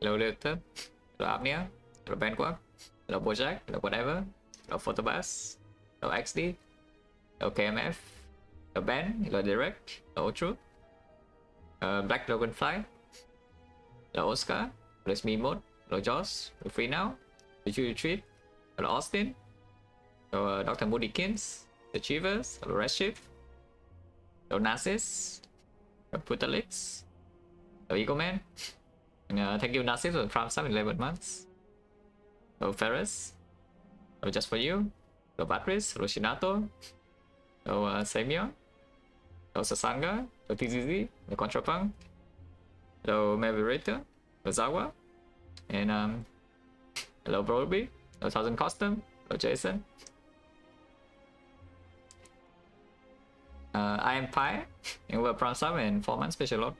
hello Lilton, hello Apnea, hello Banquak, hello Bojack, hello whatever, hello Photobus, hello XD, hello KMF, hello Ben, hello Direct, hello True, Black Dragonfly, hello Oscar, hello Me Mode, hello Joss, hello Free Now, did you retreat, hello Austin, hello Dr. Moodykins, Achievers, hello Redshift, hello Narcissus, hello Putalix, hello Eagle Man. Thank you Narcissus for the Prime Sub in 11 months. Hello Ferris. Hello Just For You. Hello Batris. Hello Shinato. Hello Semyon. Hello Sasanga. Hello TZZ. Hello Contrapunk. Hello Maverita. Hello Zawa. And hello Broby. Hello Thousand Custom. Hello Jason. I am Pi. And we're Prime Sub and 4 months special load.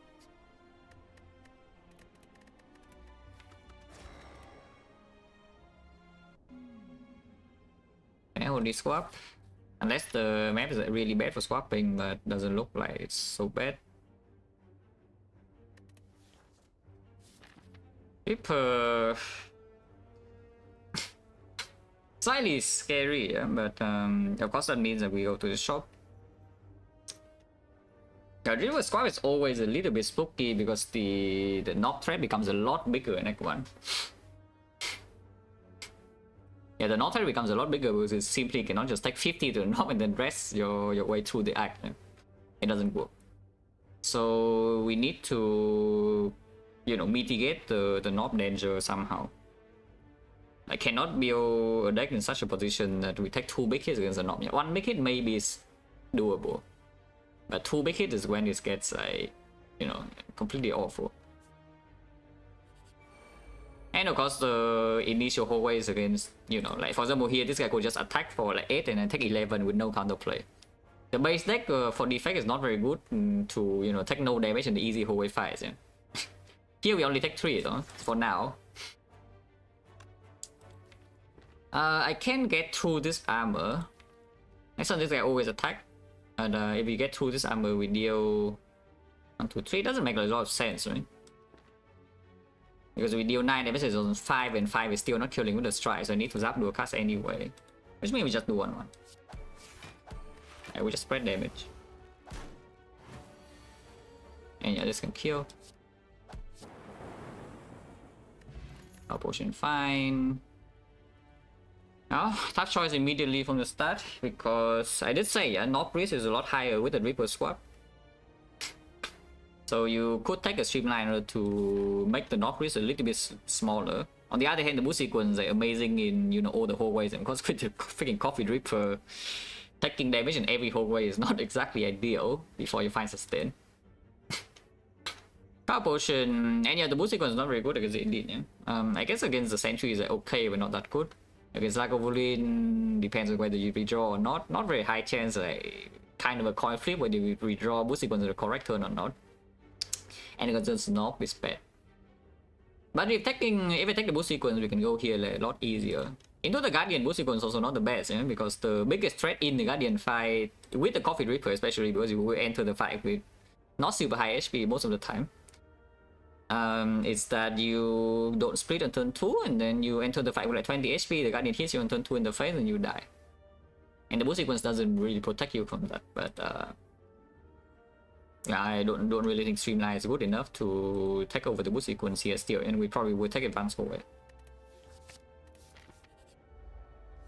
Only swap, unless the map is really bad for swapping, but doesn't look like it's so bad. Reaper slightly scary, yeah? But of course that means that we go to the shop. The Reaper swap is always a little bit spooky because the knob threat becomes a lot bigger in Act 1. Yeah, the knob threat becomes a lot bigger because it simply cannot just take 50 to the knob and then rest your way through the act. It doesn't work. So we need to, you know, mitigate the knob danger somehow. I cannot build a deck in such a position that we take 2 big hits against the knob. Yeah, 1 big hit maybe is doable, but 2 big hits is when it gets like, you know, completely awful. And of course the initial hallways against, you know, like for example here this guy could just attack for like 8 and then take 11 with no counterplay. The base deck for Defect is not very good to, you know, take no damage in the easy hallway fights. Yeah? Here we only take 3 though, for now. I can get through this armor. Next time this guy always attack. And if we get through this armor we deal 1, 2, 3. Doesn't make a lot of sense, right? Because we deal 9 damage on 5 and 5 is still not killing with the strike, so I need to zap dual cast anyway. Which means we just do 1-1. And we just spread damage. And yeah, this can kill. Our potion fine. Now, tough choice immediately from the start because I did say yeah, knob risk is a lot higher with the Reaper swap. So you could take a streamliner to make the knob risk a little bit smaller. On the other hand, the boost sequence is amazing in, you know, all the hallways, and because with the freaking Coffee Reaper, taking damage in every hallway is not exactly ideal before you find sustain. Power Potion, and yeah, the boost sequence is not very good against the Elite. Yeah? I guess against the Sentry is like, okay, but not that good. Against Lagavulin, depends on whether you redraw or not. Not very high chance, like kind of a coin flip whether you redraw boost sequence at the correct turn or not. And against the knob is bad. But if we take the boost sequence, we can go here like, a lot easier. Into the Guardian boost sequence also not the best, yeah? Because the biggest threat in the Guardian fight, with the Coffee Reaper especially, because you will enter the fight with not super high HP most of the time, is that you don't split on turn 2 and then you enter the fight with like 20 HP, the Guardian hits you on turn 2 in the face and you die. And the boost sequence doesn't really protect you from that, but yeah, I don't really think Streamline is good enough to take over the boost sequence here still, and we probably will take advance forward.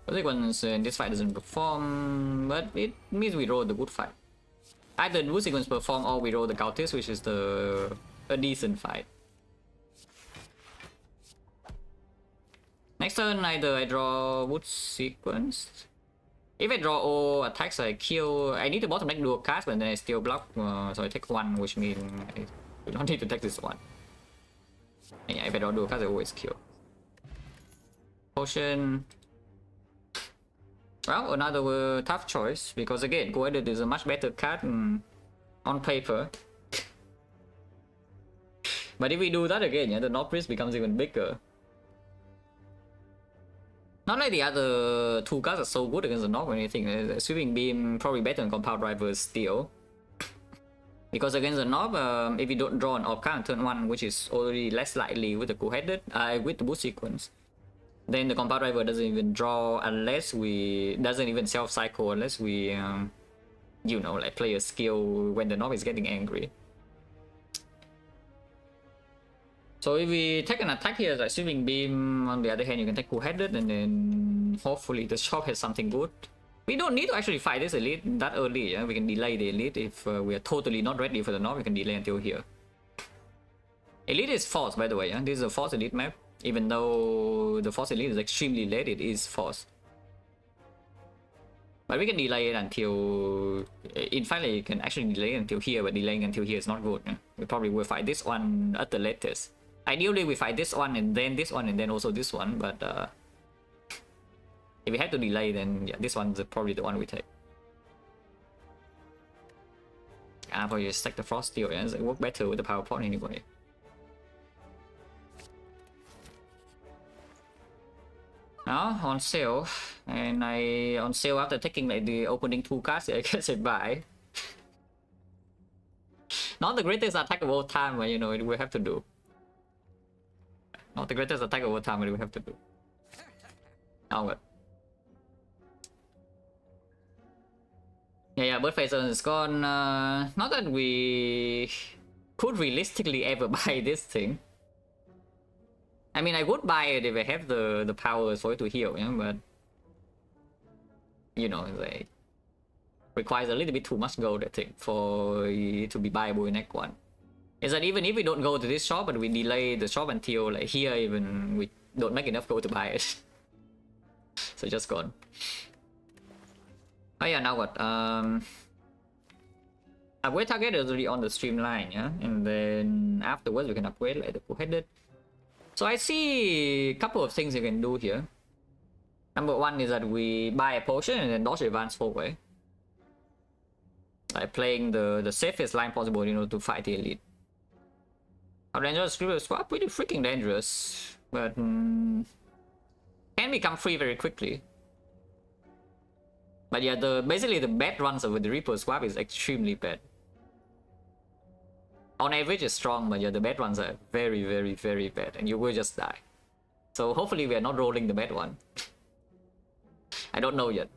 The sequence in this fight doesn't perform, but it means we roll the good fight. Either the boost sequence perform or we roll the Cultist, which is a decent fight. Next turn, either I draw boost sequence. If I draw all attacks, I kill. I need to bottom deck dual cast, but then I still block, so I take 1, which means I don't need to take this one. And yeah, if I draw dual cast, I always kill. Potion. Well, another tough choice, because again, Go-Edit is a much better card on paper. But if we do that again, yeah, the knob risk becomes even bigger. Not like the other 2 cards are so good against the knob or anything. Sweeping Beam probably better than Compound Driver still. Because against the knob, if you don't draw an orb card on turn 1, which is already less likely with the cool-headed, with the boost sequence, then the compound driver doesn't even draw unless we doesn't even self-cycle unless we you know, like play a skill when the knob is getting angry. So if we take an attack here like sweeping beam, on the other hand you can take cool-headed, and then hopefully the shop has something good. We don't need to actually fight this elite that early. Yeah? We can delay the elite if we are totally not ready for the knob. We can delay until here. Elite is forced, by the way. Yeah? This is a forced elite map. Even though the forced elite is extremely late, it is forced. But we can delay it until... In fact, you can actually delay it until here, but delaying until here is not good. Yeah? We probably will fight this one at the latest. Ideally, we fight this one, and then this one, and then also this one, but... if we had to delay, then yeah, this one's probably the one we take. I'll probably just stack the Frost Steel, yeah? It works better with the Power Pot anyway. Now, on sale, and on sale after taking like the opening 2 cards, I guess I buy. Not the greatest attack of all time, but you know, it will have to do. Not the greatest attack of all time, but it will have to do. Oh, but. Yeah, Bird Phase is gone. Not that we could realistically ever buy this thing. I mean, I would buy it if I have the powers for it to heal, yeah, but you know, it requires a little bit too much gold, I think, for it to be buyable in Act 1. Is that even if we don't go to this shop, but we delay the shop until like here, even we don't make enough gold to buy it. So just gone. Oh yeah, now what? Upgrade target is already on the streamline, yeah? And then afterwards we can upgrade like the cool-headed. So I see a couple of things you can do here. Number one is that we buy a potion and then dodge advance forward. Like playing the safest line possible, you know, to fight the elite. How dangerous Scribble Swap? Pretty freaking dangerous. But can become free very quickly. But yeah, basically the bad runs of the Reaper Swap is extremely bad. On average it's strong, but yeah, the bad ones are very, very, very bad, and you will just die. So hopefully we are not rolling the bad one. I don't know yet.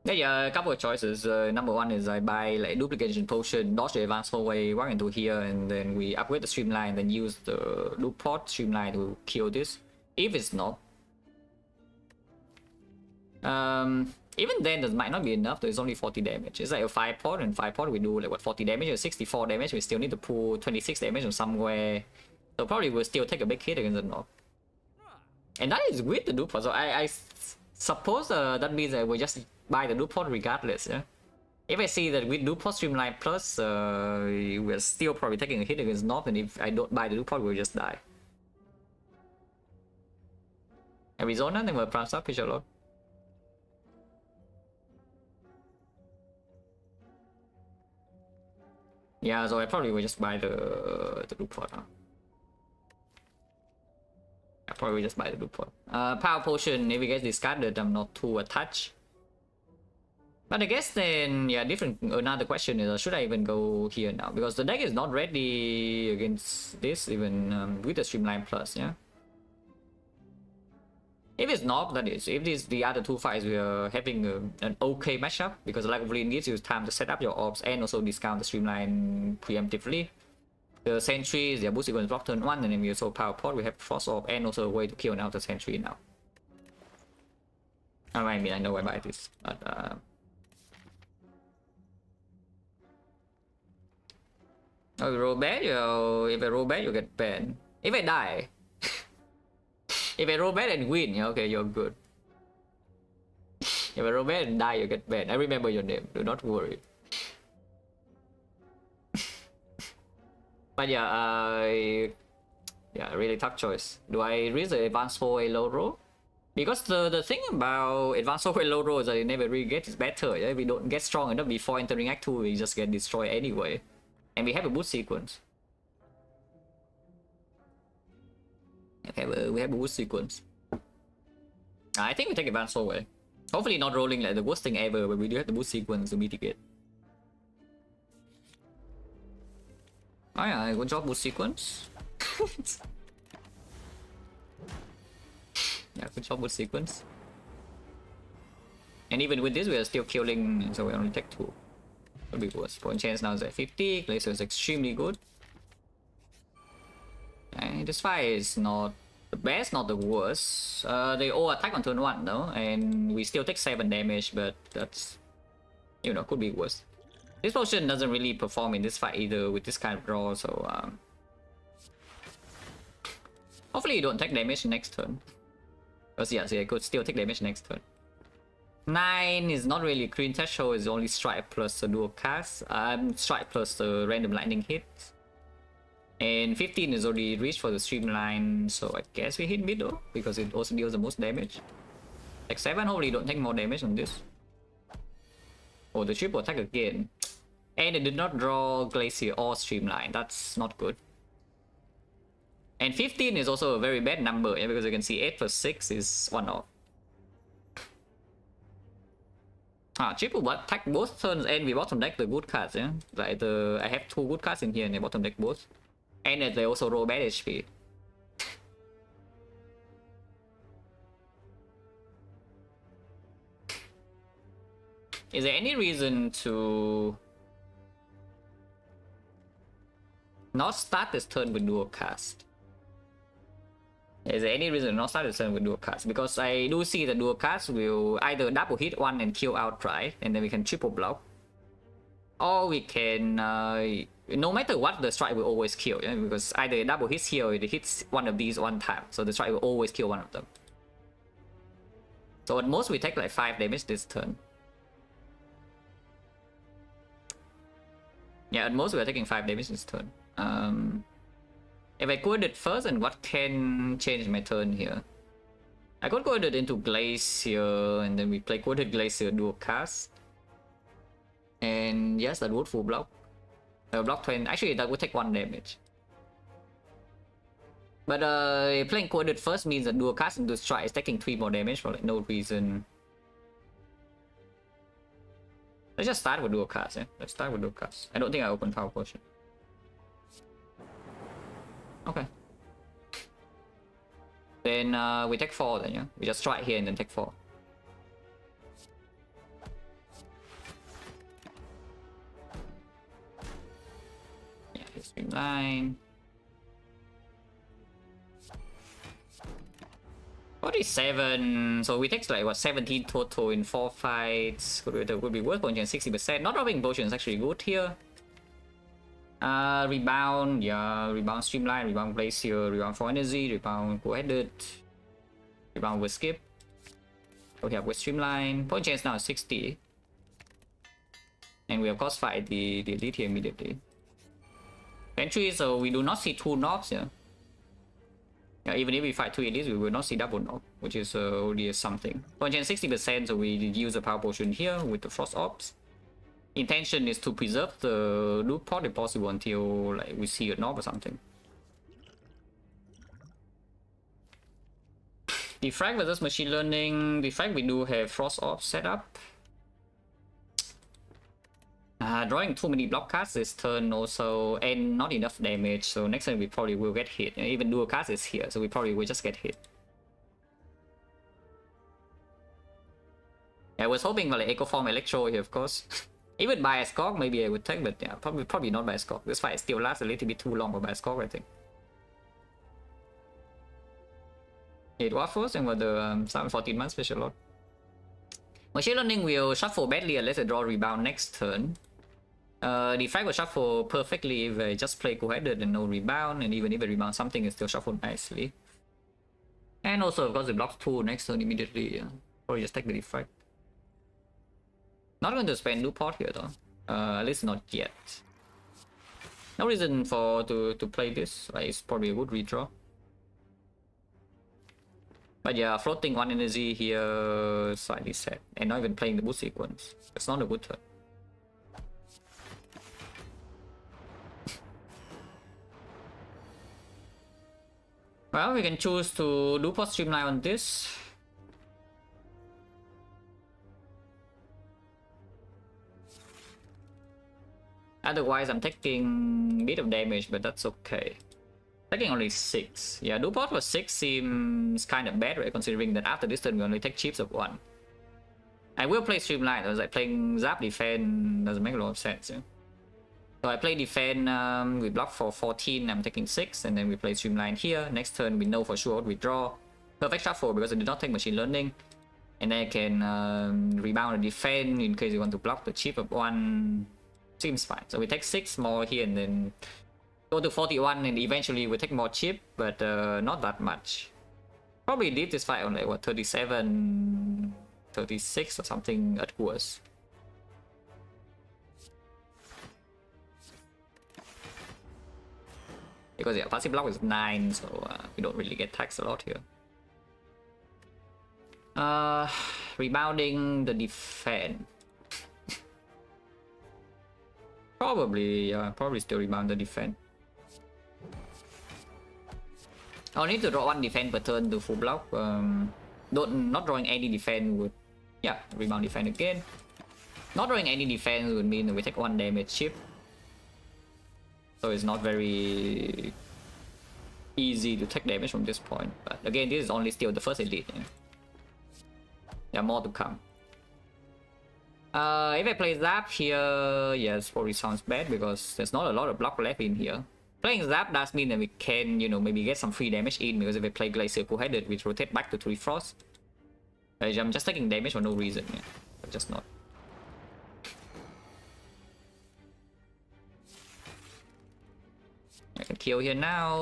Yeah, a couple of choices. Number one is I buy like duplication potion, dodge the advanced hallway, walk into here, and then we upgrade the streamline, then use the loop pot streamline to kill this. If it's not, even then that might not be enough. There's only 40 damage. It's like a 5 pot, and 5 pot we do like what, 40 damage or 64 damage. We still need to pull 26 damage from somewhere, so probably we'll still take a big hit against the knob. And that is with the loop pot. So I suppose that means that we just buy the loop pot regardless. Yeah. If I see that with loop pot streamline plus, we're still probably taking a hit against knob, and if I don't buy the loop pot, we'll just die. Arizona, then we'll press up, pitch a lot. Yeah, so I probably will just buy the loop pot. Huh? I probably will just buy the loop pot. Power potion, if it gets discarded, I'm not too attached. But I guess then, yeah, another question is, should I even go here now? Because the deck is not ready against this, even with the streamline plus, yeah. If it's not, that is. If this the other two fights, we are having an okay matchup, because Lack of Lean gives you time to set up your orbs and also discount the streamline preemptively. The sentries, their boost sequence drop turn 1, and then we also power pot, we have frost orb and also a way to kill out the sentry now. I mean, I know I buy this, but oh, you roll bad, if I roll bad, you get banned. If I die. If I roll bad and win, yeah, okay, you're good. If I roll bad and die, you get banned. I remember your name, do not worry. But yeah, yeah, really tough choice. Do I risk the advanced 4A low roll? Because the thing about advanced 4A low roll is that it never really gets better. Yeah? If we don't get strong enough before entering Act 2, we just get destroyed anyway. And we have a boost sequence. Okay, we have a boost sequence. I think we take advanced away. Hopefully not rolling like the worst thing ever, but we do have the boost sequence to mitigate. Oh yeah, good job boost sequence. Yeah, good job boost sequence. And even with this, we are still killing, so we only take 2. Could be worse. Point chance now is at 50. Glacier is extremely good. And this fight is not the best, not the worst. They all attack on turn 1 though, and we still take 7 damage, but that's, you know, could be worse. This potion doesn't really perform in this fight either with this kind of draw, so hopefully you don't take damage next turn. Because yeah, so I could still take damage next turn. 9 is not really green threshold, it's only strike plus a dual cast. Strike plus the random lightning hit. And 15 is already reached for the streamline, so I guess we hit mid though, because it also deals the most damage. Like 7, hopefully don't take more damage on this. Oh, the triple attack again. And it did not draw Glacier or Streamline, that's not good. And 15 is also a very bad number, yeah, because you can see 8 plus 6 is 1 off. Triple attack both turns and we bottom deck the good cards, yeah. Like I have 2 good cards in here and they bottom deck both. And they also roll bad HP. Is there any reason to not start this turn with dual cast? Is there any reason to not start this turn with dual cast? Because I do see that dual cast will either double hit 1 and kill outright, and then we can triple block. Or we can, no matter what, the strike will always kill, yeah? Because either it double hits here or it hits one of these one time. So the strike will always kill one of them. So at most we take like 5 damage this turn. Yeah, at most we are taking 5 damage this turn. If I code it first, and what can change my turn here? I could code it into Glacier, and then we play coded Glacier dual cast. And yes, that would full block. Block 20. Actually, that would take 1 damage. But playing coded first means that dual cast into strike is taking 3 more damage for like no reason. Let's just start with dual cast, yeah? Let's start with dual cast. I don't think I open power potion. Okay. Then we take 4 then, yeah? We just strike here and then take 4. Yeah, streamline. 47, so we take like what, 17 total in 4 fights. Could be worth potion 60%. Not dropping potion is actually good here. Rebound, yeah, rebound streamline, rebound glacier, rebound for energy, rebound co-headed, rebound with skip. So we have with streamline. Point chance now is 60. And we of course fight the elite here immediately. Entry, so we do not see 2 knobs, yeah. Yeah, even if we fight 2 elites, we will not see double knob, which is already something. Point chance 60%, so we use a power potion here with the frost orbs. Intention is to preserve the loot pot if possible until like we see a knob or something. Defect versus machine learning. Defect, we do have frost orbs set up. Drawing too many block cards this turn also, and not enough damage, so next turn we probably will get hit. Even dual cast is here, so we probably will just get hit. I was hoping for like Echo Form Electro here, of course. Even Bias Cork maybe I would take, but yeah, probably not Bias Cork. This fight still lasts a little bit too long for Bias Cork, I think. 8 waffles and with the 14 months special lot. Machine learning will shuffle badly unless I draw rebound next turn. Defect will shuffle perfectly if I just play co-headed and no rebound, and even if I rebound something, it still shuffled nicely. And also, of course, it blocks 2 next turn immediately. Yeah. Probably just take the defect. Not going to spend loot pot here though. At least not yet. No reason to play this. Like, it's probably a good redraw. But yeah, floating 1 energy here slightly sad. And not even playing the boost sequence. It's not a good turn. Well, we can choose to do post streamline on this. Otherwise, I'm taking a bit of damage, but that's okay. Taking only 6. Yeah, do pot for 6 seems kind of bad, right? Considering that after this turn we only take chips of 1. I will play Streamline, I was like playing Zap Defend doesn't make a lot of sense. Yeah? So I play Defend, we block for 14, I'm taking 6, and then we play Streamline here. Next turn we know for sure we draw. Perfect shuffle because I did not take Machine Learning. And then I can rebound and defend in case you want to block the chip of 1. Seems fine. So we take 6 more here and then go to 41 and eventually we take more chip, but not that much. Probably did this fight on like what, 37, 36 or something at worst. Because yeah, passive block is 9, so we don't really get taxed a lot here. Rebounding the defend. Probably still rebound the defend. I'll need to draw 1 defend per turn to full block. Not drawing any defend would, yeah, rebound defend again. Not drawing any defense would mean that we take 1 damage chip. So it's not very easy to take damage from this point. But again, this is only still the first elite. Yeah. There are more to come. If I play Zap here, yes, probably sounds bad because there's not a lot of block left in here. Playing Zap does mean that we can, you know, maybe get some free damage in, because if I play Glacier Cool-Headed, we rotate back to 3 Frost. I'm just taking damage for no reason, yeah. But just not. I can kill here now.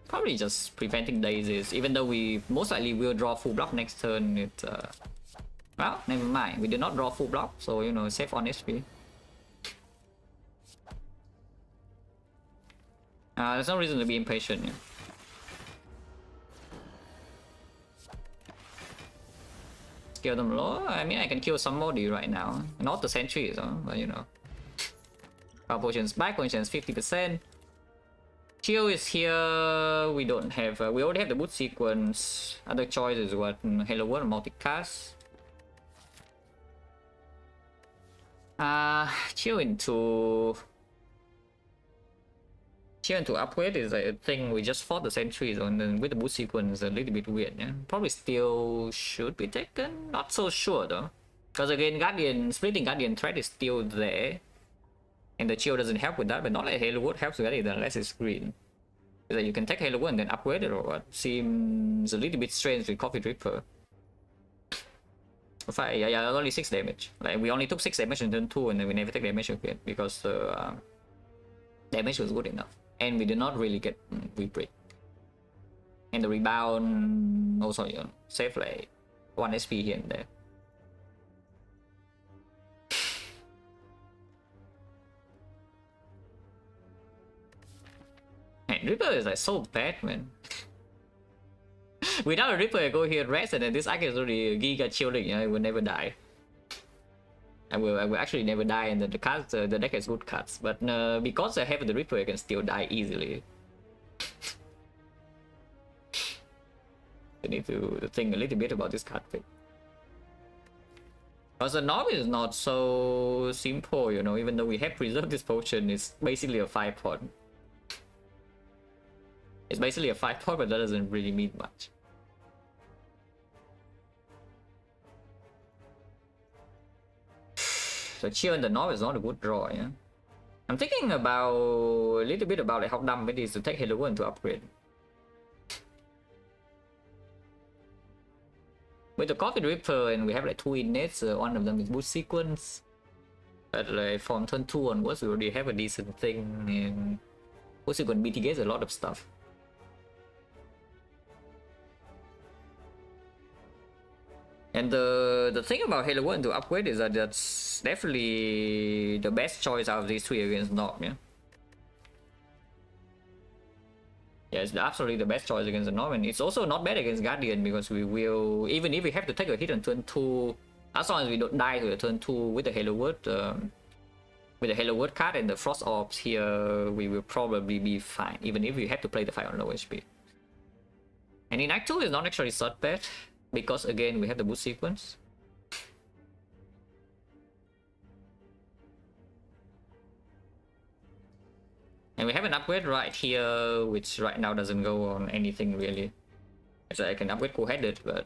Probably just preventing daisies, even though we most likely will draw full block next turn. It well, never mind. We did not draw full block, so you know, save on HP. There's no reason to be impatient. Yeah. Kill them low. I mean, I can kill some more right now. Not the sentries, but you know. Power potions back, potions 50%. Chill is here. We don't have. We already have the boot sequence. Other choice is what? Halo World multicast. Chill into upgrade is a thing we just fought the sentries on, and with the boot sequence a little bit weird. Yeah, probably still should be taken. Not so sure though, because again, splitting Guardian threat is still there. And the chill doesn't help with that, but not like Halo Wood helps with that either, unless it's green. Like you can take Halo Wood and then upgrade it or what? Seems a little bit strange with Coffee Dripper. Yeah, only 6 damage. Like we only took 6 damage in turn 2 and then we never take damage again because the damage was good enough. And we did not really get weak break. And the rebound also, you know, save like 1 SP here and there. Man, Ripper is like so bad, man. Without a Ripper, I go here rest, and then this arc is already Giga chilling. You know, I will never die. I will actually never die, and the cards, the deck has good cards. But because I have the Ripper, I can still die easily. I need to think a little bit about this card pick. Because the knob is not so simple, you know. Even though we have preserved this potion, it's basically a 5-pot. It's basically a 5-pot, but that doesn't really mean much. So chill in the north is not a good draw, yeah. I'm thinking about a little bit about like how dumb it is to take Halo World to upgrade. With the Coffee Ripper and we have like 2 innate, one of them is boost sequence. But like from turn 2 onwards we already have a decent thing, and boost sequence mitigates a lot of stuff. And the thing about Halo World to upgrade is that that's definitely the best choice out of these 3 against Knob, yeah? Yeah, it's absolutely the best choice against the Knob, and it's also not bad against Guardian because we will, even if we have to take a hit on turn 2, as long as we don't die to the turn 2 with the Halo World, card and the Frost Orbs here, we will probably be fine, even if we have to play the fight on low HP. And in Act 2 is not actually so bad. Because again we have the boost sequence. And we have an upgrade right here, which right now doesn't go on anything really. So I can upgrade cool-headed, but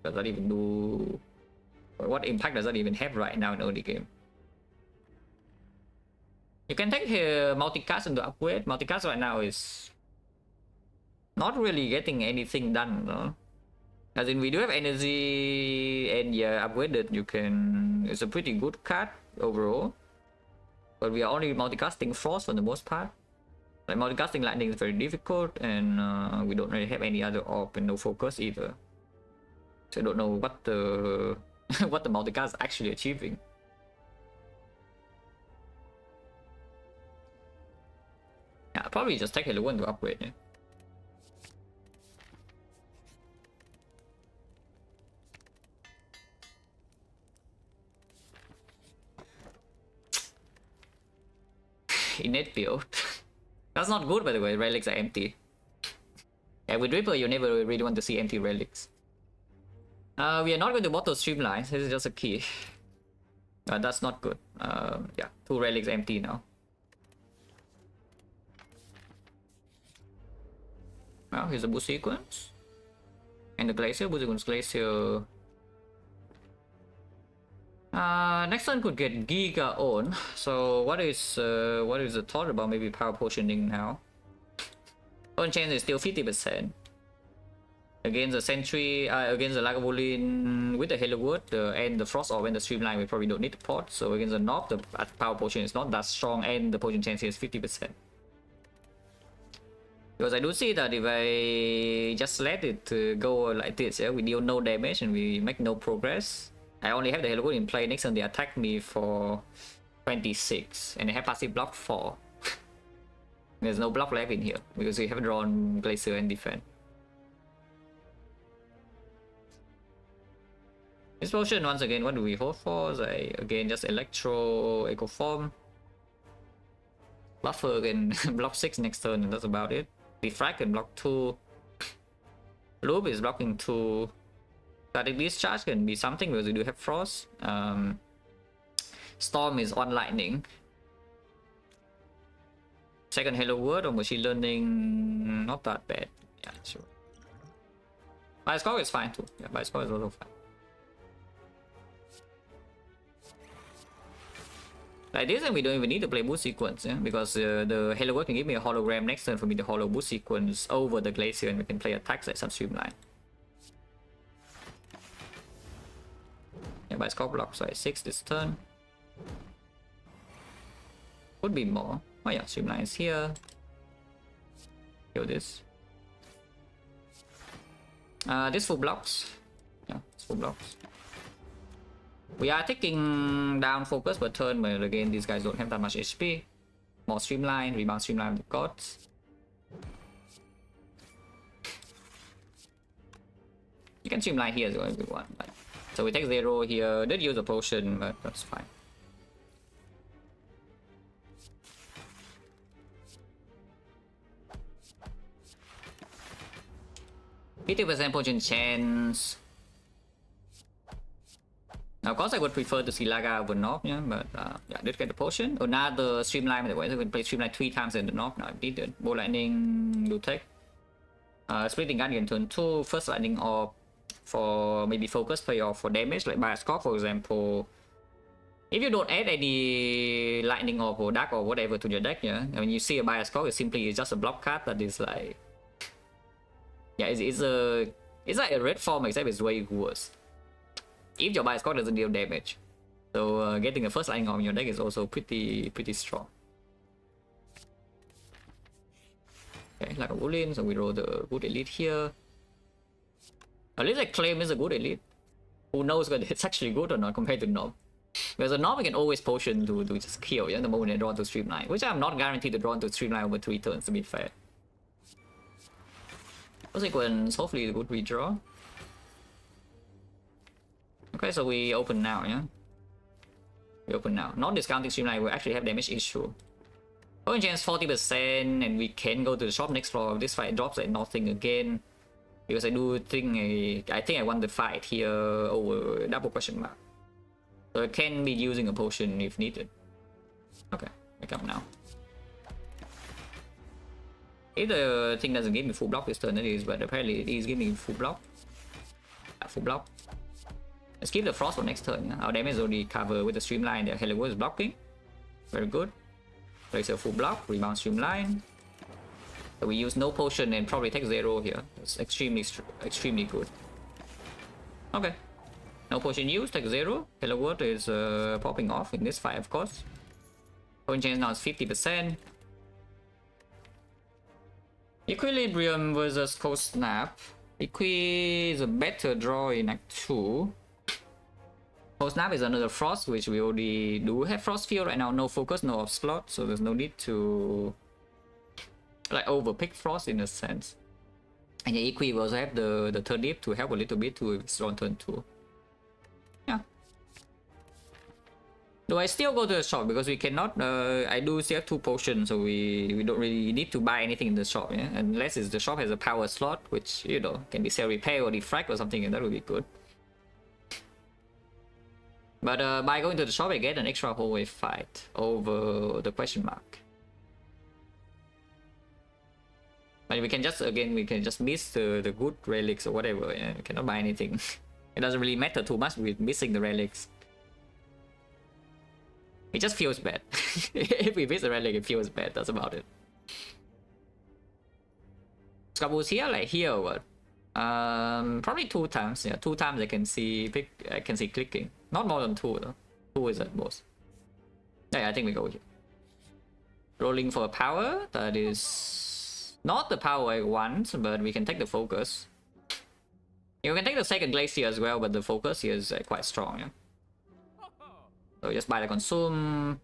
does that even do... What impact does that even have right now in early game? You can take multicast into upgrade. Multicast right now is not really getting anything done, no? As in, we do have energy, and yeah, upgraded, you can... It's a pretty good card overall. But we are only multicasting Frost for the most part. Like, multicasting Lightning is very difficult, and we don't really have any other orb and no focus either. So I don't know what the what the multicast is actually achieving. Yeah, probably just take Halo 1 to upgrade, yeah. Innate build. That's not good, by the way. Relics are empty. Yeah, with Reaper, you never really want to see empty relics. We are not going to bottle streamlines. This is just a key. That's not good. Yeah, 2 relics empty now. Well, here's a boost sequence. And the glacier, boost sequence glacier. Next one could get Giga on. So what is the thought about maybe power potioning now? On chance is still 50%. Against the Sentry, against the Lagavulin with the Halo Wood and the Frost Orb and the Streamline, we probably don't need the pot. So against the Knob, the power potion is not that strong, and the potion chance is 50%. Because I do see that if I just let it go like this, yeah, we deal no damage and we make no progress. I only have the Halo Wood in play. Next turn they attack me for 26, and they have passive block 4. There's no block left in here because we haven't drawn Glacier and Defend. This potion, once again, what do we hope for? Again, just Electro, Echo Form. Buffer again, block 6 next turn, and that's about it. Defrag can block 2. Loop is blocking 2. Static Discharge can be something because we do have Frost. Storm is on Lightning. Second Halo Word or Machine Learning, not that bad. Yeah, sure. Bioscore is fine too. Yeah, Bioscore is also fine. Like this, and we don't even need to play boost sequence, yeah? Because the Halo Word can give me a hologram next turn for me to holo boost sequence over the Glacier, and we can play attacks like some Streamline. Yeah, Bioscore blocks like 6 this turn. Could be more. Oh yeah, Streamline is here. Kill this. This full blocks. Yeah, it's full blocks. We are taking down focus per turn, but again, these guys don't have that much HP. More Streamline, rebound Streamline with the gods. You can Streamline here as well if you want. But... So we take 0 here. Did use a potion, but that's fine. %50 potion chance. Now, of course, I would prefer to see Laga over Knob, yeah, but yeah, I did get the potion. Another Streamline, by the way, so we can play Streamline 3 times in the Knob. Now, I did it. Bow Lightning, do take. Splitting Gun again, turn 2. First Lightning Orb for maybe focus play or for damage, like Bioscore, for example. If you don't add any Lightning Orb or Dark or whatever to your deck, yeah, I mean, you see a Bioscore, it's just a block card that is like. Yeah, it's like a red form, except it's way worse. If your Bioscore doesn't deal damage, so getting a first Lightning on your deck is also pretty strong. Okay, like a Woolen, so we roll the good elite here. At least I claim it's a good elite. Who knows whether it's actually good or not compared to Knob? Because a Knob I can always potion to just kill, yeah, the moment I draw to Streamline, which I'm not guaranteed to draw to Streamline over 3 turns, to be fair. Sequence, hopefully a good redraw. Okay, so we open now, yeah? We open now. Not discounting Streamline, we actually have damage issue. Open chance 40%, and we can go to the shop next floor. This fight drops at nothing again. Because I do think I won the fight here over double question mark. So I can be using a potion if needed. Okay, I come now. If the thing doesn't give me full block this turn, it is, but apparently it is giving me full block. Full block. Let's keep the frost for next turn. Yeah? Our damage is already covered with the streamline. The Hello is blocking. Very good. Place a full block, rebound streamline. So we use no potion and probably take 0 here. It's extremely good. Okay. No potion used, take 0. Hello World is popping off in this fight, of course. Point change now is 50%. Equilibrium versus Cold Snap. Equi is a better draw in Act 2. Cold Snap is another Frost, which we already do have Frost Field right now. No focus, no off slot, so there's no need to like overpick Frost in a sense. And yeah, Equi will also have the third dip to help a little bit to if it's on turn 2. Yeah. Do I still go to the shop? Because we cannot, I do still have 2 potions, so we don't really need to buy anything in the shop, yeah? Unless the shop has a power slot, which, you know, can be sell repair or defract or something, and that would be good. But by going to the shop, I get an extra hallway fight over the question mark. But we can just, again, we can just miss the good relics or whatever, yeah? We cannot buy anything. It doesn't really matter too much with missing the relics. It just feels bad. If we miss the relic, it feels bad. That's about it. Scabbles here, like here or what? Probably 2 times. Yeah, 2 times I can see clicking. Not more than 2 though. 2 is at most. Yeah, I think we go here. Rolling for a power. That is not the power I want, but we can take the focus. You can take the second glacier as well, but the focus here is quite strong. Yeah. So just buy the consume.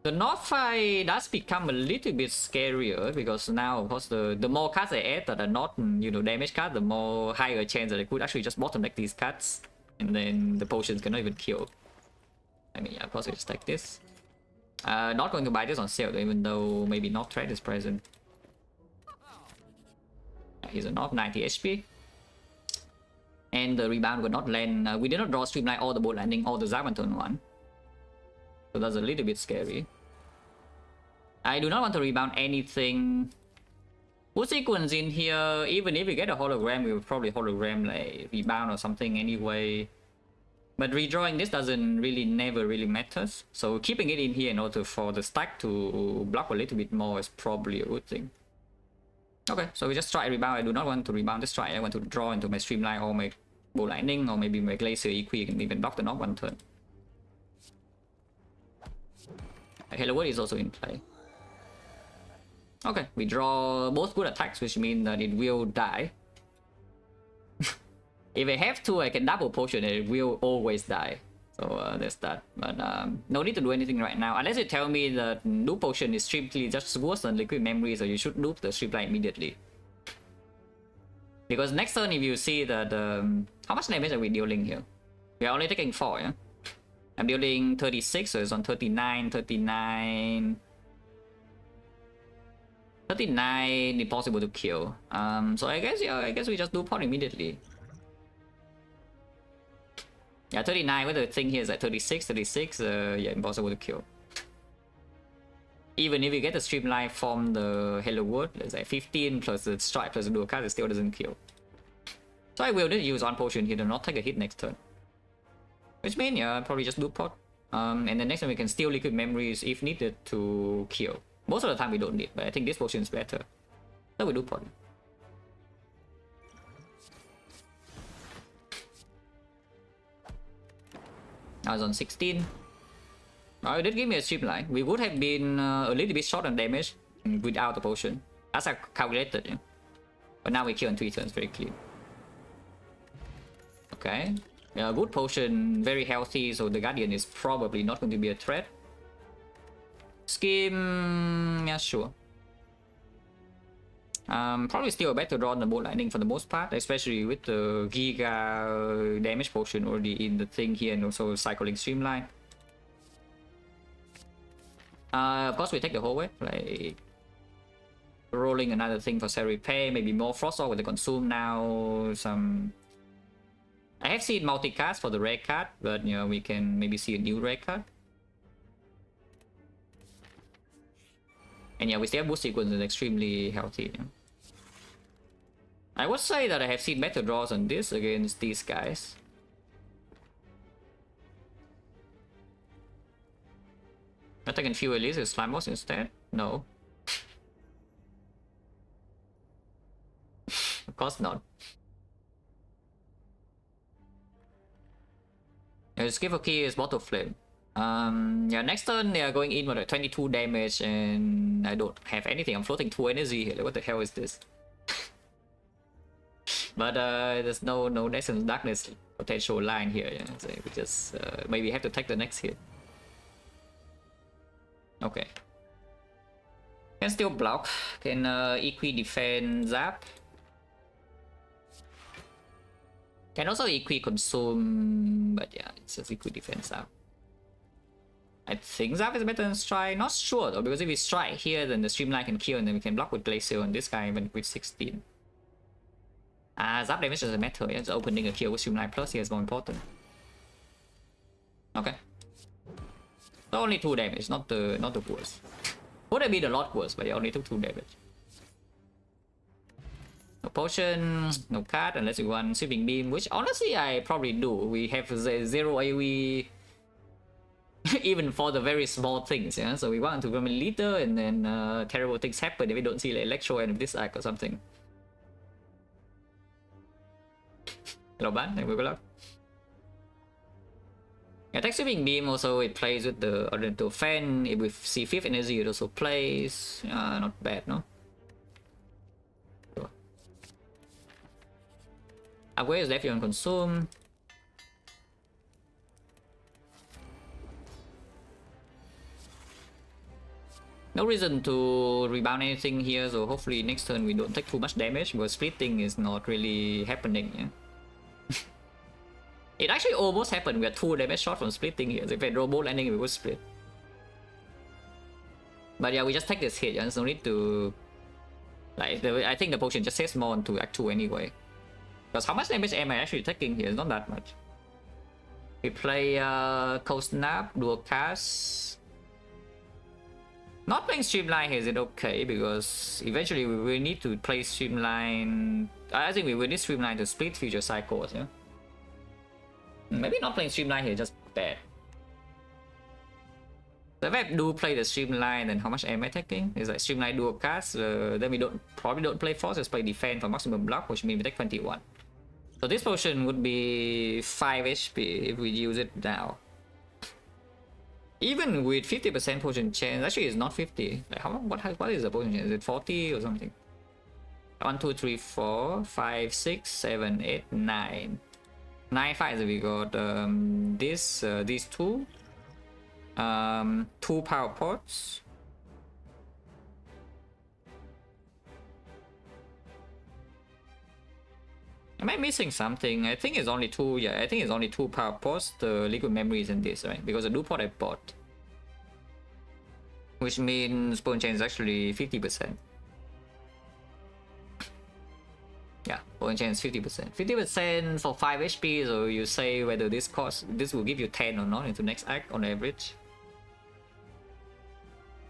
The North fight does become a little bit scarier because now, of course, the more cards I add that are not, you know, damage cards, the more higher chance that I could actually just bottom deck these cards, and then the potions cannot even kill. I mean, yeah, of course, we just take this. Not going to buy this on sale, though, even though maybe not trade is present. Here's a North 90 HP. And the rebound will not land. We did not draw streamline or the boat landing or the Zarban turn 1. So that's a little bit scary. I do not want to rebound anything. Wood sequence in here, even if we get a hologram, we will probably hologram like rebound or something anyway. But redrawing this doesn't really, never really matters. So keeping it in here in order for the stack to block a little bit more is probably a good thing. Okay, so we just try rebound. I do not want to rebound this try. I want to draw into my streamline or my bow lightning or maybe my glacier equi can even block the knock 1 turn. Hello World is also in play. Okay, we draw both good attacks, which means that it will die. If I have to, I can double potion and it will always die. So there's that. But no need to do anything right now. Unless you tell me that loop potion is strictly just worse than liquid memory, so you should loop the streamline immediately. Because next turn, if you see that... how much damage are we dealing here? We are only taking 4, yeah? I'm dealing 36, so it's on 39, 39... 39, impossible to kill. So I guess, yeah, I guess we just do pot immediately. Yeah, 39, with the thing here is like 36, yeah, impossible to kill. Even if you get the streamline from the Hello World, it's like 15 plus the strike plus the dual card, it still doesn't kill. So I will just use 1 potion here to not take a hit next turn. Which means, yeah, I'll probably just do pot. And then next time we can steal liquid memories if needed to kill. Most of the time we don't need, but I think this potion is better. So we do pot. I was on 16. It did give me a streamline. We would have been a little bit short on damage without the potion. That's how calculated, yeah. But now we kill on 3 turns, very clean. Okay. Yeah, good potion, very healthy, so the Guardian is probably not going to be a threat. Scheme, yeah, sure. Probably still a better draw on the bolt lightning for the most part, especially with the Giga damage potion already in the thing here and also cycling streamline. Of course we take the whole way, like rolling another thing for cell repair, maybe more frost with the consume now, some... I have seen multi-cast for the rare card, but you know, we can maybe see a new rare card. And yeah, we still have boost sequence is extremely healthy. Yeah? I would say that I have seen better draws on this against these guys. But I can fuel Elise with Slime Boss instead? No. Of course not. Skip key is Bottle Flame. Yeah, next turn they are going in with a 22 damage and I don't have anything. I'm floating 2 energy here. Like, what the hell is this? But there's no Nexus Darkness potential line here. Yeah? So we just maybe have to take the next hit. Okay. Can still block. Can Equi defend Zap. Can also Equi consume, but yeah, it's just Equi defense Zap. I think Zap is better than Strike. Not sure though, because if we Strike here, then the Streamline can kill, and then we can block with Glacial, and this guy even with 16. Zap damage doesn't matter. Yeah, just opening a kill with Streamline plus here is more important. Okay. So only 2 damage, not the worst. Would have been a lot worse, but yeah, only took 2 damage. No potion, no card unless you want Sweeping Beam, which honestly I probably do. We have 0 AoE even for the very small things, yeah. So we want to become a leader, and then terrible things happen if we don't see like Electro and this arc or something. Hello, bad. Thank you, good luck. Attack Sweeping Beam also, it plays with the Oriental Fan. If we see 5th energy, it also plays. Not bad, no? Sure. Upgrade is left you on consume. No reason to rebound anything here, so hopefully next turn we don't take too much damage, because splitting is not really happening, yeah? It actually almost happened. We are 2 damage short from splitting here. So if we had robot landing, we would split. But yeah, we just take this hit. Yeah? There's no need to... Like, I think the potion just saves more into Act 2 anyway. Because how much damage am I actually taking here? It's not that much. We play Cold Snap, Dual Cast. Not playing Streamline here, is it okay? Because eventually we will need to play Streamline... I think we will need Streamline to split future cycles, yeah? Maybe not playing Streamline here, just bad. So if I do play the Streamline, then how much am I taking? It's like Streamline Dual Cast, then we probably don't play Force, just play Defend for maximum block, which means we take 21. So this potion would be 5 HP if we use it now. Even with 50% potion chance, actually it's not 50. Like what is the potion chance? Is it 40 or something? 1, 2, 3, 4, 5, 6, 7, 8, 9. 9 fights we got these 2 2 power pots. Am I missing something? I think it's only 2. Yeah, I think it's only 2 power pots. The liquid memories in this, right? Because the blue pot I bought, which means spawn chain is actually 50%. Yeah, point chance 50%. 50% for 5 HP, so you say whether this will give you 10 or not into next act on average.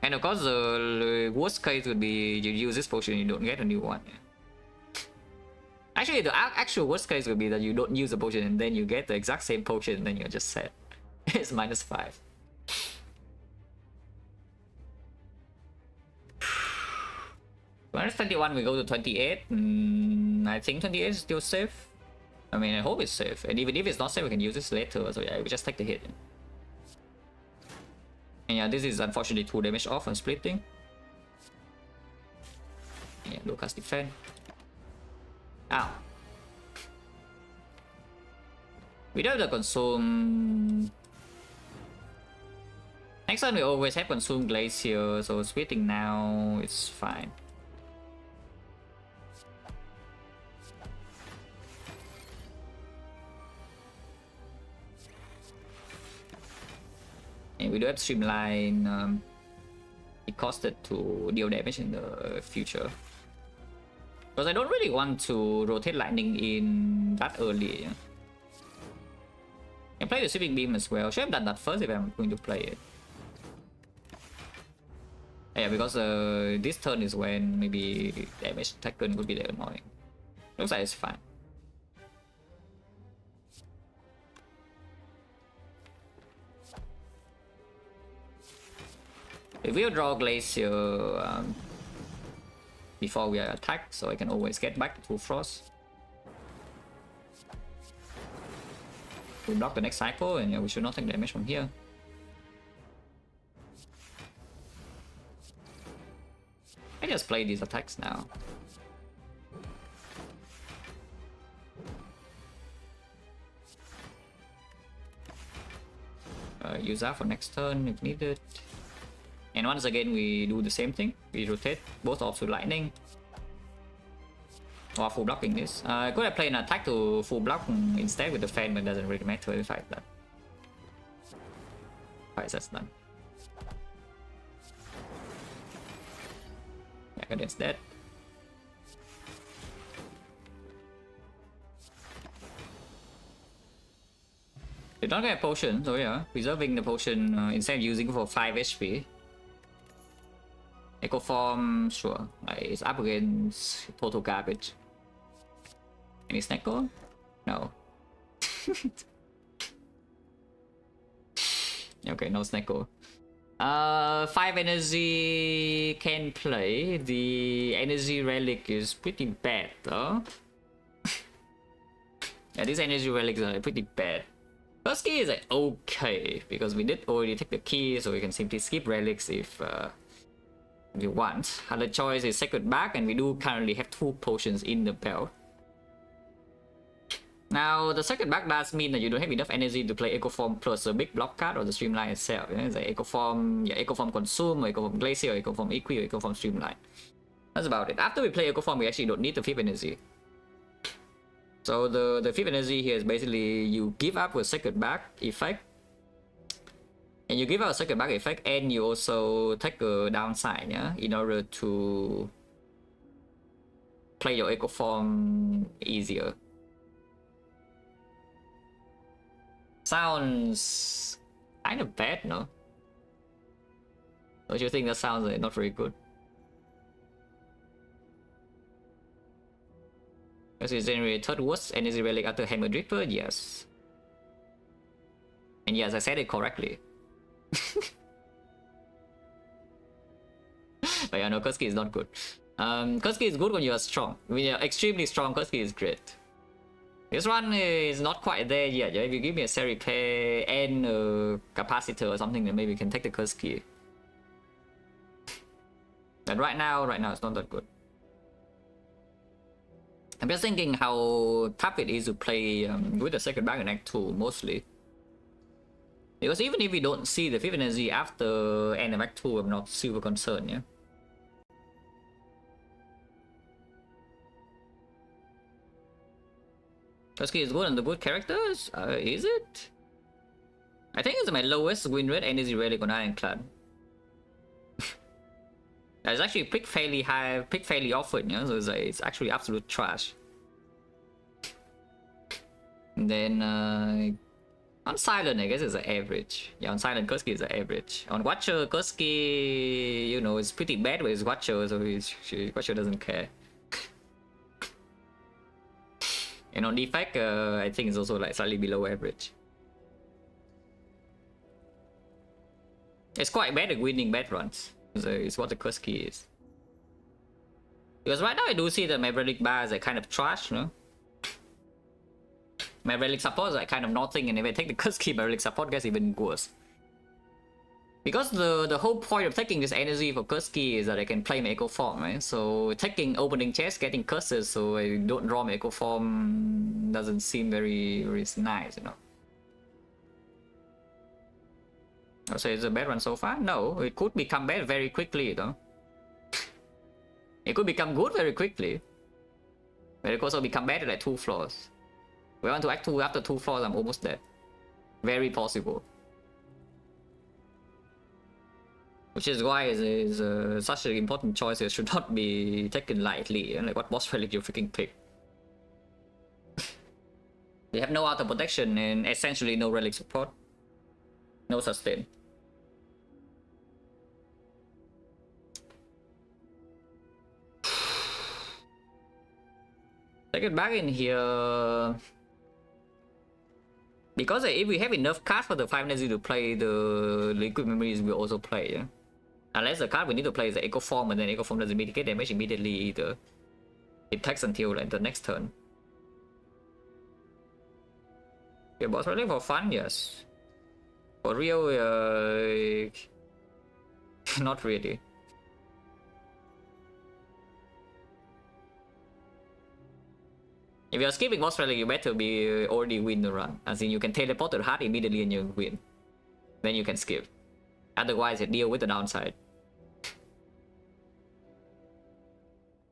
And of course the worst case would be you use this potion and you don't get a new one. Yeah. Actually the actual worst case would be that you don't use the potion and then you get the exact same potion and then you're just set. It's -5. -21 we go to 28. I think 28 is still safe. I mean, I hope it's safe. And even if it's not safe, we can use this later. So yeah, we just take the hit. And yeah, this is unfortunately 2 damage off on splitting. And yeah, Lucas defend. Ow. We don't have the consume. Next time we always have consume Glacier, so splitting now it's fine. And we do have Streamline. It costed to deal damage in the future. Because I don't really want to rotate lightning in that early. Yeah? And play the Sweeping Beam as well. Should have done that first if I'm going to play it. Yeah, because this turn is when maybe damage taken would be the annoying. Looks like it's fine. We will draw Glacier before we attack, so I can always get back to Frost. We block the next cycle, and yeah, we should not take damage from here. I just play these attacks now. Use that for next turn if needed. And once again, we do the same thing. We rotate both orbs to lightning. Or full blocking this. I could have played an attack to full block instead with the fan, but it doesn't really matter if I that. Alright, that's done. Yeah, that's dead. Did not get a potion, so yeah, preserving the potion instead of using for 5 HP. Echo Form, sure, like, it's up against total garbage. Any Snecko? No. Okay, no Snecko. 5 energy can play. The energy relic is pretty bad though. Yeah, these energy relics are pretty bad. First key is like okay, because we did already take the key, so we can simply skip relics if we want. Other choice is Sacred Back, and we do currently have 2 potions in the belt. Now, the Sacred Back does mean that you don't have enough energy to play Echo Form plus a big block card or the Streamline itself. You know? It's like Echo Form, yeah, Echo Form Consume, or Echo Form Glacier, or Echo Form Equi, or Echo Form Streamline. That's about it. After we play Echo Form, we actually don't need the 5th energy. So the 5th energy here is basically you give up a Sacred Back effect, and you give out a Sacred Back effect, and you also take a downside, yeah, in order to play your Echo Form easier. Sounds kind of bad, no? Don't you think that sounds not very good? Because it's generated third worst energy relic after Hammer Dripper, yes. And yes, I said it correctly. But yeah, no, Kurski is not good. Kurski is good when you are strong. When you're extremely strong, Kurski is great. This one is not quite there yet. Yeah? If you give me a Seri Pair and a Capacitor or something, then maybe we can take the Kurski. But right now it's not that good. I'm just thinking how tough it is to play with the Sacred Back in Act 2, mostly. Because even if we don't see the 5th energy after end of Act 2, I'm not super concerned, yeah? Kurski is good on the good characters? Is it? I think it's my lowest win rate energy relic on Ironclad. It's actually picked fairly high, picked fairly often, you know, so it's actually absolute trash. And then on Silent, I guess it's an average. Yeah, on Silent, Kurski is an average. On Watcher, Kurski, you know, it's pretty bad with his Watcher, so Watcher doesn't care. And on Defect, I think it's also like slightly below average. It's quite bad at winning bad runs. It's what the Kurski is. Because right now I do see that my relic bar is like kind of trash, you know? My relic support is like kind of nothing, and if I take the Kurski, my relic support gets even worse. Because the whole point of taking this energy for Kurski is that I can play my Echo Form, right? So taking opening chest, getting curses so I don't draw my Echo Form doesn't seem very, very nice, you know? So it's a bad one so far? No, it could become bad very quickly though. It could become good very quickly. But it could also become bad at like 2 floors. We want to act 2 after 2 floors, I'm almost dead. Very possible. Which is why it's such an important choice. It should not be taken lightly. You know, like what boss relic you freaking pick. They have no auto protection and essentially no relic support. No sustain. Second back in here. Because if we have enough cards for the 5 energy to play, the liquid memories will also play, yeah? Unless the card we need to play is the Echo Form, and then Echo Form doesn't mitigate damage immediately either. It takes until like the next turn. Yeah, boss rally for fun, yes. For real, not really. If you're skipping boss rally, you better be already win the run. As in, you can teleport to the heart immediately and you win. Then you can skip. Otherwise, you deal with the downside.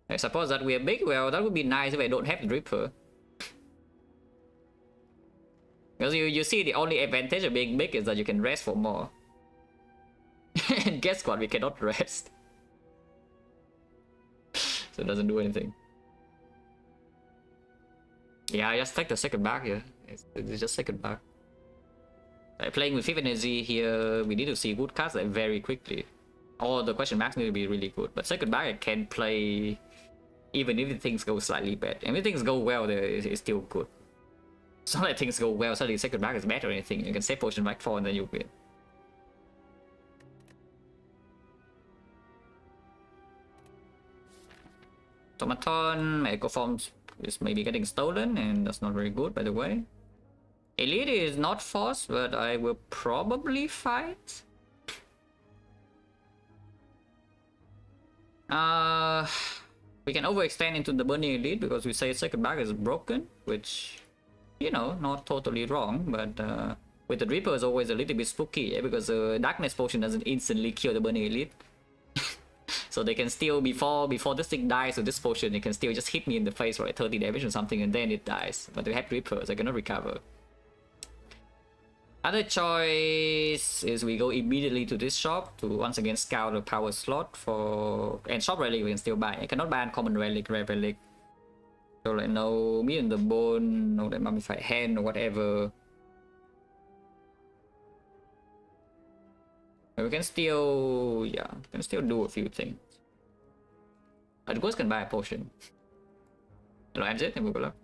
I suppose that we're big. Well, that would be nice if I don't have the Dripper. Because you see, the only advantage of being big is that you can rest for more. And guess what? We cannot rest. So it doesn't do anything. Yeah, I just take the second back here. It's just second back. Like playing with 5th energy here, we need to see good cards like very quickly. Or the question marks need to be really good. But second back I can play even if things go slightly bad. And if things go well, it's still good. It's not like things go well, suddenly second back is bad or anything. You can save potion back 4 and then you win. Automaton, my Echo Form is maybe getting stolen, and that's not very good, by the way. Elite is not forced, but I will probably fight. We can overextend into the Burning Elite because we say second back is broken, which, you know, not totally wrong, but with the Reaper is always a little bit spooky, yeah? Because Darkness Potion doesn't instantly kill the Burning Elite. So they can still, before this thing dies with this potion, they can still just hit me in the face for like 30 damage or something, and then it dies. But they have Reapers, I cannot recover. Other choice is we go immediately to this shop to once again scout a power slot for... And shop relic we can still buy. I cannot buy uncommon relic, rare relic. So like no Me in the Bone, no that mummified hand or whatever. We can still, yeah, can still do a few things. But Ghost can buy a potion. Hello, MZ, and good luck.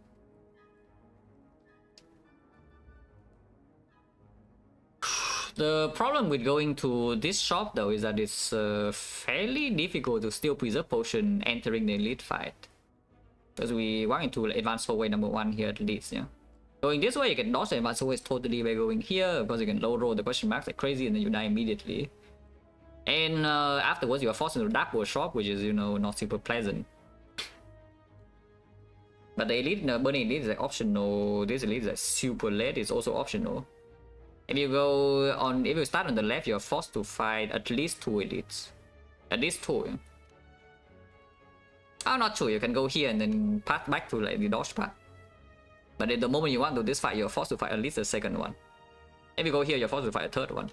The problem with going to this shop though is that it's fairly difficult to still preserve potion entering the elite fight. Because we walk into like, advanced hallway number 1 here at least, yeah. Going this way, you can dodge the advanced hallways totally by going here, because you can low roll the question marks like crazy and then you die immediately. And afterwards, you are forced into the Dark Workshop, which is, you know, not super pleasant. But the elite, the Burning Elite is like optional. This elite is like super late, it's also optional. If you go on, if you start on the left, you're forced to fight at least 2 elites. At least 2. Yeah? I'm not sure, you can go here and then pass back to like the dodge path. But at the moment you want to this fight, you're forced to fight at least the second one. If you go here, you're forced to fight a third one.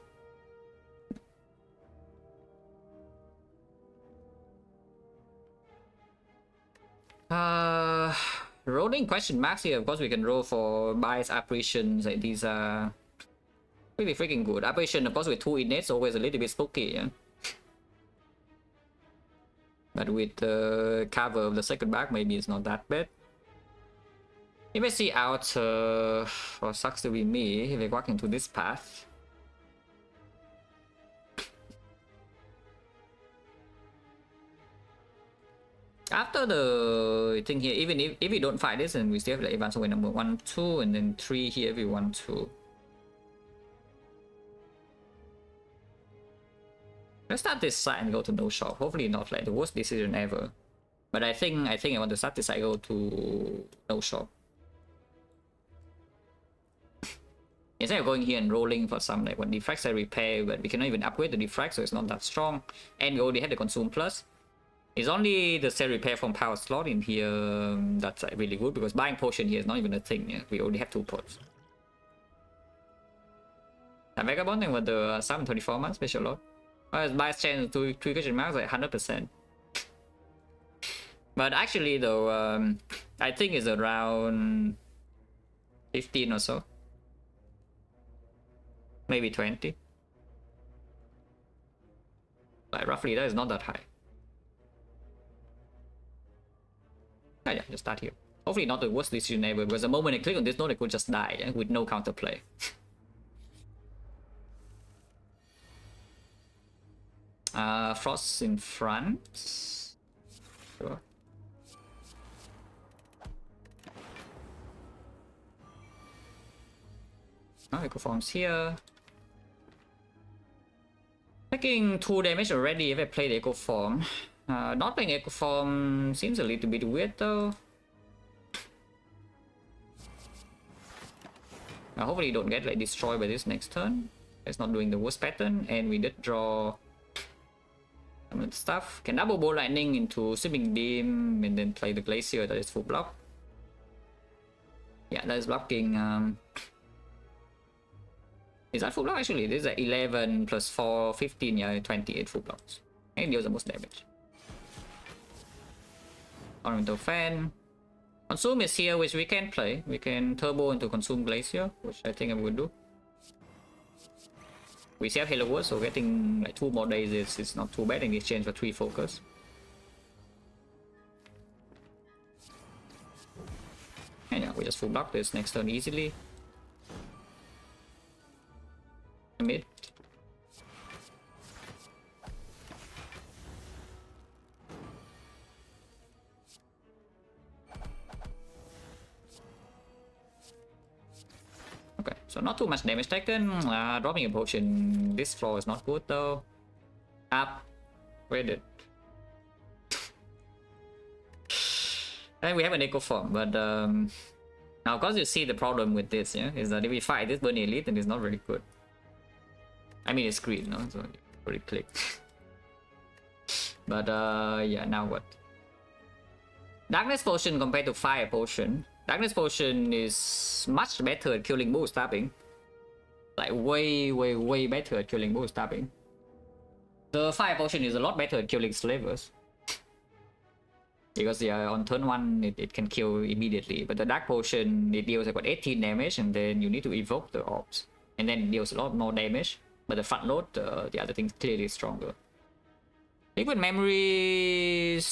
Rolling question marks here, of course we can roll for bias apparitions, like these are really freaking good. Apparition, of course, with 2 innates, always a little bit spooky, yeah? But with the cover of the second back, maybe it's not that bad. If I see out, or sucks to be me, if I walk into this path. After the thing here, even if we don't fight this, and we still have like advanced away number 1, 2, and then 3 here if we want to. Let's start this side and go to no shop. Hopefully not like the worst decision ever. But I think I want to start this side, go to no shop. Instead of going here and rolling for some like what defects I repair, but we cannot even upgrade the defect, so it's not that strong. And we already have the consume plus. It's only the cell repair from power slot in here that's really good, because buying potion here is not even a thing. Yeah? We already have 2 pots. I'm vagabonding with the 724 month special load. Bias chance to 3 question marks like 100%. But actually though, I think it's around 15 or so. Maybe 20. Like roughly, that is not that high. Oh yeah, just start here. Hopefully not the worst decision ever, because the moment I click on this node, I could just die, yeah, with no counterplay. Frost in front. Sure. Echo Form's here. Taking 2 damage already if I play the Echo Form. Not playing Echo Form seems a little bit weird though. Hopefully you don't get like destroyed by this next turn. It's not doing the worst pattern, and we did draw some stuff. Can double Bolt Lightning into Swimming Beam and then play the Glacier. That is full block. Yeah, that is blocking. Is that full block actually? This is at 11 plus 4, 15, yeah, 28 full blocks. And it deals the most damage. Ornamental Fan. Consume is here, which we can play. We can turbo into Consume Glacier, which I think I would do. We still have Halo Word, so getting like 2 more days is not too bad in exchange for 3 focus. And yeah, we just full block this next turn easily. Mid. Okay, so not too much damage taken. Dropping a potion this floor is not good though. Up. Read it. And we have an Echo Form, but now of course you see the problem with this, yeah, is that if we fight this Burning Elite, then it's not very good. I mean, it's green, no? So already clicked. But yeah, now what? Darkness Potion compared to Fire Potion. Darkness Potion is much better at killing bull stabbing. Like way better at killing bull stabbing. The Fire Potion is a lot better at killing slavers. Because yeah, on turn 1 it can kill immediately. But the Dark Potion, it deals like 18 damage, and then you need to evoke the orbs. And then it deals a lot more damage. But the front load, the other thing's clearly stronger. Liquid Memories.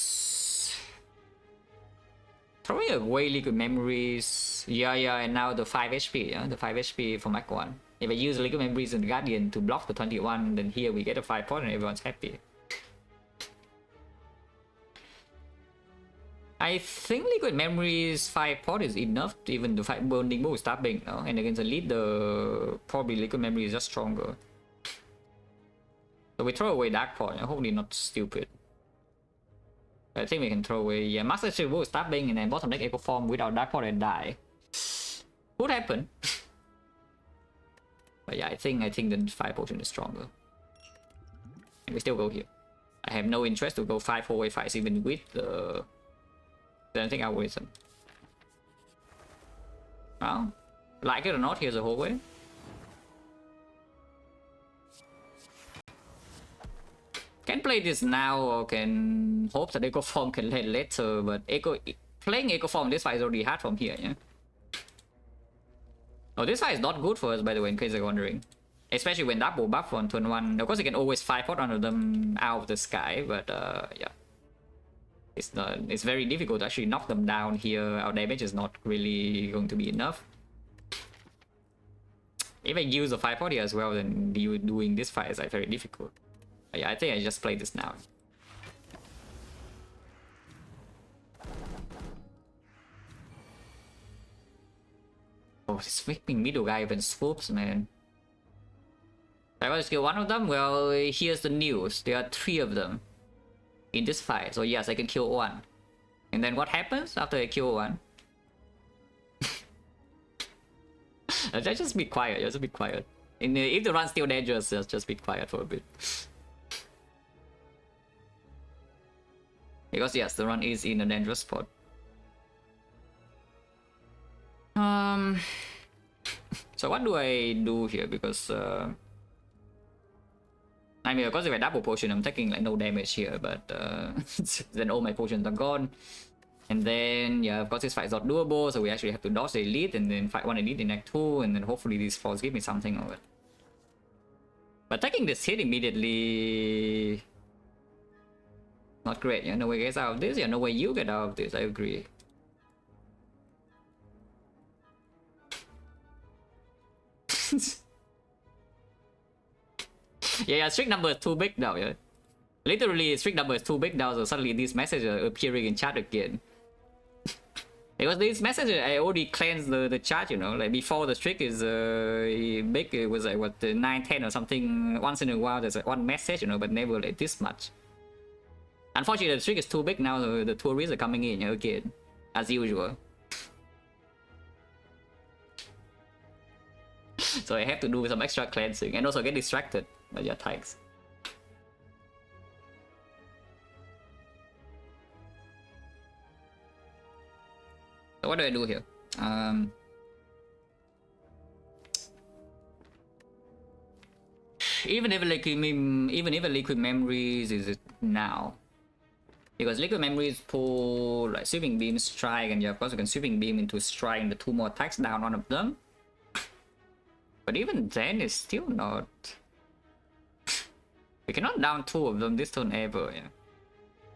Throwing away Liquid Memories. Yeah, and now the 5 HP, yeah? The 5 HP from Act 1. If I use Liquid Memories in the Guardian to block the 21, then here we get a 5 point and everyone's happy. I think Liquid Memories 5 pot is enough to even to fight Burning Bull Stabbing, no? And against the lead, probably Liquid Memory is just stronger. So we throw away Dark Pot, hopefully not stupid. But I think we can throw away, yeah, Master Shield Bull Stabbing and then bottom deck Echo Form without Dark Pot and die. Could happen. But yeah, I think the 5 potion is stronger. And we still go here. I have no interest to go 5 4 5 even with the... Then I think I'll wait some. Well, like it or not, here's a hallway. Can play this now or can hope that Echo Form can play later, but playing Echo Form this fight is already hard from here, yeah? Oh, this fight is not good for us, by the way, in case you're wondering. Especially when double buff on turn 1. Of course, you can always 5-pot under them out of the sky, but yeah. It's very difficult to actually knock them down here. Our damage is not really going to be enough. If I use a 5-pot here as well, then doing this fight is like very difficult. Yeah, I think I just play this now. Oh, this freaking middle guy even swoops, man. I want to kill one of them? Well, here's the news. There are 3 of them in this fight. So yes, I can kill 1. And then what happens after I kill 1? Just be quiet. Just be quiet. If the run's still dangerous, just be quiet for a bit. Because yes, the run is in a dangerous spot. So what do I do here? Because I mean, of course, if I double potion, I'm taking like no damage here, but then all my potions are gone. And then yeah, of course, this fight is not doable, so we actually have to dodge the elite and then fight one elite in Act 2, and then hopefully these falls give me something of it. But taking this hit immediately, not great. Yeah, no way gets out of this. Yeah, no way you get out of this. I agree. Yeah, strict number is too big now, yeah. Literally, strict number is too big now, so suddenly these messages are appearing in chat again. Because these messages, I already cleansed the chat, you know, like before the strict is big, it was like what, 9, 10 or something. Once in a while, there's like one message, you know, but never like this much. Unfortunately, the strict is too big now, so the tourists are coming in again, as usual. So I have to do some extra cleansing and also get distracted by your tags. So what do I do here? Even if liquid memories is it now, because liquid memories pull like sweeping beam, strike, and yeah, of course you can sweeping beam into strike and the 2 more attacks down one of them. But even then, it's still not. We cannot down 2 of them this turn ever. Yeah.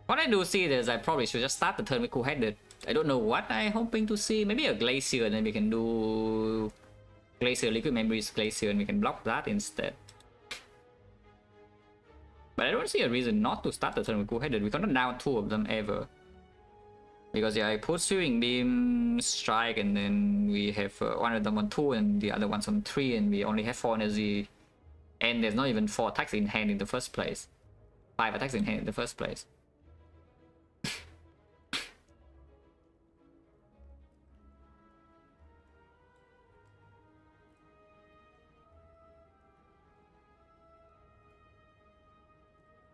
What I do see is I probably should just start the turn with cool-headed. I don't know what I'm hoping to see. Maybe a glacier, and then we can do glacier, liquid memories, glacier, and we can block that instead. But I don't see a reason not to start the turn with cool-headed. We cannot down 2 of them ever. Because yeah, I put sweeping beam, strike, and then we have one of them on 2 and the other one's on 3, and we only have 4 energy. And there's not even 4 attacks in hand in the first place. 5 attacks in hand in the first place.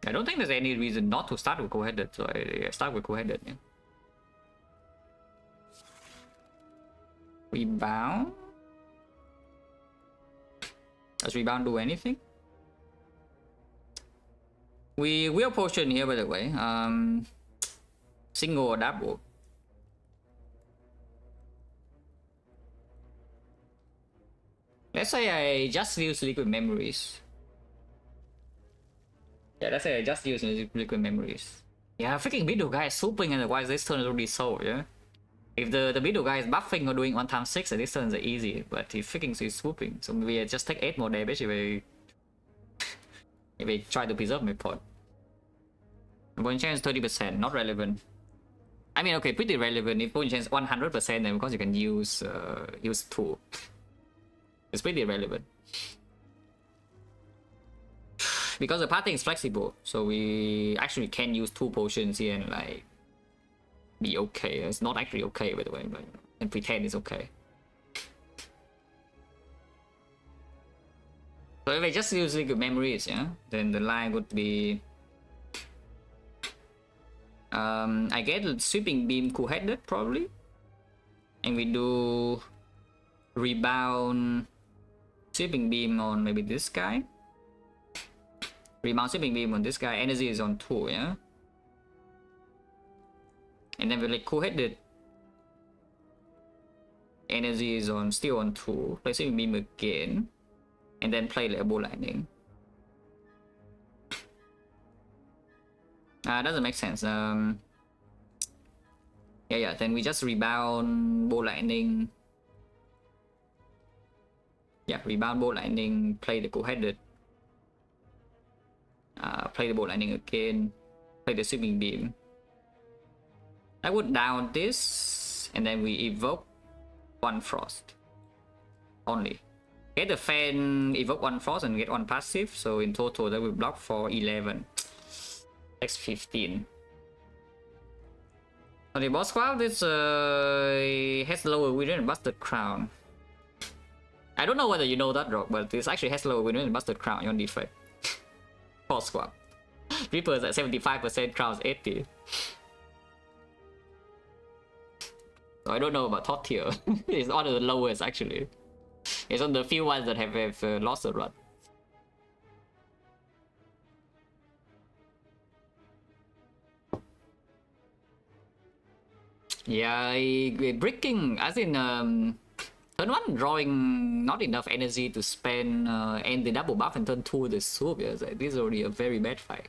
I don't think there's any reason not to start with cool-headed, so I start with cool-headed. Yeah. Rebound? Does rebound do anything? We will potion here, by the way. Single or double? Let's say I just use liquid memories. Yeah, let's say I just use liquid memories. Yeah, freaking middle guy is swooping, and otherwise this turn is already solved, yeah? If the middle guy is buffing or doing 1x6, this turns are easy, but he freaking is swooping. So maybe I just take 8 more damage if I try to preserve my pot. Point chance 30%, not relevant. I mean, okay, pretty relevant. If point chance 100%, then of course you can use 2. It's pretty relevant. Because the pathing is flexible, so we actually can use 2 potions here and like be okay. It's not actually okay, by the way, but and pretend it's okay. So if I just use liquid memories, yeah, then the line would be I get sweeping beam cool-headed probably, and we do rebound sweeping beam on maybe this guy. Rebound sweeping beam on this guy. Energy is on 2, yeah. And then we like cool-headed. Energy is on still on 2. Play sweeping beam again, and then play like a bow lightning. Doesn't make sense. Yeah. Then we just rebound bow lightning. Yeah, rebound bow lightning. Play the cool-headed. Play the bow lightning again. Play the sweeping beam. I would down this, and then we evoke 1 frost only. Get the fan, evoke 1 frost, and get 1 passive. So in total, that will block for 11. X 15. On the boss cloud, this has lower win rate and busted crown. I don't know whether you know that, Rock, but this actually has lower win rate and busted crown on defect. Boss squad. Reapers at 75%, crowns 80. So I don't know about top tier. It's one of the lowest actually. It's on the few ones that have lost the run. Yeah, bricking as in turn 1 drawing not enough energy to spend and the double buff, and turn 2 the swoop. Yeah, like, this is already a very bad fight.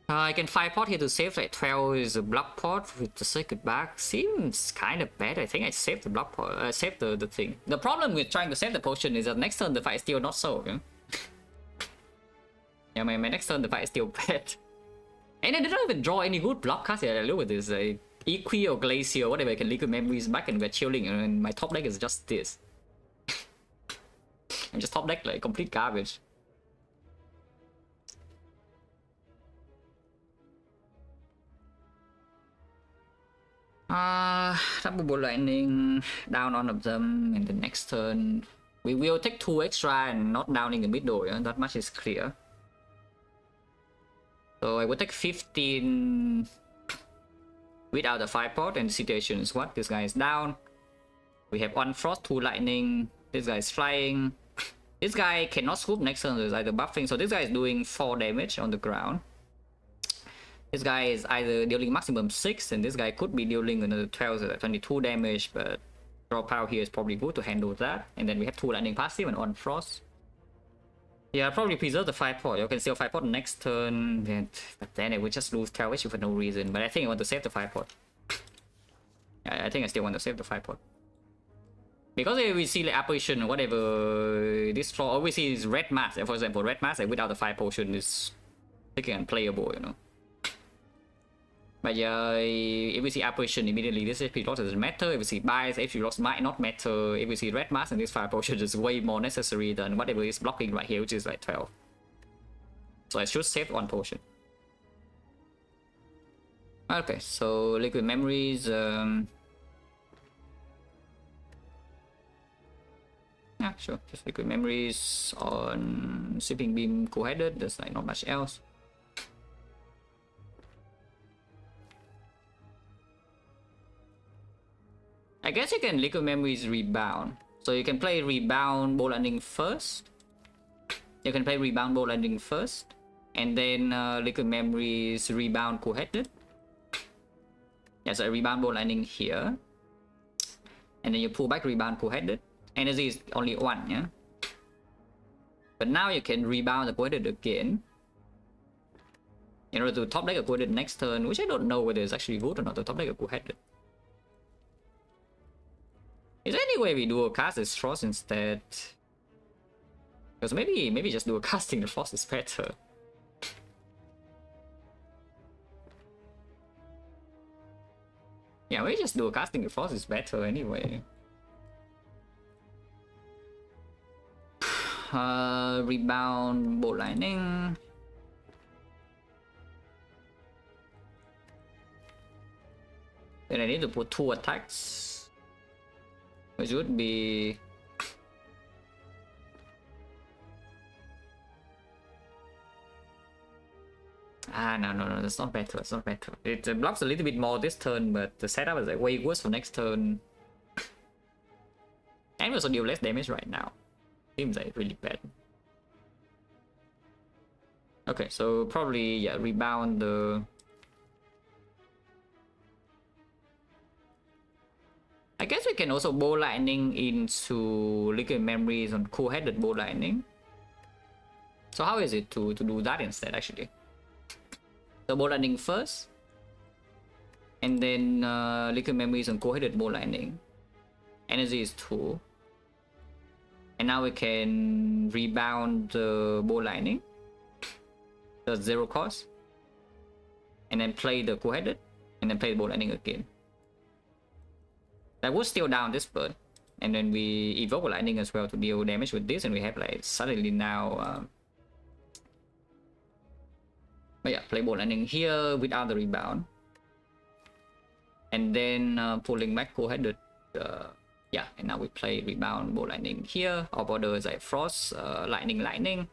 I can 5 pot here to save like 12 is a block pot with the circuit back. Seems kind of bad. I think I saved the block pot. Saved the thing. The problem with trying to save the potion is that next turn the fight is still not so. Yeah, yeah, my next turn the fight is still bad. And I didn't even draw any good block cards here. Look at this. Equi or Glacier or whatever. I can liquid memories back and we're chilling. And my top deck is just this. I'm just top deck like complete garbage. Double ball lightning, down one of them in the next turn. We will take 2 extra and not down in the middle, yeah? That much is clear. So I will take 15 without the 5 pot, and the situation is what? This guy is down. We have 1 frost, 2 lightning. This guy is flying. This guy cannot swoop next turn, so it's either buffing. So this guy is doing 4 damage on the ground. This guy is either dealing maximum 6, and this guy could be dealing another 12, so 22 damage, but draw power here is probably good to handle that. And then we have 2 lightning passive and 1 frost. Yeah, I'll probably preserve the 5 pot. You can still 5 pot next turn, but then it would just lose 12 HP for no reason. But I think I want to save the 5 pot. I think I still want to save the 5 pot. Because if we see like apparition or whatever, this draw always see is red mass. For example, red mass without the 5 potion is freaking unplayable, you know. But yeah, if we see apparition immediately, this HP loss doesn't matter. If we see bias, HP loss might not matter. If we see red mass, and this 5 potion is way more necessary than whatever is blocking right here, which is like 12. So I should save 1 potion. Okay, so liquid memories. Yeah, sure. Just liquid memories on sweeping beam cool-headed. There's like not much else. I guess you can liquid memories rebound. So you can play rebound ball landing first. You can play rebound ball landing first. And then liquid memories rebound cool-headed. Yeah, so rebound ball landing here. And then you pull back rebound cool-headed. Energy is only 1, yeah? But now you can rebound the cool-headed again. In order to top deck a cool-headed next turn, which I don't know whether it's actually good or not to top deck a cool-headed. Is there any way we do a cast this frost instead? Because maybe just do a casting the frost is better. Yeah, maybe just do a casting the frost is better anyway. Rebound bolt lightning. Then I need to put 2 attacks. Which would be... no, that's not better, that's not better. It blocks a little bit more this turn, but the setup is like way worse for next turn. And we also deal less damage right now. Seems like really bad. Okay, so probably, yeah, rebound the... I guess we can also ball lightning into liquid memories on cool-headed ball lightning. So how is it to do that instead, actually? So ball lightning first, and then liquid memories on cool-headed ball lightning. Energy is 2, and now we can rebound the ball lightning. That's 0 cost, and then play the cool-headed, and then play the ball lightning again. That would still down this bird, and then we evoke a lightning as well to deal damage with this, and we have like suddenly now but yeah, play ball lightning here without the rebound, and then pulling back cool-headed. Yeah, and now we play rebound ball lightning here. Our border is like frost, lightning,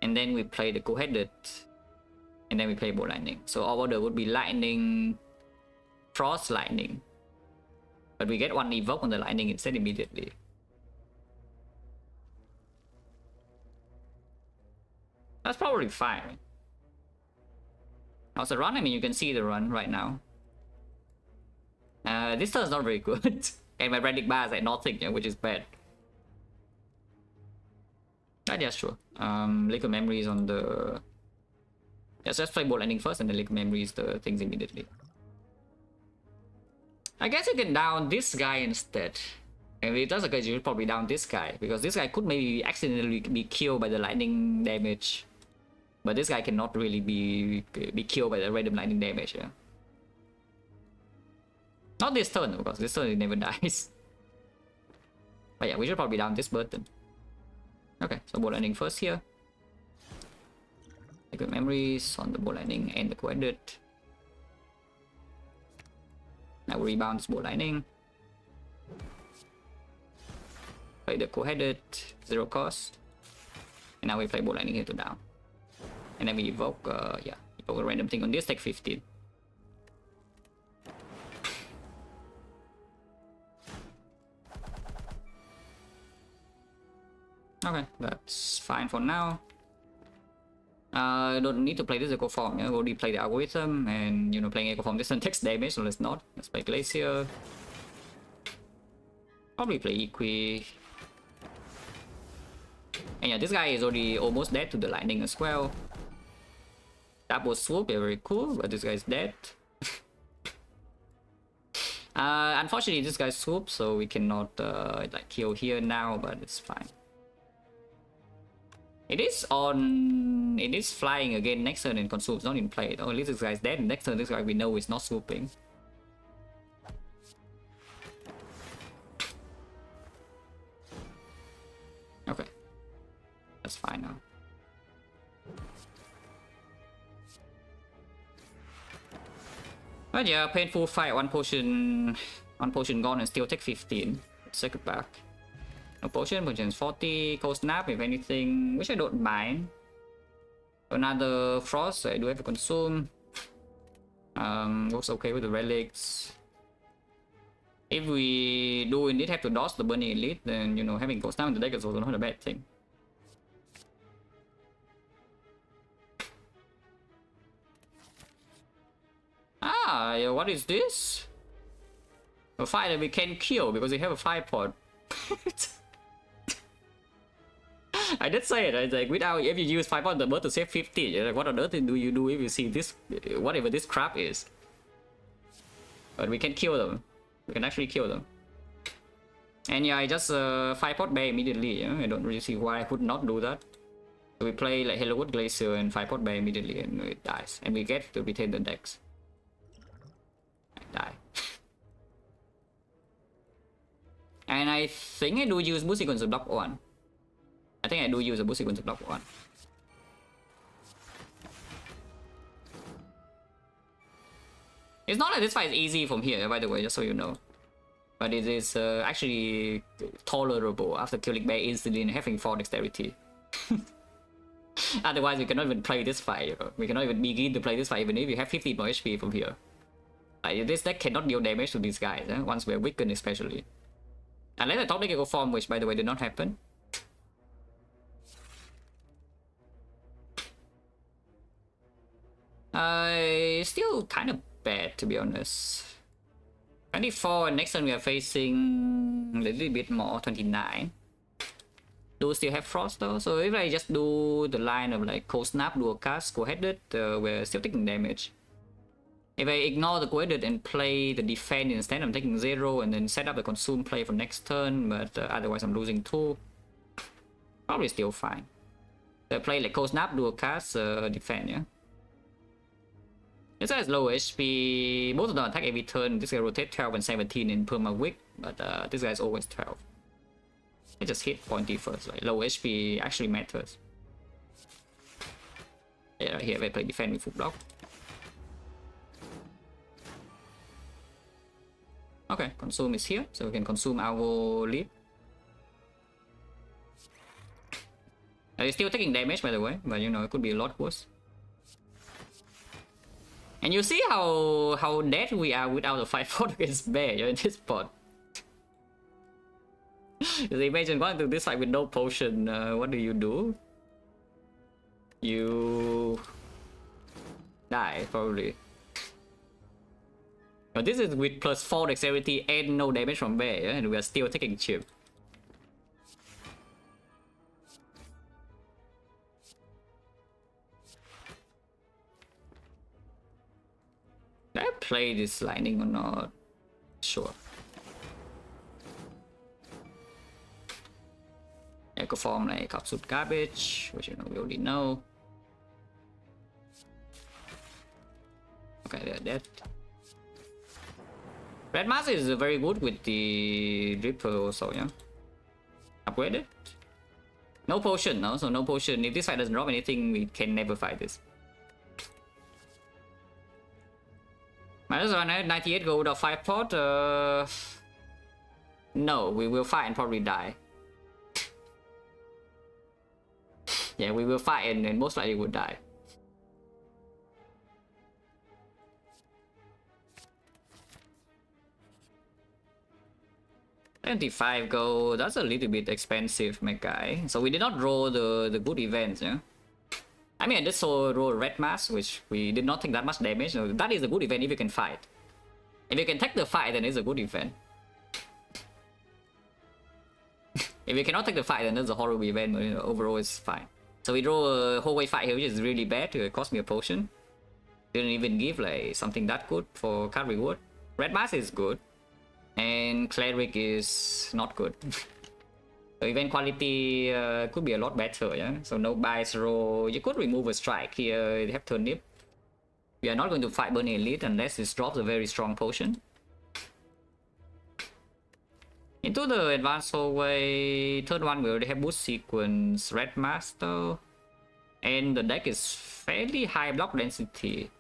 and then we play the cool-headed, and then we play ball lightning. So our border would be lightning, frost, lightning. But we get 1 evoke on the lightning instead immediately. That's probably fine. How's the run? I mean, you can see the run right now. This turn's not very good. And my Brandic bar is like nothing, yeah, which is bad. But yeah, sure. Liquid memories on the Yes, let's play ball landing first and then lick memories the things immediately. I guess you can down this guy instead. And if it does occur, you should probably down this guy, because this guy could maybe accidentally be killed by the lightning damage. But this guy cannot really be killed by the random lightning damage, yeah. Not this turn, of course. This turn it never dies. But yeah, we should probably down this bird then. Okay, so ball landing first here. Good memories on the ball landing and the co-edit. Now we rebound this ball landing. Play the co-headed, 0 cost. And now we play ball landing here to down. And then we evoke, evoke a random thing on this, take 15. Okay, that's fine for now. I don't need to play this echo form. Yeah? We already play the algorithm, and playing echo form doesn't take damage, so let's not. Let's play Glacier. Probably play Equi. And yeah, this guy is already almost dead to the lightning as well. Double swoop, yeah, very cool, but this guy is dead. Unfortunately, this guy swoops, so we cannot like kill here now, but it's fine. It is flying again next turn and consumes, not in play. Oh, at least this guy's dead. Next turn, this guy we know is not swooping. Okay, that's fine now. But yeah, painful fight. One potion gone and still take 15. Let's take it back. No potion is 40. Cold snap if anything, which I don't mind. Another frost, I do have to consume. Looks okay with the relics. If we do indeed have to dodge the burning elite, then having cold snap in the deck is also not a bad thing. Ah, yeah, what is this? A fight that we can kill because we have a 5-pot. I did say it. It's like, without if you use 5 on the bird to save 50, you're like, what on earth do you do if you see this, whatever this crap is? But we can kill them. We can actually kill them. And yeah, I just 5-pot bear immediately. I don't really see why I could not do that. So we play like Hello Wood Glacier and 5-pot bear immediately, and it dies. And we get to retain the decks. I die. And I think I do use boost sequence to block 1. I think I do use a boost sequence to block 1. It's not like this fight is easy from here, by the way, just so you know. But it is actually tolerable after killing bear instantly and having 4 dexterity. Otherwise, we cannot even play this fight. We cannot even begin to play this fight even if you have 50 more HP from here. Like, this deck cannot deal damage to these guys, once we're weakened especially. Unless the top deck go form, which by the way did not happen. Still kind of bad, to be honest. 24, and next turn we are facing a little bit more, 29. Do still have frost though, so if I just do the line of like cold snap, dual cast, co-headed, we're still taking damage. If I ignore the co-headed and play the defend instead, I'm taking 0 and then set up the consume play for next turn, but otherwise I'm losing 2. Probably still fine. So I play like cold snap, dual cast, defend, yeah. This guy has low HP. Both of them attack every turn. This guy rotate 12 and 17 in perma weak, but this guy is always 12. I just hit pointy first. Like low HP actually matters. Yeah, right here I play defend with full block. Okay, consume is here, so we can consume our lead. It's still taking damage, by the way, but it could be a lot worse. And you see how dead we are without a 5-4 against bear in this spot. Just imagine going through this fight with no potion. What do? You die probably. But this is with plus 4 dexterity and no damage from bear, and we are still taking chip. play this lightning or not. Sure. Echo form like absolute garbage, which you know we already know. Okay, they're dead. Red Mask is very good with the Dripper also, yeah. Upgraded. No potion, no? So no potion. If this fight doesn't drop anything, we can never fight this. Minus 198 gold of 5 pot. No, we will fight and probably die. Yeah, we will fight and most likely would die. $25 gold, that's a little bit expensive, my guy. So we did not roll the good events, yeah? I mean, I just saw roll Red Mask, which we did not take that much damage. So that is a good event if you can fight. If you can take the fight, then it's a good event. If you cannot take the fight, then it's a horrible event, but you know, overall it's fine. So we draw a whole way fight here, which is really bad. It cost me a potion. Didn't even give like something that good for card reward. Red Mask is good. And Cleric is not good. So event quality could be a lot better, yeah? So no bias roll. You could remove a strike here. You have turnip. We are not going to fight Burning Elite unless it drops a very strong potion. Into the advanced hallway. Third one we already have boost sequence. Red Master. And the deck is fairly high block density.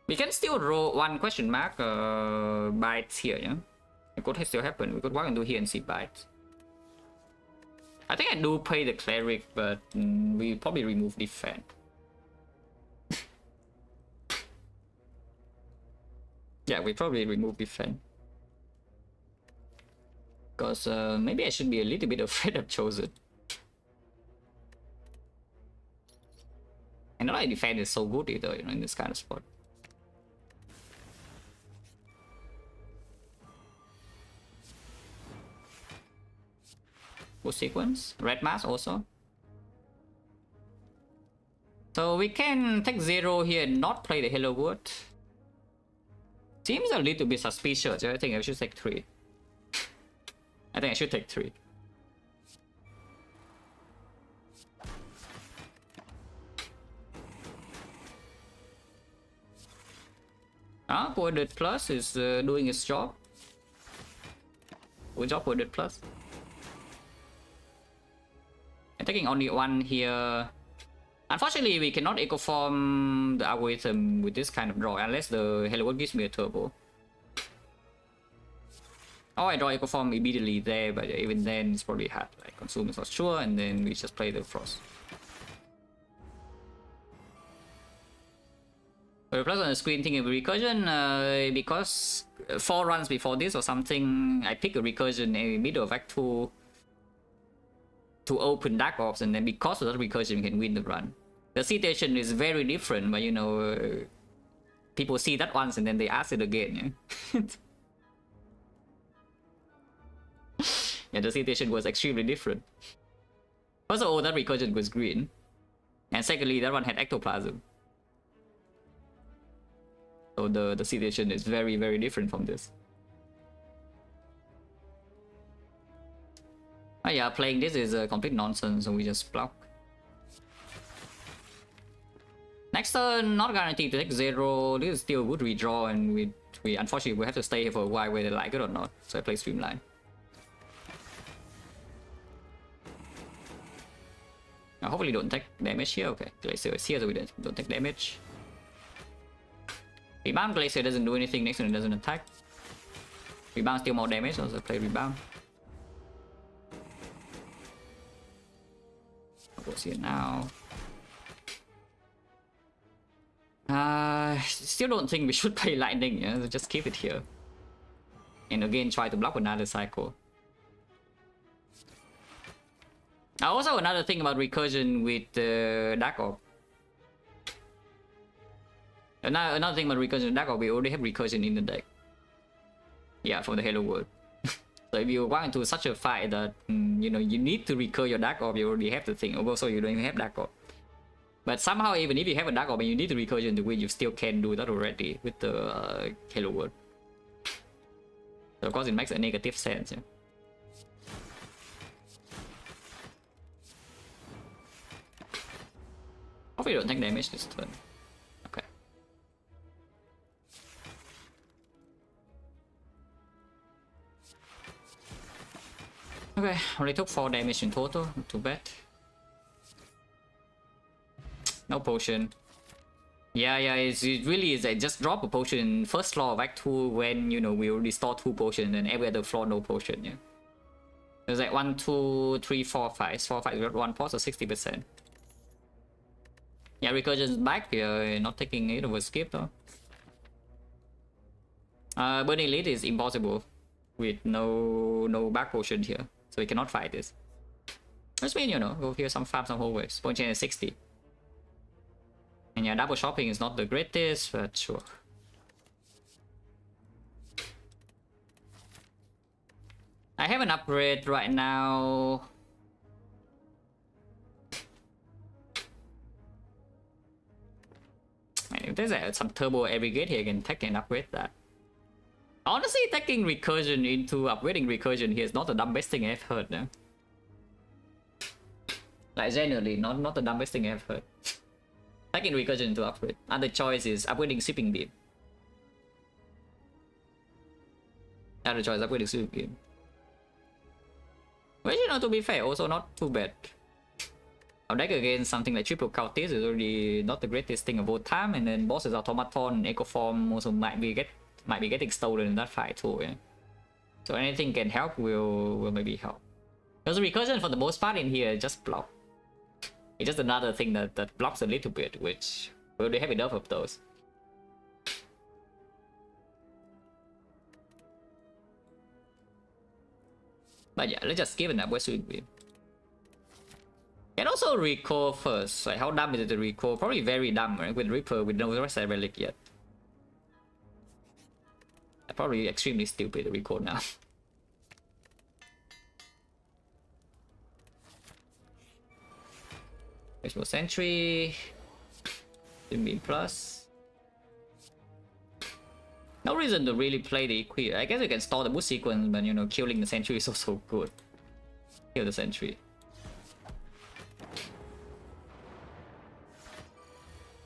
We can still roll one question mark bites here, yeah? It could still happen. We could walk into here and see bites. I think I do play the Cleric, but we probably remove Defect. Yeah, we probably remove Defect. Because maybe I should be a little bit afraid of Chosen. And not like Defect is so good either, you know, in this kind of spot. Good sequence. Red Mask also. So we can take 0 here and not play the Hello Wood. Seems a little bit suspicious. I think I should take 3. I think I should take 3. Poeted Plus is doing its job. Good job, Poeted Plus. I'm taking only 1 here. Unfortunately, we cannot echo form the algorithm with this kind of draw unless the Hello World gives me a turbo. Or I draw echo form immediately there, but even then it's probably hard. Like consume is not sure, and then we just play the Frost. Plus on the screen thinking of recursion, because 4 runs before this or something, I pick a recursion in the middle of Act 2 to open Dark Ops, and then because of that recursion, we can win the run. The situation is very different, but you know, people see that once and then they ask it again. Yeah, yeah, the situation was extremely different. First of all, that recursion was green, and secondly, that one had ectoplasm. So the situation is very, very different from this. Oh yeah, playing this is a complete nonsense, so we just block. Next turn, not guaranteed to take 0. This is still a good redraw, and we unfortunately we have to stay here for a while whether they like it or not. So I play Streamline. Now hopefully don't take damage here. Okay, Glacier is here, so we don't take damage. Rebound Glacier doesn't do anything next turn, it doesn't attack. Rebound still more damage, so I play Rebound. What's here now? Still don't think we should play Lightning, yeah? So just keep it here. And again, try to block another cycle. Also, another thing about recursion with Dark Orb. Another thing about recursion with Dark Orb, we already have recursion in the deck. Yeah, from the Hello World. So if you walk into such a fight that you know you need to recur your Dark Orb, you already have the thing. Also, you don't even have Dark Orb. But somehow, even if you have a Dark Omen, you need the recursion to win. You still can do that already with the Halo World. So of course, it makes a negative sense. Yeah? Hopefully, you don't take damage this turn. Okay. Okay, only took 4 damage in total. Not too bad. No potion. Yeah, it really is. I just drop a potion in first floor of Act 2 when, you know, we already store 2 potions, and every other floor no potion, yeah. There's like 1, 2, 3, 4, 5. 4, 5, we got 1 pause, so 60%. Yeah, recursion is back here, not taking it over skip though. Burning Elite is impossible with no back potion here, so we cannot fight this. Which means, you know, go here some farm, some hallways. Point chain is 60. And yeah, double shopping is not the greatest, but sure. I have an upgrade right now. If there's some turbo aggregate here, I can take and upgrade that. Honestly, taking recursion into upgrading recursion here is not the dumbest thing I've heard. No? Like generally, not the dumbest thing I've heard. Taking recursion into upgrade. Other choice is upgrading Sweeping Beam. Other choice upgrading Sweeping Beam. Which, you know, to be fair, also not too bad. Our deck against something like Triple Cultist is already not the greatest thing of all time, and then bosses Automaton, Echo Form also might be getting stolen in that fight too. Yeah? So anything can help will maybe help. Because recursion for the most part in here just block. It's just another thing that blocks a little bit, which we already have enough of those. But yeah, let's just give an upward swing beam. Can also recall first. Like, how dumb is it to recall? Probably very dumb, right? With Reaper, with no rest relic yet. Probably extremely stupid to recall now. Expo Sentry. Beam plus. No reason to really play the Equi. I guess you can stall the boost sequence, but you know, killing the Sentry is also good. Kill the Sentry.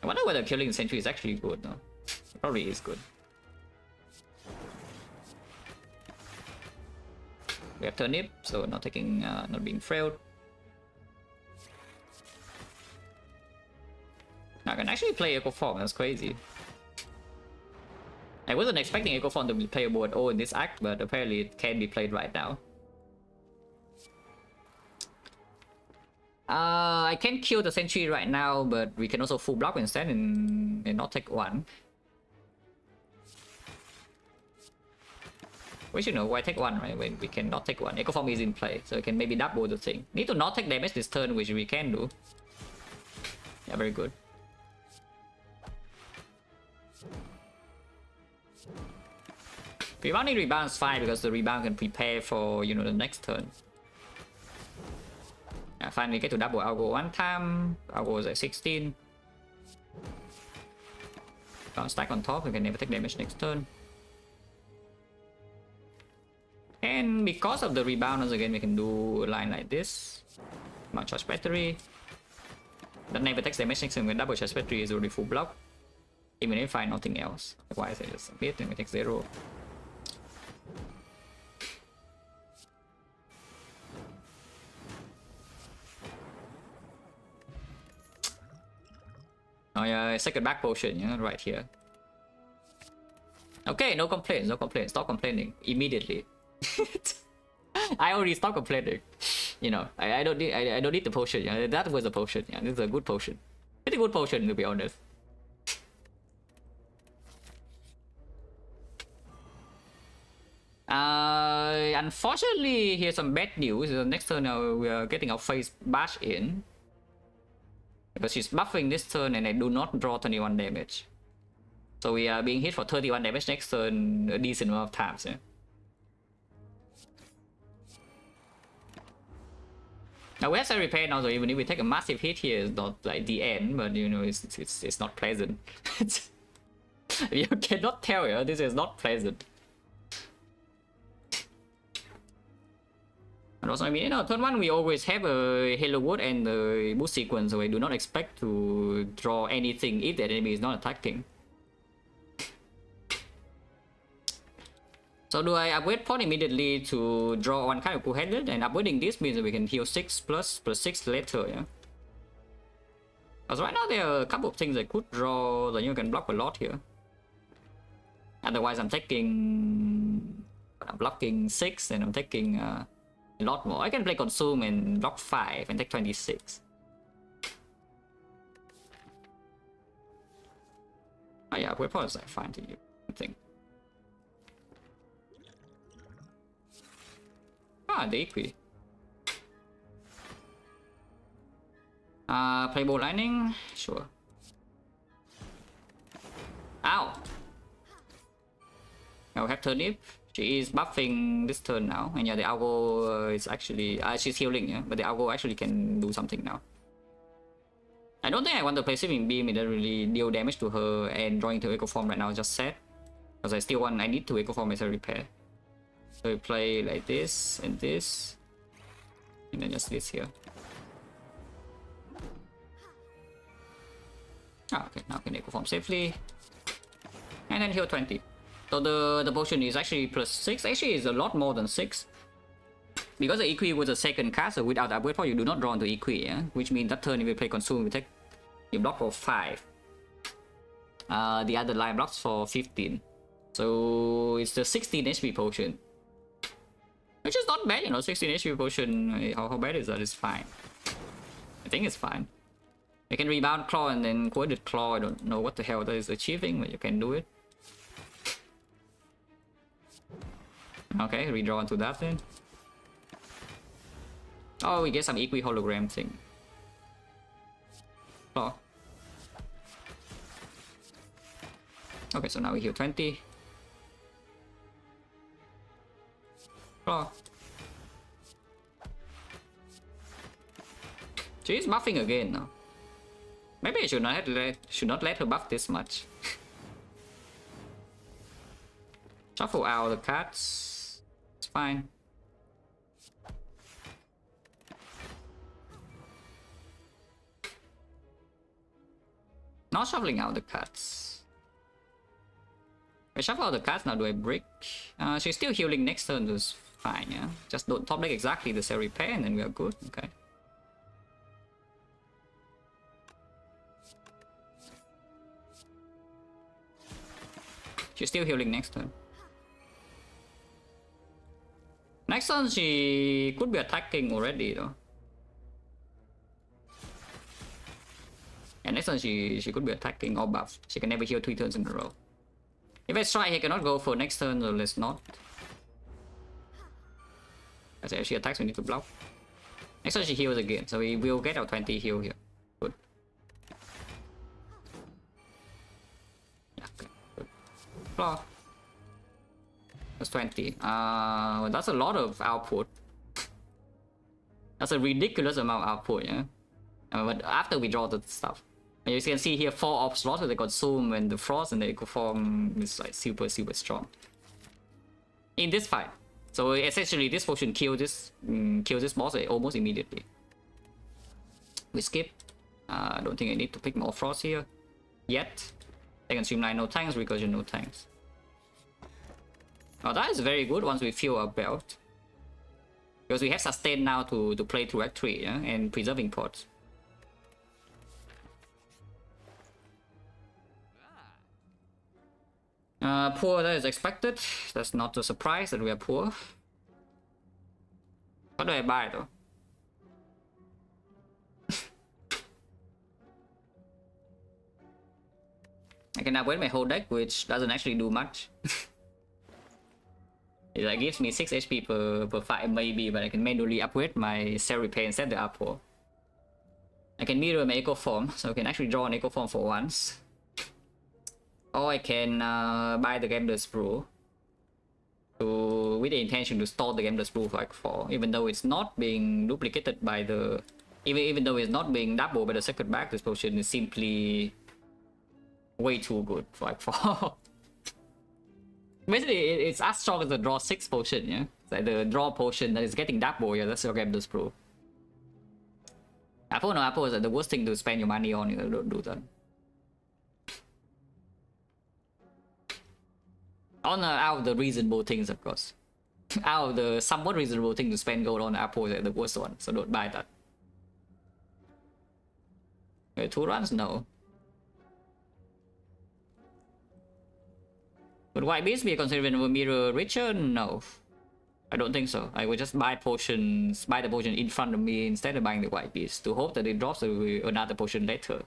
I wonder whether killing the Sentry is actually good, no? It probably is good. We have Turnip, so not taking, not being frailed. Now I can actually play Echo Form, that's crazy. I wasn't expecting Echo Form to be playable at all in this act, but apparently it can be played right now. I can kill the Sentry right now, but we can also full block instead and not take 1. Which, you know, why take 1, right? When we can not take 1. Echo Form is in play, so we can maybe double the thing. Need to not take damage this turn, which we can do. Yeah, very good. Rebounding rebound is fine because the rebound can prepare for, you know, the next turn. Yeah, finally get to double algo 1 time. Algo is at 16. Got stack on top, we can never take damage next turn. And because of the rebound, once again, we can do a line like this. Come on, charge battery. That never takes damage next turn when double charge battery is already full block. Even if I find nothing else. Otherwise, I just submit and we take 0. Oh yeah, second back potion, yeah, right here. Okay, no complaints, no complaints. Stop complaining immediately. I already stopped complaining. You know, I don't need the potion. Yeah, that was a potion. Yeah, this is a good potion. Pretty good potion, to be honest. Unfortunately, here's some bad news. Next turn, we are getting our face bash in. Because she's buffing this turn and I do not draw 21 damage. So we are being hit for 31 damage next turn a decent amount of times. Yeah? Now we have to repair now, so even if we take a massive hit here, it's not like the end, but you know, it's not pleasant. You cannot tell, yeah, this is not pleasant. And also, I mean, you know, turn 1 we always have a Halo Wood and the boost sequence, so I do not expect to draw anything if the enemy is not attacking. So do I upgrade Pot immediately to draw one kind of cool-headed? And upgrading this means that we can heal 6 plus 6 later, yeah? Because right now there are a couple of things I could draw that you can block a lot here. Otherwise I'm taking... I'm blocking 6 and I'm taking a lot more. I can play Consume and block 5 and take 26. Oh yeah, upgrade Pot is like fine to you, I think. Ah, the Equi. Play Bolt Lightning? Sure. Ow! Now we have Turnip. She is buffing this turn now. And yeah, the Algo is actually... she's healing, yeah? But the Algo actually can do something now. I don't think I want to play Sweeping Beam. It doesn't really deal damage to her, and drawing to Echo Form right now is just sad. Because I still want... I need to Echo Form as a repair. So we play like this, and then just this here. Ah, okay, now I can Echo Form safely. And then heal 20. So the potion is actually plus 6. Actually, it's a lot more than 6. Because the Equi was a second cast, so without the upgrade point, you do not draw into Equi, yeah? Which means that turn if you play Consume, you block for 5. The other line blocks for 15. So it's the 16 HP potion. Which is not bad, you know, 16 HP potion, how bad is that? It's fine. I think it's fine. You can rebound Claw and then Quoted Claw, I don't know what the hell that is achieving, but you can do it. Okay, redraw into that then. Oh, we get some Equi hologram thing. Claw. Okay, so now we heal 20. Claw. She's buffing again now. Maybe I should not let her buff this much. Shuffle out the cards. It's fine. Not shuffling out the cards. I shuffle out the cards now. Do I break? She's still healing next turn. That's fine. Yeah. Just don't top deck exactly the cell repair, and then we are good. Okay. She's still healing next turn. Next turn she could be attacking already though. And next turn she could be attacking or buff. She can never heal 3 turns in a row. If I try, he cannot go for next turn, so let's not. As if she attacks, we need to block. Next turn she heals again, so we will get our 20 heal here. Good. Yeah, okay. Good. Claw. That's 20. That's a lot of output. That's a ridiculous amount of output, yeah? But after we draw the stuff. And you can see here 4 off slots with the Consume and the Frost, and the Echo Form is like super strong. In this fight. So essentially this potion kills this boss almost immediately. We skip. I don't think I need to pick more Frost here. Yet. Second Streamline, no tanks, Recursion, no tanks. Oh, that is very good once we fill our belt. Because we have sustain now to play through Act 3, yeah? And preserving pots. Poor, that is expected. That's not a surprise that we are poor. What do I buy though? I can upgrade my whole deck, which doesn't actually do much. It like gives me 6 HP per fight maybe, but I can manually upgrade my Cell Repair and set the upgrade. I can mirror my Echo Form, so I can actually draw an Echo Form for once. Or I can buy the Gambler's Brew to with the intention to stall the Gameless Brew for like 4, even though it's not being duplicated by the... Even though it's not being doubled by the second back, this potion is simply way too good for like 4. Basically, it's as strong as the draw 6 potion, yeah? It's like the draw potion that is getting double, yeah, that's your Gameless Brew. Apple, no, Apple is like the worst thing to spend your money on, you don't do that. Out of the reasonable things, of course. Out of the somewhat reasonable thing to spend gold on, Apple is the worst one, so don't buy that. Wait, 2 runs? No. Would White Beast be a consideration of a mirror richer? No. I don't think so. I would just buy potions, buy the potion in front of me instead of buying the White Beast to hope that it drops another potion later.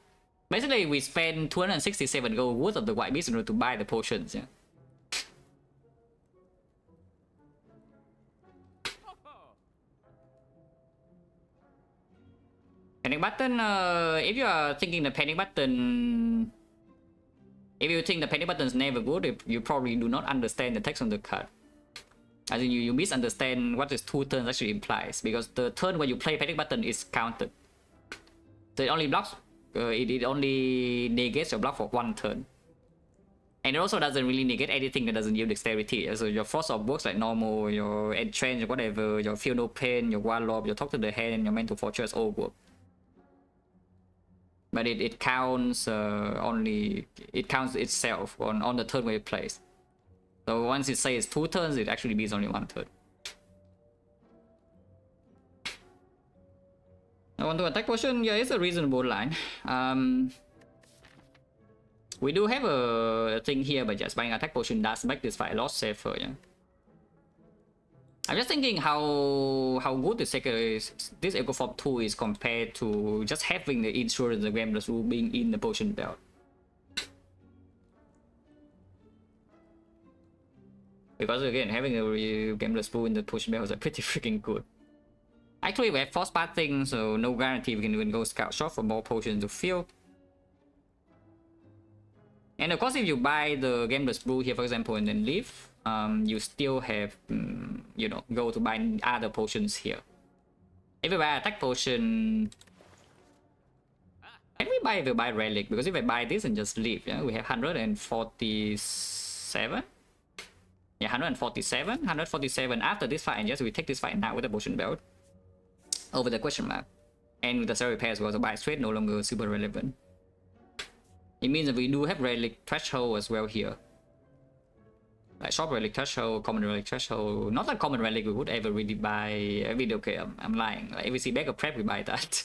Basically, we spend 267 gold worth of the White Beast in order to buy the potions, yeah. Panic button, if you are thinking the panic button... If you think the panic button is never good, you probably do not understand the text on the card. As in, you misunderstand what this 2 turns actually implies, because the turn when you play panic button is counted. So it only blocks, it only negates your block for 1 turn. And it also doesn't really negate anything that doesn't yield dexterity. So your Force of works like normal, your Entrench, whatever, your Feel No Pain, your Warlock, your Talk to the Hand, your Mental Fortress all work. But it counts it counts itself on the turn where it plays. So once it says 2 turns, it actually means only 1 turn. I want to attack potion. Yeah, it's a reasonable line. We do have a thing here, but just buying attack potion does make this fight a lot safer. Yeah. I'm just thinking how good this Echo Form 2 is compared to just having the insurance of Gameless Brew being in the potion belt. Because again, having a Gameless Brew in the potion belt is pretty freaking good. Actually, we have Force Pathing, so no guarantee we can even go Scout Shot for more potions to fill. And of course, if you buy the Gameless Brew here, for example, and then leave, you still have, you know, go to buy other potions here. If you buy attack potion, can we buy relic? Because if I buy this and just leave, yeah, we have 147. Yeah, 147 after this fight, and yes, we take this fight now with the potion belt over the question mark, and with the salary pair as well. So buy straight no longer super relevant. It means that we do have relic threshold as well here. Like shop relic threshold, common relic threshold. Not a common relic we would ever really buy. Okay, I'm lying. Like if we see bag of prep, we buy that.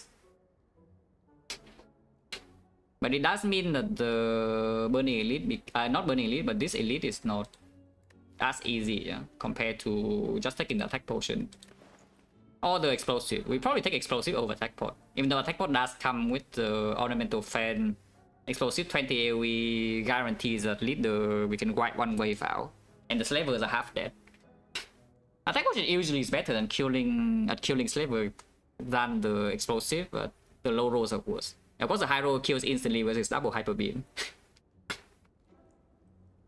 But it does mean that the burning elite, not burning elite, but this elite is not as easy, yeah, compared to just taking the attack potion or the explosive. We probably take explosive over attack pot, even though attack pot does come with the ornamental fan. Explosive 20 AoE guarantees at least we can wipe 1 wave out, and the slavers are half dead. Attack potion usually is better than killing slaver than the explosive, but the low rolls are worse. Of course, the high roll kills instantly with its double hyper beam.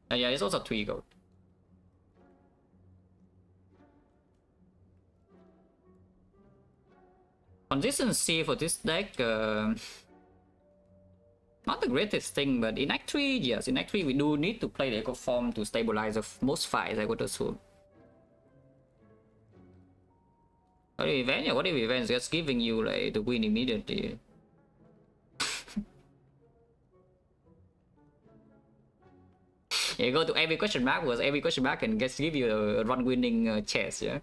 And yeah, it's also 3 gold. Consistency for this deck, not the greatest thing, but in Act 3, yes, in Act 3 we do need to play the Echo Form to stabilize most fights, I would assume. What if event just giving you like the win immediately? You go to every question mark, because every question mark can just give you a run winning chance, yeah?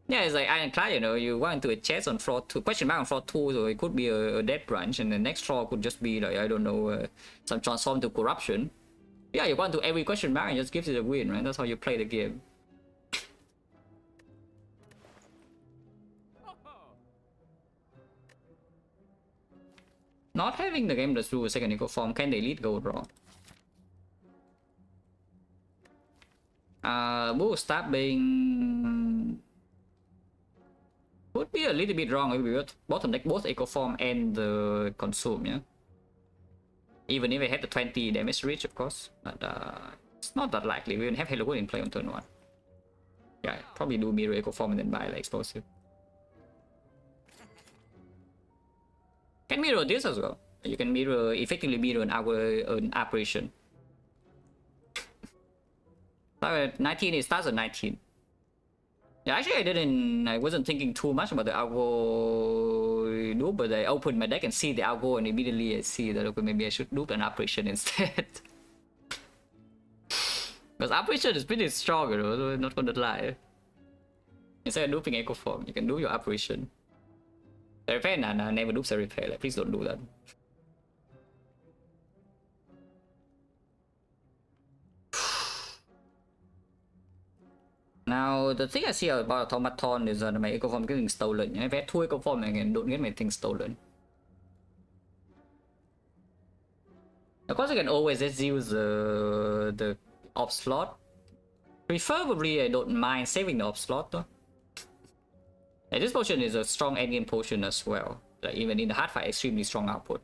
Yeah, it's like Iron Clad, you know, you want to a chest on floor 2, question mark on floor 2, so it could be a death branch, and the next floor could just be like, I don't know, some transform to corruption. Yeah, you want to every question mark and just gives you the win, right? That's how you play the game. Not having the game through a second eco form, can the elite go wrong? Bull stabbing would be a little bit wrong if we were bottom deck both eco form and the consume, yeah. Even if I had the 20 damage reach, of course, but it's not that likely. We will have Hello World in play on turn 1. Yeah, probably do mirror echo form and then buy like explosive. Can mirror this as well. You can mirror, effectively mirror an apparition. 19, it starts at 19. Yeah, actually I wasn't thinking too much about the algo loop, but I opened my deck and see the algo and immediately I see that okay, maybe I should loop an apparition instead. Because apparition is pretty strong, you know, not gonna lie. Instead of looping echo form, you can do your apparition. The repair, nah, never loops a repair, like please don't do that. Now, the thing I see about automaton is that my echo form getting stolen. If I had 2 echo form, I don't get my thing stolen. Of course, I can always just use the op slot. Preferably, I don't mind saving the op slot though. And this potion is a strong endgame potion as well. Like even in the hard fight, extremely strong output.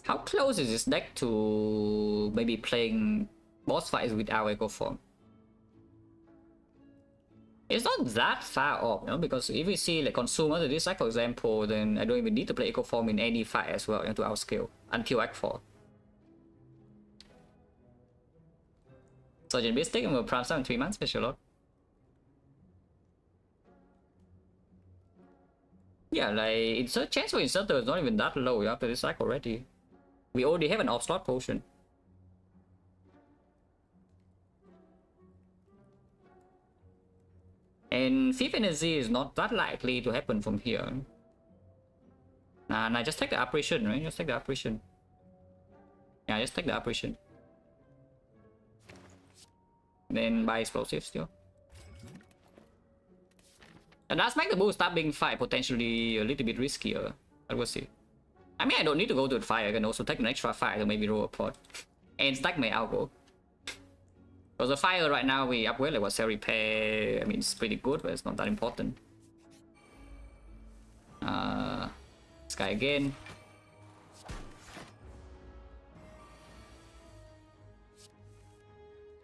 How close is this deck to maybe playing boss fights with our echo form? It's not that far off, you know, because if we see like consumer to this deck, for example, then I don't even need to play echo form in any fight as well, you know, to outscale until Act 4. Sergeant Beast taking a prime 7 3 months special lot. Yeah, like it's a chance for inserter is not even that low after this cycle already. We already have an off slot potion. And 5th energy is not that likely to happen from here. Nah, just take the apparition, right? Just take the apparition. Yeah, just take the apparition. Then buy explosives still. And that's make the bull start being fight potentially a little bit riskier. I will see. I mean, I don't need to go to the fire. I can also take an extra fire to maybe roll a pot. And stack my algo. Because the fire right now we upgrade like what cell repair. I mean, it's pretty good, but it's not that important. This guy again.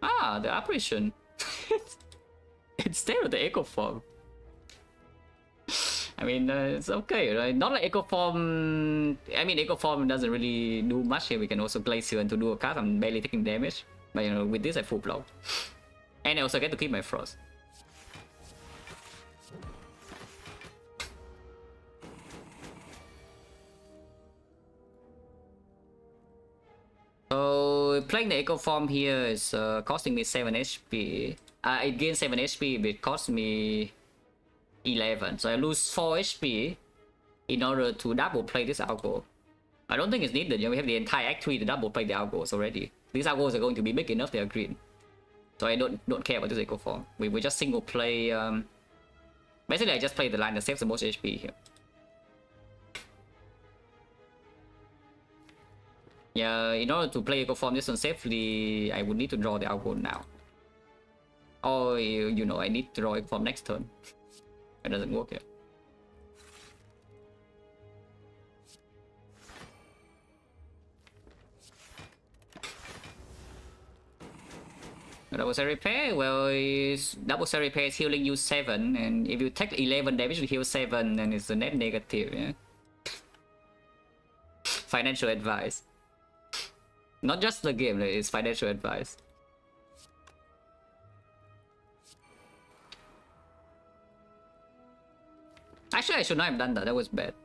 Ah, the apparition. Instead of the echo form. I mean, it's okay, right? Not like echo form. I mean, echo form doesn't really do much here. We can also glacier and to do a cast. I'm barely taking damage. But you know, with this I full block. And I also get to keep my frost. So playing the echo form here is costing me 7 HP. It gains 7 HP, but it costs me 11. So I lose 4 HP in order to double play this algo. I don't think it's needed. You know, we have the entire Act 3 to double play the algos already. These algos are going to be big enough, they are green. So I don't care about this echo form. We just single play. Basically, I just play the line that saves the most HP here. Yeah, in order to play echo form this one safely, I would need to draw the algo now. Or, you know, I need to draw echo form next turn. It doesn't work here. Double cell repair, well, double cell repair is healing you 7, and if you take 11 damage to heal 7, then it's a net negative, yeah? Financial advice. Not just the game, it's financial advice. Actually, I should not have done that, that was bad.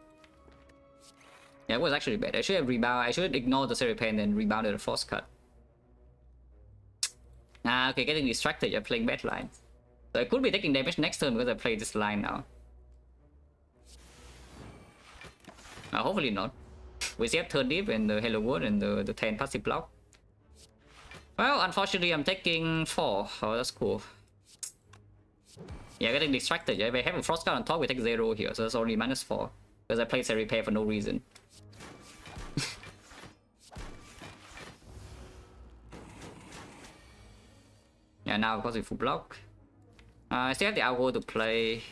Yeah, it was actually bad. I should have rebound, I should ignore the cell repair and then rebounded the force cut. Ah, okay, getting distracted, you're playing bad lines. So I could be taking damage next turn because I played this line now. Hopefully not. We still have Turn Deep and the Hello World and the 10 passive block. Well, unfortunately, I'm taking 4. Oh, that's cool. Yeah, getting distracted. Yeah, if I have a Frost card on top, we take 0 here, so that's only -4. Because I played Cell Repair for no reason. Yeah, now of course we full block. I still have the algo to play.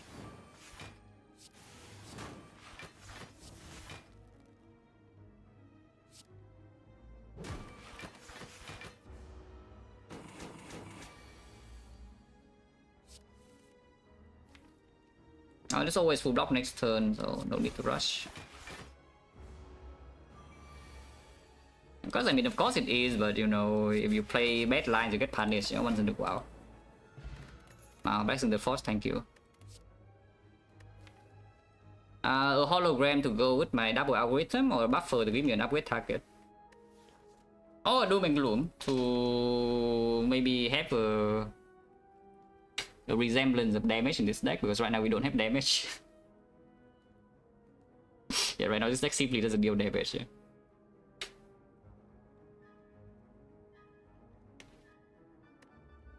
There's always full block next turn, so no need to rush. Because I mean, of course it is, but you know, if you play bad lines, you get punished, you know, once in a while. Back in the force, thank you. A hologram to go with my double algorithm, or a buffer to give me an upgrade target. Or a doom and gloom to maybe have a resemblance of damage in this deck, because right now we don't have damage. Yeah, right now this deck simply doesn't deal damage.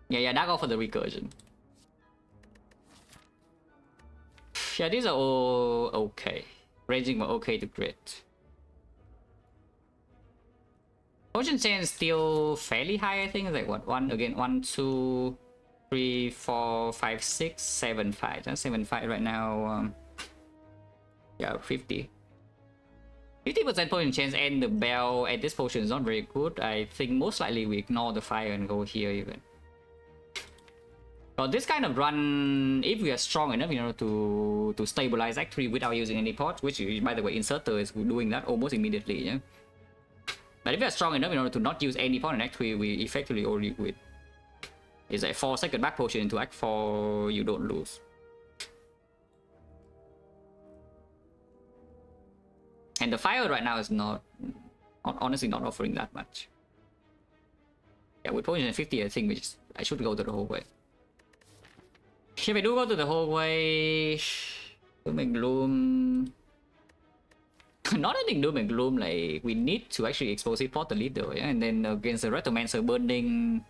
Yeah, that go for the recursion. Yeah, these are all okay. Ranging were okay to crit. Potion chain is still fairly high, I think. It's like what? 1, 2, 3, 4, 5, 6, 7 fight. That's 7 fight right now. Yeah, 50. 50% potion chance and the bell at this potion is not very good. I think most likely we ignore the fire and go here even. So this kind of run, if we are strong enough, you know, to stabilize Act 3 without using any pot, which by the way, Inserter is doing that almost immediately, yeah. But if we are strong enough in order to not use any pot in Act 3, we effectively already win. It's a 4-second back potion into Act 4, you don't lose. And the fire right now is not honestly not offering that much. Yeah, with potion at 50, I think I should go to the whole way. If I do go to the whole way, Doom and Gloom. Not I think Doom and Gloom, like we need to actually expose it pot the leader, yeah? And then against the Retomancer burning.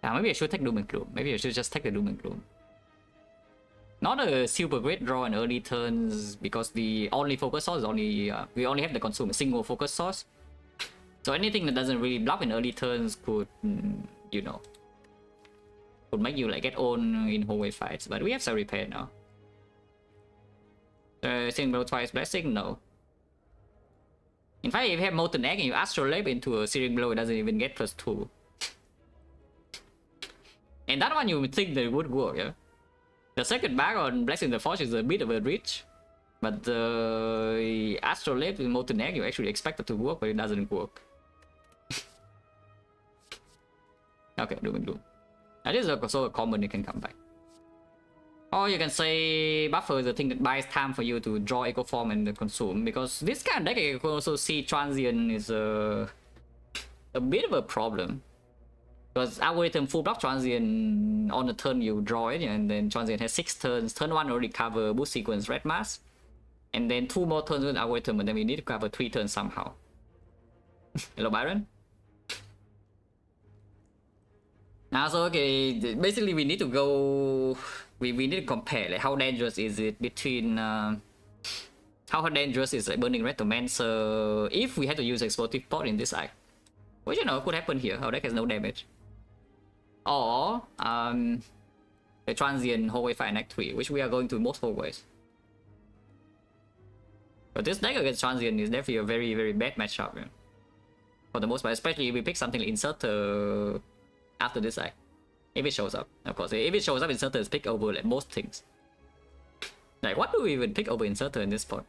Maybe I should take Doom and Gloom. Maybe I should just take the Doom and Gloom. Not a super great draw in early turns because the only focus source is only we only have the consume a single focus source. So anything that doesn't really block in early turns could, you know, could make you like get on in hallway fights. But we have some repair now. Single twice blessing, no. In fact, if you have molten egg and you astrolabe into a searing blow, it doesn't even get +2. And that one you would think that it would work, yeah. The second bag on Blessing the Forge is a bit of a reach, but the astrolabe with molten egg you actually expect it to work, but it doesn't work. Okay, Doom and Gloom. That is also a common you can come back. Or you can say Buffer is the thing that buys time for you to draw Echo Form and consume, because this kind of deck you can also see Transient is a bit of a problem. Because algorithm full block Transient on the turn you draw it, and then Transient has 6 turns. Turn 1 already cover boost sequence red mass, and then 2 more turns with algorithm, and then we need to cover 3 turns somehow. Hello Byron. Now so okay, basically we need to go. We need to compare like how dangerous is it between how dangerous is like burning Retomancer if we had to use explosive pot in this act. Which you know could happen here. Our deck has no damage. Or the Transient hallway fight in Act 3, which we are going to most hallways. But this deck against Transient is definitely a very, very bad matchup, yeah. For the most part, especially if we pick something like Inserter after this act. If it shows up, of course. If it shows up, Inserter is pick over like most things. Like, what do we even pick over Inserter in this spot?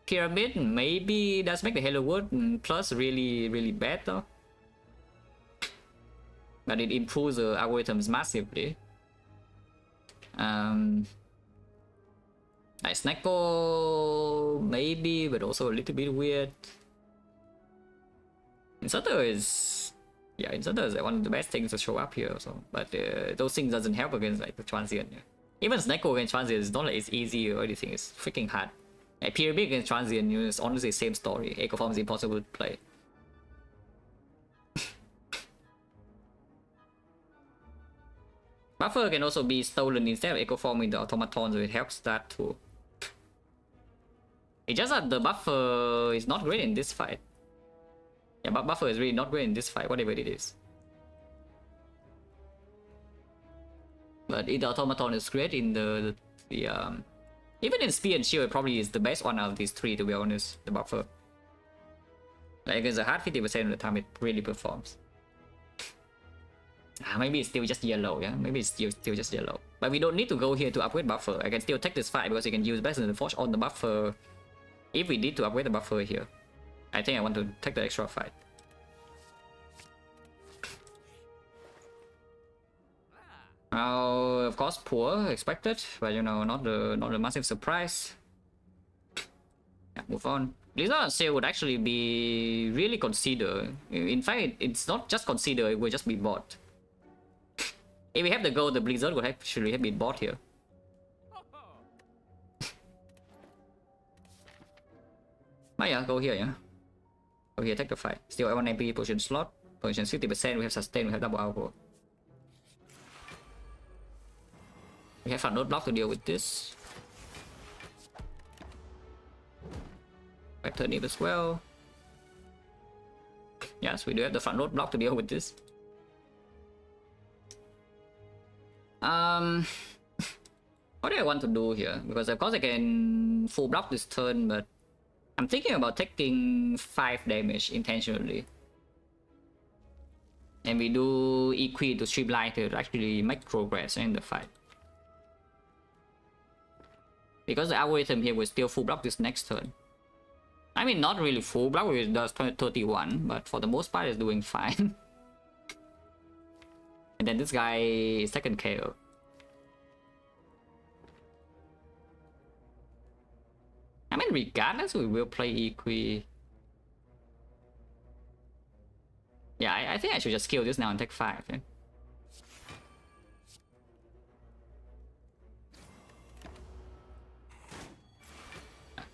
Pyramid maybe does make the Halo Wood plus really, really bad though. But it improves the algorithms massively. Like Snecko maybe, but also a little bit weird. Inserter is, yeah, Inserter is like one of the best things to show up here. So, but those things doesn't help against like the Transient. Yeah. Even Snecko against Transient is not like it's easy or anything. It's freaking hard. Like Pyramid against Transient, you know, it's honestly the same story. Echo Form is impossible to play. Buffer can also be stolen instead of Echo Form in the automaton, so it helps that too. It's just that the Buffer is not great in this fight. Yeah, but Buffer is really not great in this fight, whatever it is. But the automaton is great in the even in speed and shield, it probably is the best one out of these three, to be honest. The buffer, like against a hard 50% of the time, it really performs. Maybe it's still just yellow, yeah. Maybe it's still just yellow. But we don't need to go here to upgrade buffer. I can still take this fight because you can use Best in the Forge on the buffer. If we need to upgrade the buffer here, I think I want to take the extra fight. Of course, poor expected, but you know, not a massive surprise. Yeah, move on. Blizzard sale would actually be really considered. In fact, it's not just considered; it will just be bought. If we have the gold, the Blizzard would actually have been bought here. But yeah, go here, yeah. Go here, take the fight. Still at 1 MP potion slot. Potion 50%, we have sustain, we have double alcohol. We have a node block to deal with this. We have turnip as well. Yes, we do have the front road block to deal with this. What do I want to do here? Because of course I can full block this turn, but I'm thinking about taking 5 damage intentionally. And we do EQ to streamline to actually make progress in the fight. Because the algorithm here will still full block this next turn. I mean, not really full block, it does 31, but for the most part it's doing fine. And then this guy is second KO. I mean, regardless, we will play EQ. Yeah, I think I should just kill this now and take 5. Yeah?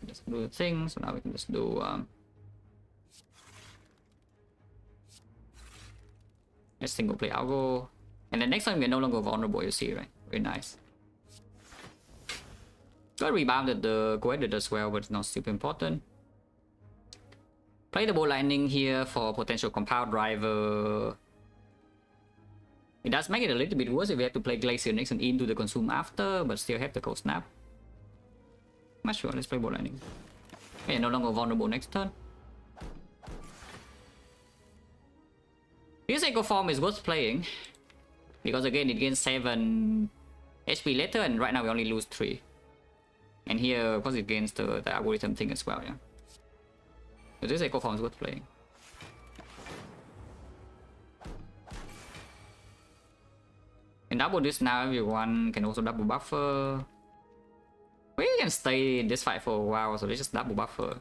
Just do the thing, so now we can just do a single play algo. And then next time we're no longer vulnerable, you see, right? Very nice. Got rebounded the co-edit as well, but it's not super important. Play the bow lightning here for potential compound driver. It does make it a little bit worse if we have to play Glacier next and into the consume after, but still have the cold snap. Not sure, let's play bow lightning. Okay, no longer vulnerable next turn. This Echo Form is worth playing. Because again, it gains 7 HP later, and right now we only lose 3. And here, of course, it gains the algorithm thing as well, yeah. So this Echo Form is worth playing. And double this now, everyone can also double buffer. We can stay in this fight for a while, so let's just double buffer.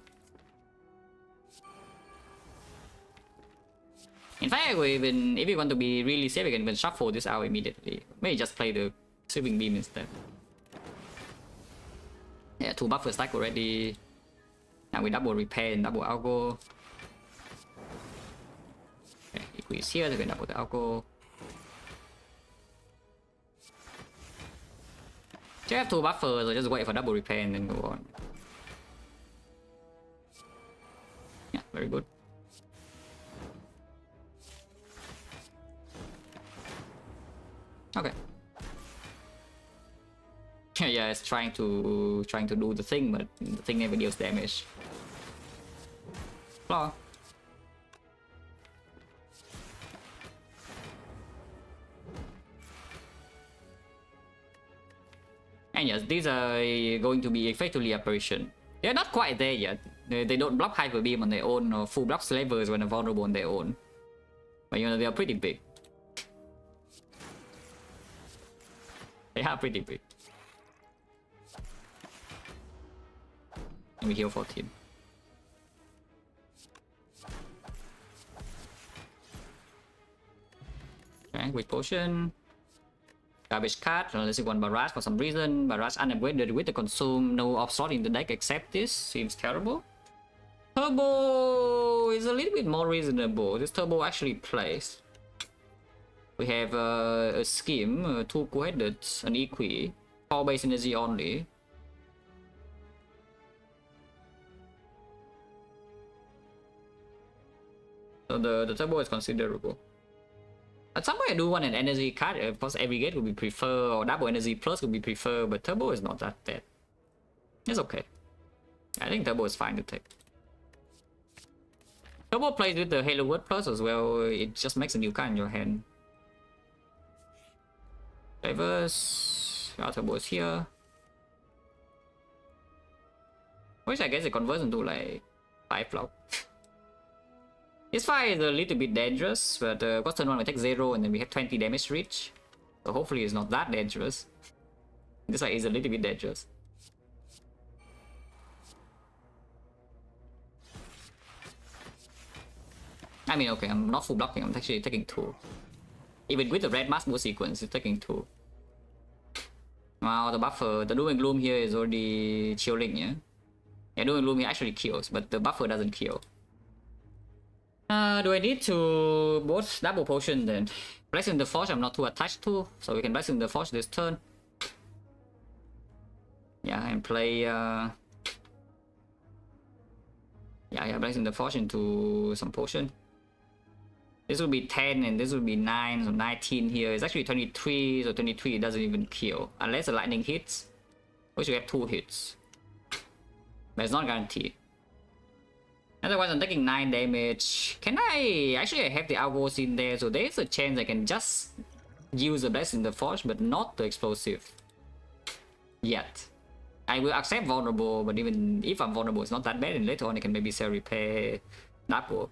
In fact, if you want to be really safe, we can even shuffle this out immediately. Maybe just play the sweeping beam instead. Yeah, 2 buffer stack already. Now we double repair and double algo. Okay, if we here, we can double the algo. Just have 2 buffers, so just wait for double repair and then go on. Yeah, very good. Okay. Yeah, it's trying to do the thing, but the thing never deals damage. Flaw. And yes, these are going to be effectively apparition. They're not quite there yet. They don't block Hyper Beam on their own or full block Slavers when they're vulnerable on their own. But you know, they are pretty big. They are pretty big. And we heal 14. Okay, quick potion. Garbage card, unless you want Barrage for some reason. Barrage unupgraded with the consume, no offshot in the deck except this. Seems terrible. Turbo is a little bit more reasonable. This turbo actually plays. We have a scheme, 2 co-headed, an EQ, power base energy only. So the turbo is considerable. At some point I do want an energy card. Of course, every gate would be preferred, or double energy plus would be preferred, but turbo is not that bad. It's okay. I think turbo is fine to take. Turbo plays with the Halo Word Plus as well. It just makes a new card in your hand. Diverse. Our turbo is here. Which I guess it converts into like 5 flop. This fight is a little bit dangerous, but because turn 1 we take 0 and then we have 20 damage reach. So hopefully it's not that dangerous. This fight is a little bit dangerous. I mean, okay, I'm not full blocking, I'm actually taking 2. Even with the red mask move sequence, it's taking 2. Wow, the buffer, the Doom and Gloom here is already chilling, yeah? Yeah, Doom and Gloom here actually kills, but the buffer doesn't kill. Do I need to both double potion then? Blessing the Forge I'm not too attached to, so we can Blessing the Forge this turn. Yeah, and play yeah, Blessing the Forge into some potion. This will be 10 and this will be 9, so 19 here. It's actually 23, so 23 doesn't even kill. Unless the lightning hits, which we have 2 hits. But it's not guaranteed. Otherwise, I'm taking 9 damage. Can I... Actually, I have the Algos in there, so there's a chance I can just use the Blessing the Forge, but not the Explosive. Yet. I will accept Vulnerable, but even if I'm vulnerable, it's not that bad, and later on I can maybe sell Repair Double.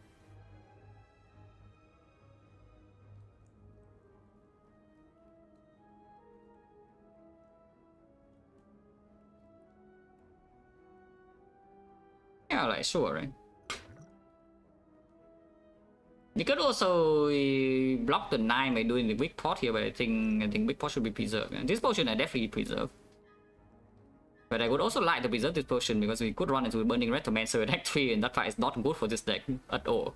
Yeah, like, sure, right? You could also block the 9 by doing the weak pot here, but I think weak pot should be preserved. And this potion I definitely preserve. But I would also like to preserve this potion because we could run into a Burning Retromancer in deck 3, and that fight is not good for this deck at all.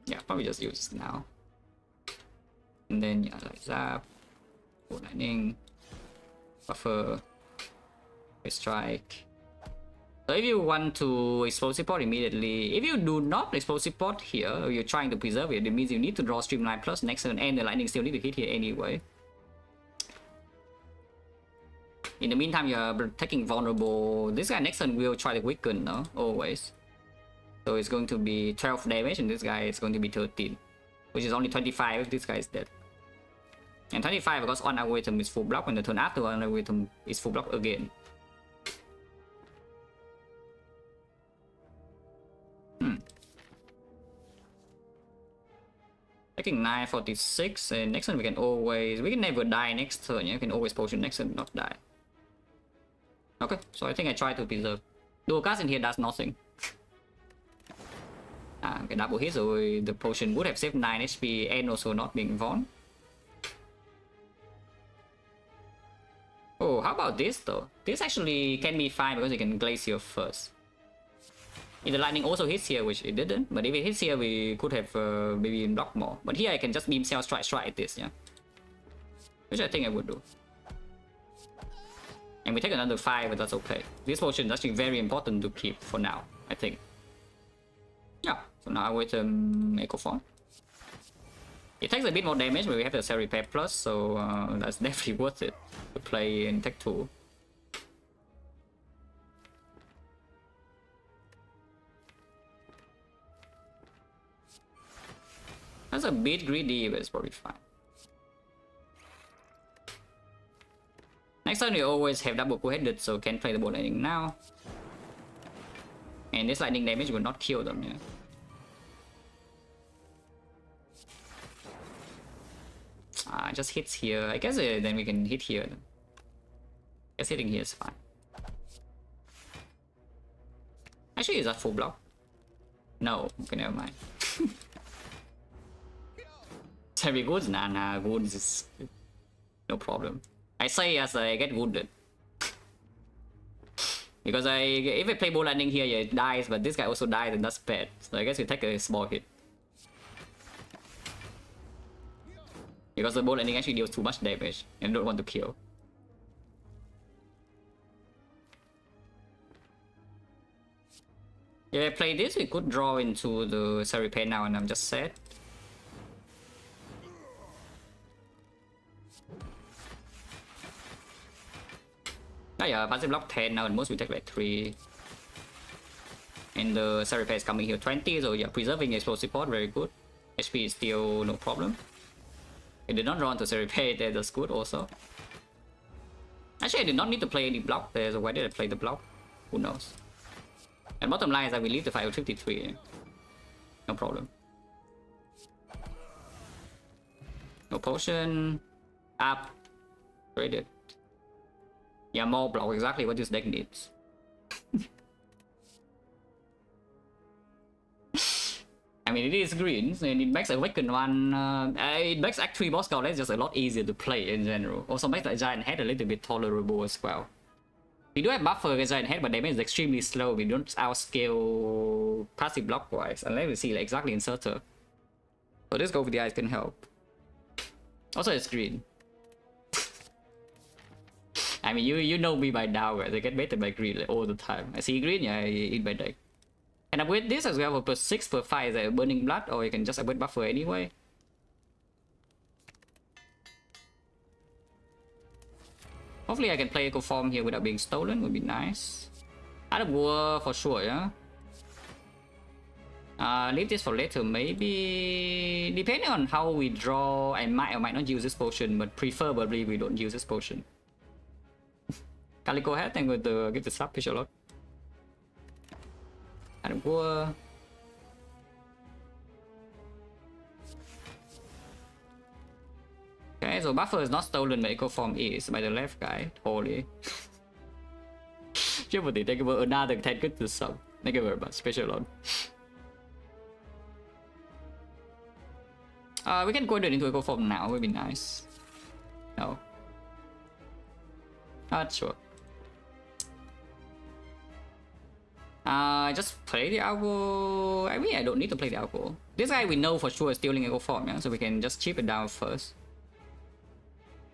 Yeah, probably just use this now. And then yeah, like Zap, Lightning, Buffer, Strike. So if you want to Explosive Pot immediately, if you do not Explosive Pot here, or you're trying to preserve it, it means you need to draw Streamline Plus next turn, and the Lightning still need to hit here anyway. In the meantime, you're taking Vulnerable. This guy next turn will try to weaken, no? Always. So it's going to be 12 damage, and this guy is going to be 13. Which is only 25 if this guy is dead. And 25 because on algorithm is full block, and the turn after on algorithm is full block again. Taking 946, and next turn we can never die next turn, yeah? We can always potion next turn, not die. Okay, so I think I try to preserve. Dual cast in here does nothing. Okay, double hit, so the potion would have saved 9 HP and also not being Vaughn. Oh, how about this though? This actually can be fine because you can glaze here first. If the lightning also hits here, which it didn't, but if it hits here, we could have maybe blocked more. But here I can just beam cell strike at this, yeah. Which I think I would do. And we take another 5, but that's okay. This potion is actually very important to keep for now, I think. Yeah, so now with Echo Form. It takes a bit more damage, but we have the Cell Repair Plus, so that's definitely worth it to play in Tech 2. That's a bit greedy, but it's probably fine. Next turn we always have double co-headed, so can play the Bolt Lightning now. And this lightning damage will not kill them, yeah. Just hits here. I guess then we can hit here. I guess hitting here is fine. Actually, is that full block? No, okay, never mind. Heavy goods? Nah, goods is no problem. I say as I get wounded. Because if I play Bolt Lightning here, yeah, it dies, but this guy also dies and that's bad. So I guess we take a small hit. Because the Bolt Lightning actually deals too much damage and I don't want to kill. If I play this, we could draw into the Seripay now, and I'm just sad. Oh yeah, passive block 10 now, and most we take like 3. And the Seripay is coming here 20, so yeah, preserving explosive port, very good. HP is still no problem. It did not draw into Seripay, that's good also. Actually, I did not need to play any block there, so why did I play the block? Who knows? And bottom line is that we leave the fight with 53. No problem. No potion. Up. Traded. Yeah, more block, exactly what this deck needs. I mean, it is green, and it makes Awaken one. It makes Act 3 boss Gauntlet just a lot easier to play in general. Also makes the Giant Head a little bit tolerable as well. We do have buffer against Giant Head, but damage is extremely slow. We don't outscale passive block wise, unless we see like exactly Inserter. So this go with the eyes can help. Also, it's green. I mean, you know me by now, guys. I get baited by green like, all the time. I see green, yeah, I eat my deck. And upgrade this as well for +6 +5 is like Burning Blood, or you can just upgrade buffer anyway. Hopefully I can play Echo Form here without being stolen, would be nice. Out of War for sure, yeah. Leave this for later, maybe. Depending on how we draw, I might or might not use this potion, but preferably we don't use this potion. Calico Head, I'm going to give the sub pitch a lot. Out of War. Okay, so buffer is not stolen, but Echo Form is by the left guy. Holy. Jeopardy, thank you for another 10 good to sub. Thank you very much, special lot. We can go into Echo Form now, would be nice. No. Not sure. Just play the algo. I mean, I don't need to play the algo. This guy we know for sure is stealing Echo Form, yeah? So we can just chip it down first.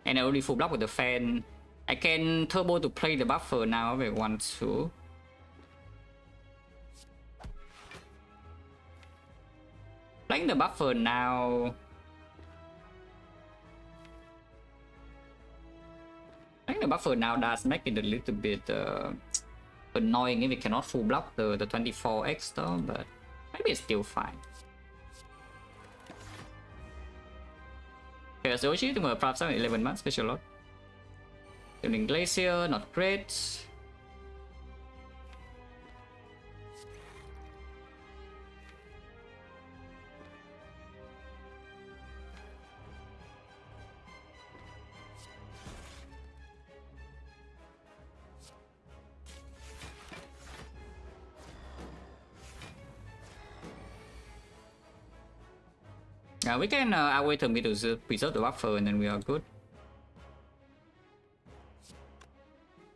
And I already full block with the fan. I can turbo to play the buffer now if I want to. Playing the buffer now. Playing the buffer now does make it a little bit annoying if we cannot full block the 24x though, but maybe it's still fine. Okay, so Yoshi to perhaps 11 months, special lot. Building Glacier, not great. We can outwait me to preserve the buffer and then we are good.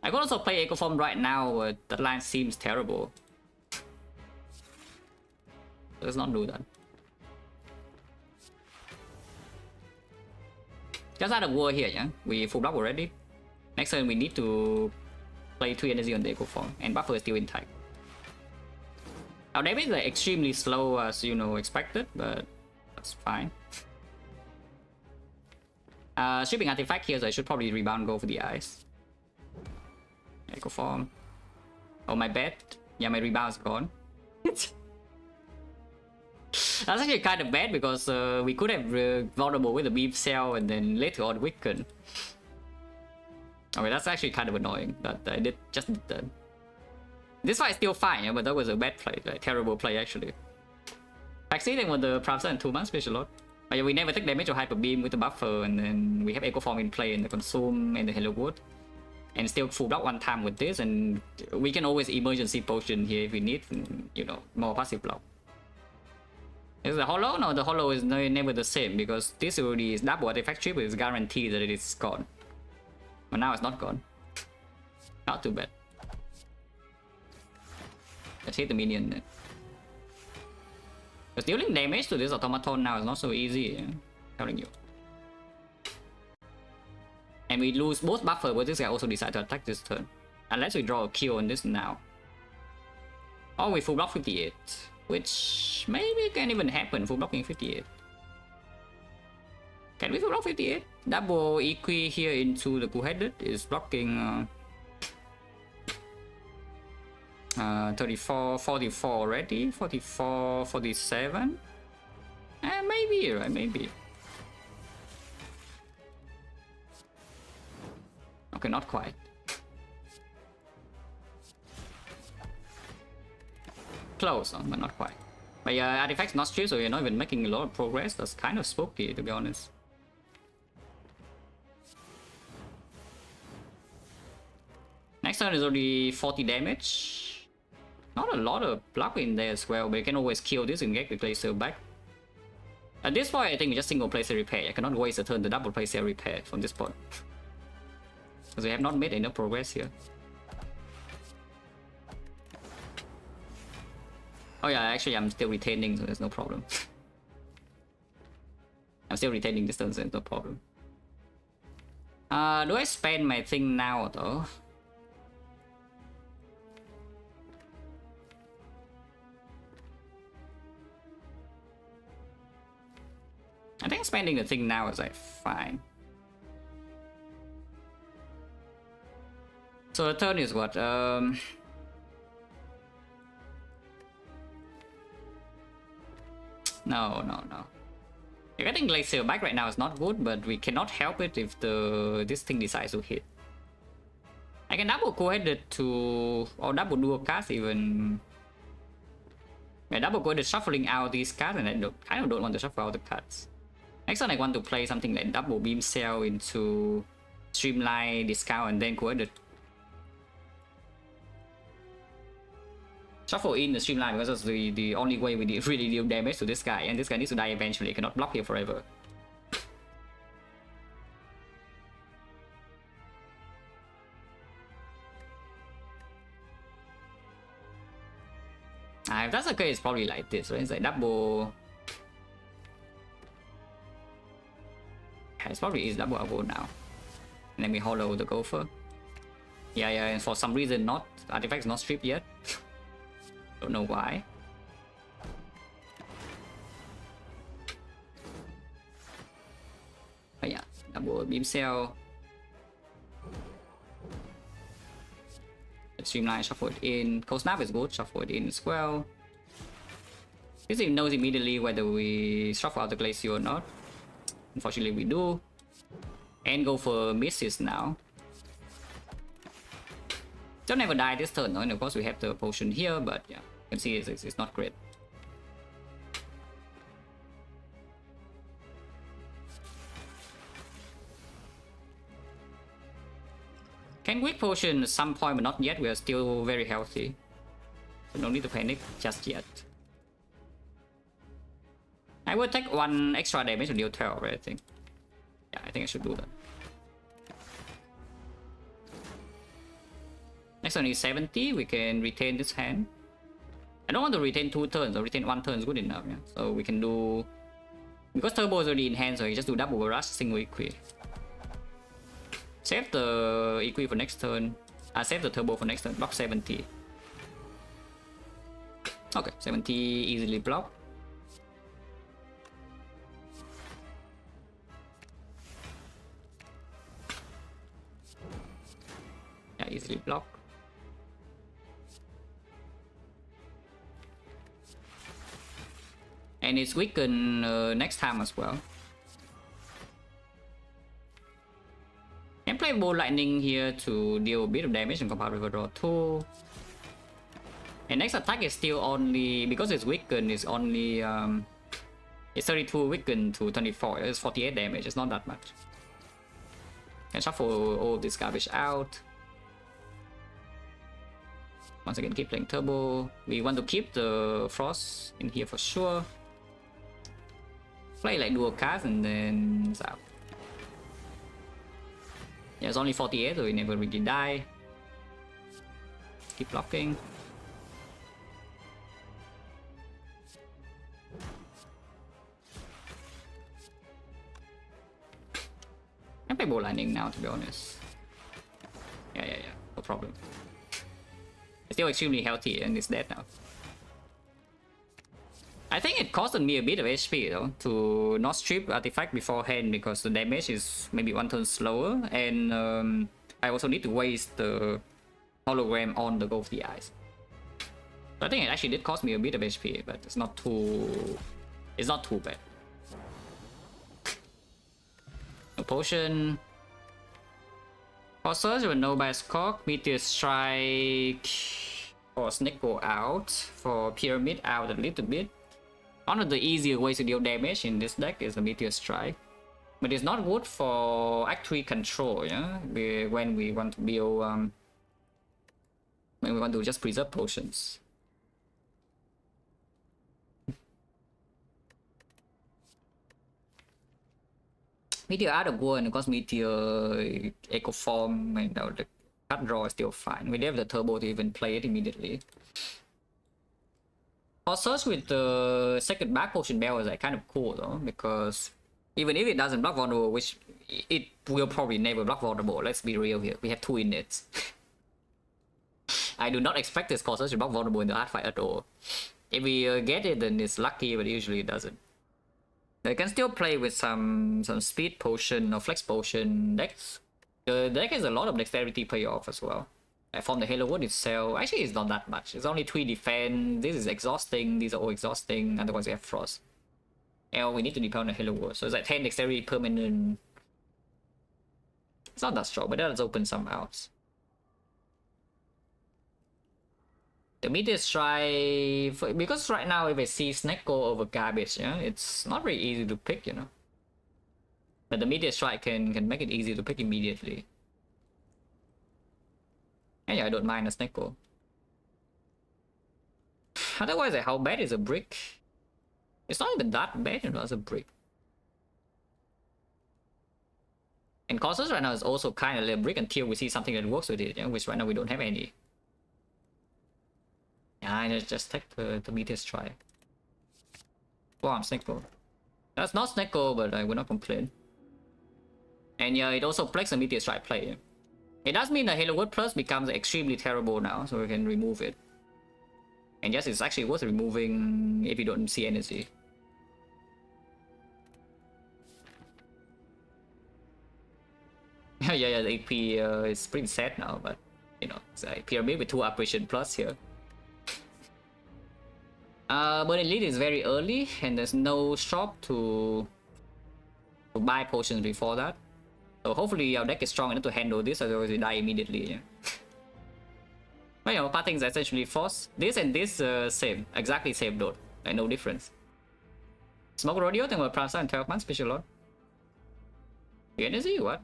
I could also play Echo Form right now, but that line seems terrible. Let's not do that. Just out of War here, yeah? We full block already. Next turn we need to play 3 energy on the Echo Form, and buffer is still intact. Our damage is like extremely slow as you know expected, but that's fine. Shipping artifact here, so I should probably rebound go for the eyes. Echo Form. Oh, my bad. Yeah, my rebound's gone. That's actually kind of bad because we could have vulnerable with the beam cell and then later on weaken. Okay, that's actually kind of annoying that I just did that. This fight is still fine, yeah, but that was a bad play, like terrible play actually. Succeeding with the Prapsa in 2 months, special lot. But yeah, we never take damage or hyper beam with the buffer, and then we have Echo Form in play in the Consume and the Hello Wood. And still full block one time with this, and we can always emergency potion here if we need, you know, more passive block. Is the Hollow? No, the Hollow is never the same because this already is double artifact chip, it's guaranteed that it is gone. But now it's not gone. Not too bad. Let's hit the minion then. Because dealing damage to this automaton now is not so easy, yeah? Telling you. And we lose both buffer, but this guy also decides to attack this turn. Unless we draw a kill on this now. Or we full block 58, which maybe can even happen, full blocking 58. Can we full block 58? Double equi here into the two-headed is blocking 34, 44 already, 44, 47. Maybe, right? Maybe. Okay, not quite. Close, but not quite. But yeah, artifact's not stripped, so you're not even making a lot of progress. That's kind of spooky, to be honest. Next turn is already 40 damage. Not a lot of block in there as well, but you can always kill this and get the Glacier back. At this point, I think just single Glacier repair. I cannot waste a turn to double Glacier repair from this point. Because we have not made enough progress here. Oh yeah, actually I'm still retaining, so there's no problem. I'm still retaining this turn, so there's no problem. Do I spend my thing now though? I think spending the thing now is like fine. So the turn is what? No. Getting Glacier back right now is not good, but we cannot help it if this thing decides to hit. I can double co-headed to, or double dual cast even. Yeah, double co-headed shuffling out these cards, and I kind of don't want to shuffle out the cards. Next time I want to play something like double beam cell into streamline, discount, and then co-headed. Shuffle in the streamline because that's the only way we really deal damage to this guy, and this guy needs to die eventually. He cannot block here forever. If that's the case, it's probably like this, right? It's like double. Yeah, it's probably is double elbow now. And then we hollow the gopher. Yeah, and for some reason not artifact's not stripped yet. Don't know why. But yeah, double beam cell. Streamline, shuffle it in. Cold snap is good, shuffle it in as well. This team knows immediately whether we shuffle out the Glacier or not. Unfortunately we do. And go for misses now. Don't ever die this turn, though, and of course we have the potion here, but yeah, you can see it's not great. Can quick potion at some point, but not yet. We are still very healthy. So no need to panic just yet. I will take 1 extra damage to deal 12, right, I think. Yeah, I think I should do that. Next one is 70. We can retain this hand. I don't want to retain 2 turns, or retain 1 turn is good enough. Yeah? So we can do... Because turbo is already in hand, so you just do double rush, single equi. Save the equi for next turn. Save the turbo for next turn. Block 70. Okay, 70 easily blocked. Yeah, easily blocked. And it's weakened next time as well. Can play Bolt Lightning here to deal a bit of damage and compound river draw 2. And next attack is still only, because it's weakened, it's only it's 32 weakened to 24. It's 48 damage, it's not that much. Can shuffle all this garbage out. Once again, keep playing turbo. We want to keep the frost in here for sure. Play like dual cards and then it's out. Yeah, it's only 48, so we never really die. Keep blocking. I can play Bolt Lightning now, to be honest. Yeah, no problem. It's still extremely healthy and it's dead now. I think it costed me a bit of HP though to not strip artifact beforehand because the damage is maybe 1 turn slower, and I also need to waste the hologram on the Ghost Eyes. So I think it actually did cost me a bit of HP, but it's not too bad. A potion. For Surge with no Bioscock, Meteor Strike or Snecko out, for Pyramid out a little bit. One of the easier ways to deal damage in this deck is the Meteor Strike. But it's not good for Act 3 control, yeah? When we want to build, when we want to just preserve potions. Meteor out of one, because Meteor Echo Form and the cut draw is still fine. We have the turbo to even play it immediately. For Surge with the second back potion bell is like kind of cool though, because even if it doesn't block vulnerable, which it will probably never block vulnerable, let's be real here, we have 2 innits. I do not expect this Surge to block vulnerable in the hard fight at all. If we get it, then it's lucky, but usually it doesn't. They can still play with some speed potion or flex potion decks. The deck has a lot of dexterity payoff as well. From the Halo Wood itself, actually it's not that much. It's only 3 defense. This is exhausting. These are all exhausting. Otherwise we have Frost. And we need to depend on the Halo Wood. So it's like 10 dexterity permanent. It's not that strong, but that does open some outs. The Meteor Strike, because right now if I see Snecko over Garbage, yeah, it's not very easy to pick, you know. But the Meteor Strike can make it easy to pick immediately. And yeah, I don't mind a Snecko. Otherwise, like, how bad is a brick? It's not even that bad, you know, as a brick. And Colossus right now is also kind of like a brick until we see something that works with it, yeah, which right now we don't have any. Yeah, I just take the Meteor Strike. Wow, Snecko. That's not Snecko, but I will not complain. And yeah, it also plays a Meteor Strike play. It does mean that Halo Wood Plus becomes extremely terrible now, so we can remove it. And yes, it's actually worth removing if you don't see energy. yeah, the AP is pretty sad now, but you know, it's like Pyramid with 2 Operation Plus here. But Elite is very early, and there's no shop to buy potions before that. So hopefully our deck is strong enough to handle this, otherwise we die immediately. Yeah. But you know, parting is essentially force. This and this same, exactly same load, like no difference. Smoke Rodeo, then we'll Prancer and 12 months special load. The energy, what?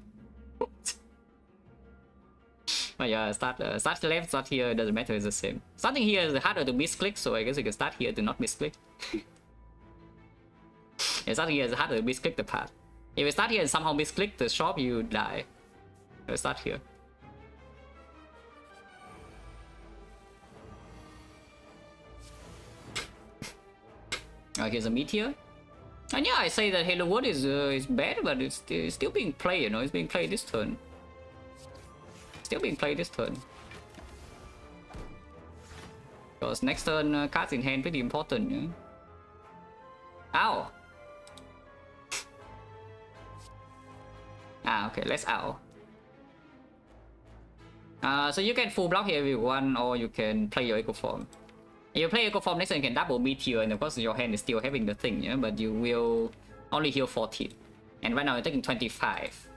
But yeah, start left, start here, doesn't matter, it's the same. Starting here is harder to misclick, so I guess you can start here to not misclick. Yeah, starting here is harder to misclick the path. If you start here and somehow misclick the shop, you die. So start here. Here's a Meteor. And yeah, I say that Halo Wood is bad, but it's still being played, you know, it's being played this turn. Still being played this turn. Because next turn, cards in hand pretty important, yeah? Ow! Ah, okay, let's ow. So you can full block here if you want, or you can play your Echo Form. If you play Echo Form next turn, you can double Meteor, and of course your hand is still having the thing, yeah? But you will only heal 14. And right now you're taking 25.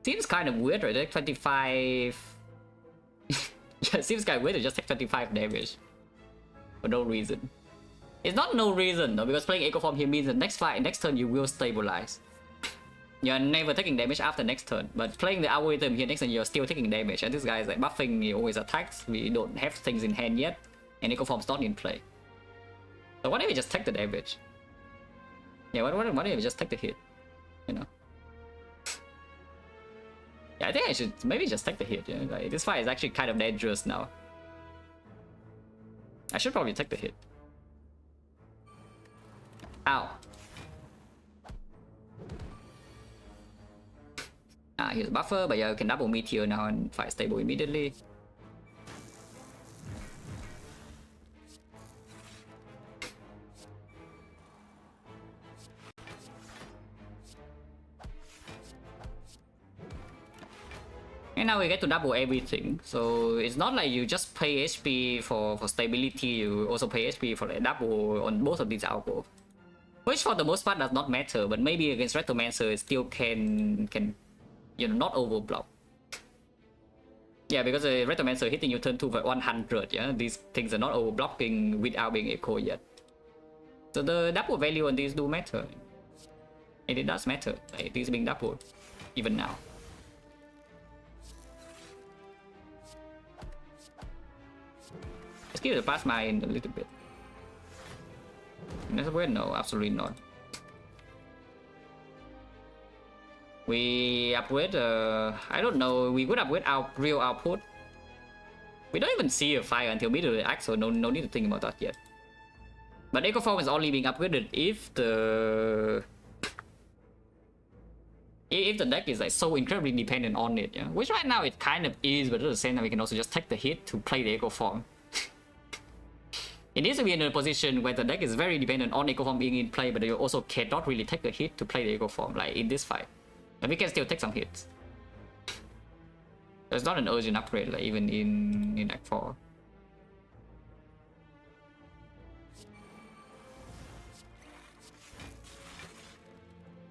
Seems kind of weird, right? Take 25... Yeah, it seems kind of weird to just take 25 damage. For no reason. It's not no reason though, because playing Echo Form here means that next turn you will stabilize. You're never taking damage after next turn, but playing the algorithm here next turn you're still taking damage, and this guy is like buffing, he always attacks, we don't have things in hand yet, and Echo Form's not in play. So why don't we just take the damage? Yeah, why don't we just take the hit? You know? Yeah, I think I should maybe just take the hit, yeah? Like, this fight is actually kind of dangerous now. I should probably take the hit. Ow. Here's a buffer, but yeah, you can double Meteor now and fight stable immediately. And now we get to double everything. So it's not like you just pay HP for stability, you also pay HP for a double on both of these outposts. Which for the most part does not matter, but maybe against Retromancer it still can you know, not overblock. Yeah, because the Retromancer hitting you turn 2 for 100, yeah? These things are not overblocking without being echo yet. So the double value on these do matter. And it does matter, like these being doubled, even now. Let's give the plasma in a little bit. Necessary? No, absolutely not. We upgrade, I don't know, we could upgrade our real output. We don't even see a fire until middle of the act, so no need to think about that yet. But Echo Form is only being upgraded if the deck is like so incredibly dependent on it, yeah? Which right now it kind of is, but at the same time we can also just take the hit to play the Echo Form. It needs to be in a position where the deck is very dependent on Echo Form being in play, but you also cannot really take a hit to play the Echo Form, like in this fight. And we can still take some hits. It's not an urgent upgrade, like even in Act 4.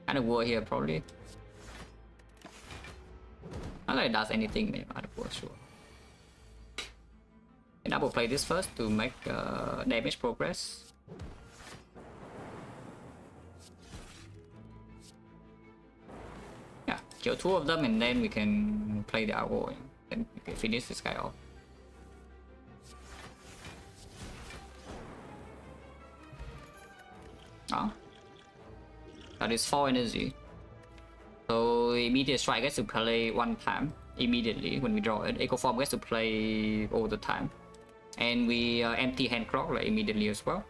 Kind of war here, probably. Not like it does anything, maybe. Out of war, sure. And I will play this first to make damage progress. Yeah, kill 2 of them and then we can play the Arrow. Then we can finish this guy off. Oh. That is 4 energy. So immediate strike gets to play 1 time immediately when we draw it. Echo Form gets to play all the time. And we empty hand clock like immediately as well.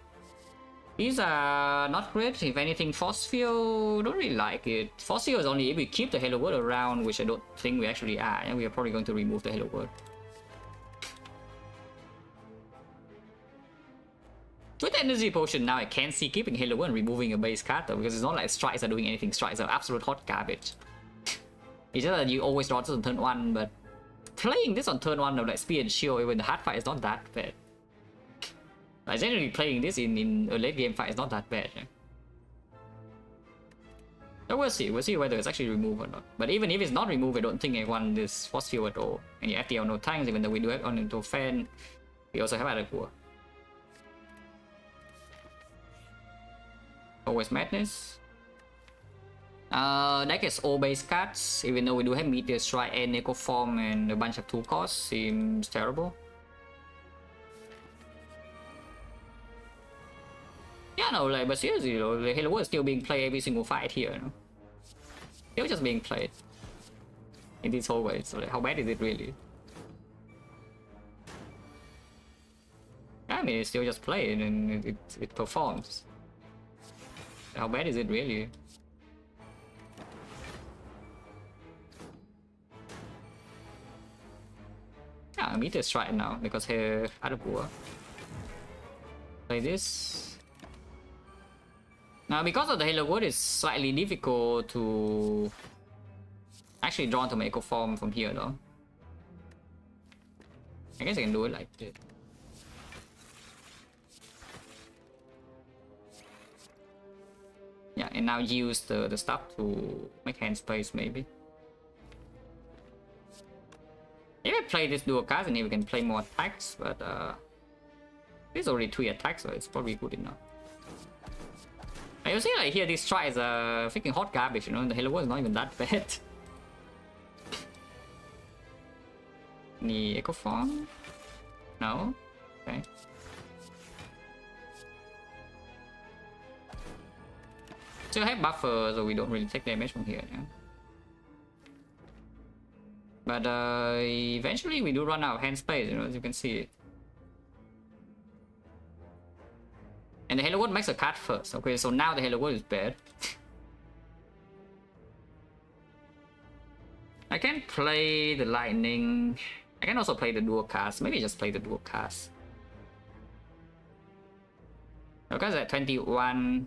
These are not great. If anything, Force Field, don't really like it. Force Field is only if we keep the Hello World around, which I don't think we actually are. And we are probably going to remove the Hello World. With the Energy Potion now, I can see keeping Hello World and removing a base card though, because it's not like strikes are doing anything. Strikes are absolute hot garbage. It's just that you always draw this on turn 1, but playing this on turn 1 of like Spear and Shield, even the hard fight is not that bad. Like generally playing this in a late game fight is not that bad. Yeah? So we'll see whether it's actually removed or not. But even if it's not removed, I don't think I want this Force Field at all. And you FTL no tanks, even though we do have on into fan, we also have other poor. Always Madness. Deck is all base cards, even though we do have Meteor Strike and Echo Form and a bunch of 2 costs, seems terrible. Yeah, no, like, but seriously, you know, the Halo World is still being played every single fight here, you know? Still just being played in this whole way, so like, how bad is it really? I mean, it's still just played and it performs. How bad is it really? Yeah, Meteor Strike now because here other poor. Play this. Now because of the Halo World, it's slightly difficult to actually draw into my Echo Form from here though. I guess I can do it like this. Yeah, and now use the stuff to make hand space maybe. If I play this dual card, and then we can play more attacks, but there's already 3 attacks, so it's probably good enough. And you see, like here, these tries are freaking hot garbage, you know, the Halo World is not even that bad. Any Echo Form? No? Okay. Still have buffer, so we don't really take damage from here, yeah. But eventually we do run out of hand space, you know, as you can see. And the Halo World makes a card first. Okay, so now the Halo World is bad. I can play the Lightning. I can also play the dual cast. Maybe just play the dual cast. Because at 21...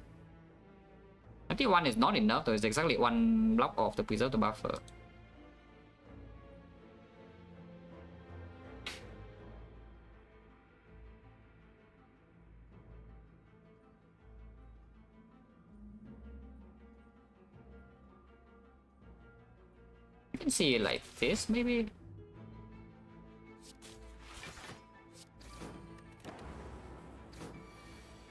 21 is not enough though, it's exactly 1 block off to preserve the buffer. can see it like this, maybe.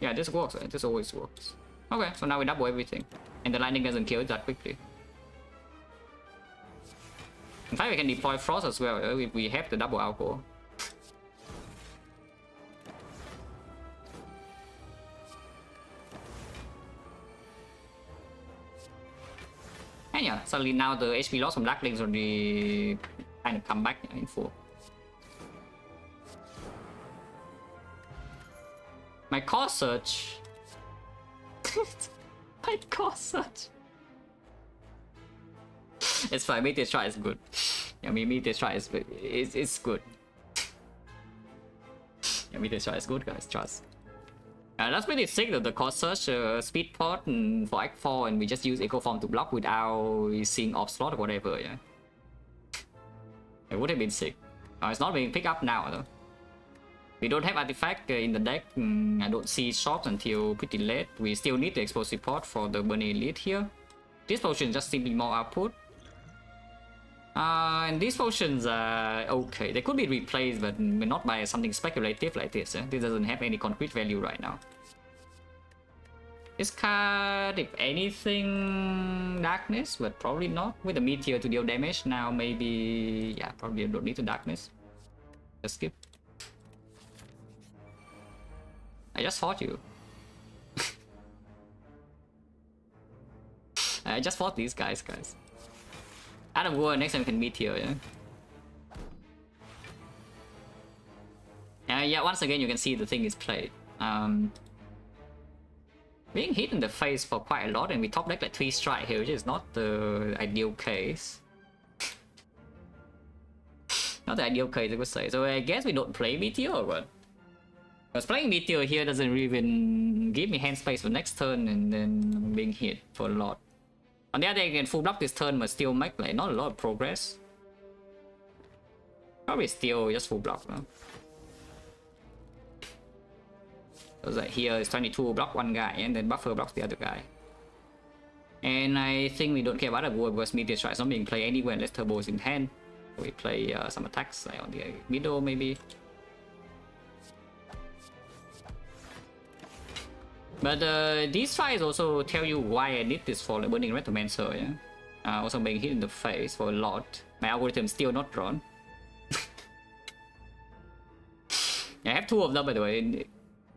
Yeah, this works. Right? This always works. Okay, so now we double everything, and the lightning doesn't kill it that quickly. In fact, we can deploy frost as well if we have the double alcohol. And yeah, suddenly now the HP loss from Darklings already kind of come back in full. My core search. My core search. It's fine. Meteor Strike is good. Yeah, Meteor Strike is it's good. Yeah, Meteor Strike is good, guys. Trust. That's pretty sick that the core search speed pot for Act 4, and we just use Echo Form to block without seeing off slot or whatever. Yeah, it would have been sick. It's not being picked up now though. We don't have artifact in the deck. I don't see shops until pretty late. We still need the explosive pot for the Burning Elite here. This potion is just simply more output. And these potions are okay. They could be replaced, but not by something speculative like this. This doesn't have any concrete value right now. This card, if anything, darkness, but probably not. With the meteor to deal damage now, maybe. Yeah, probably don't need to darkness. Just skip. I just fought you. I just fought these guys. Out of war, next time we can meteor, yeah? Yeah, once again you can see the thing is played. Being hit in the face for quite a lot, and we top deck like 3 strike here, which is not the ideal case. Not the ideal case, I would say. So I guess we don't play meteor or what? Because playing meteor here doesn't even give me hand space for next turn, and then I'm being hit for a lot. On the other hand, I can full block this turn, but still make like not a lot of progress. Probably still just full block now. Because like here is 22 block one guy, and then buffer blocks the other guy. And I think we don't care about the war because Meteor Strike is not being played anywhere unless Turbo is in hand. We play some attacks like on the middle maybe. But these tries also tell you why I need this for the Burning Retomancer, yeah? Also being hit in the face for a lot. My algorithm is still not drawn. I have 2 of them by the way.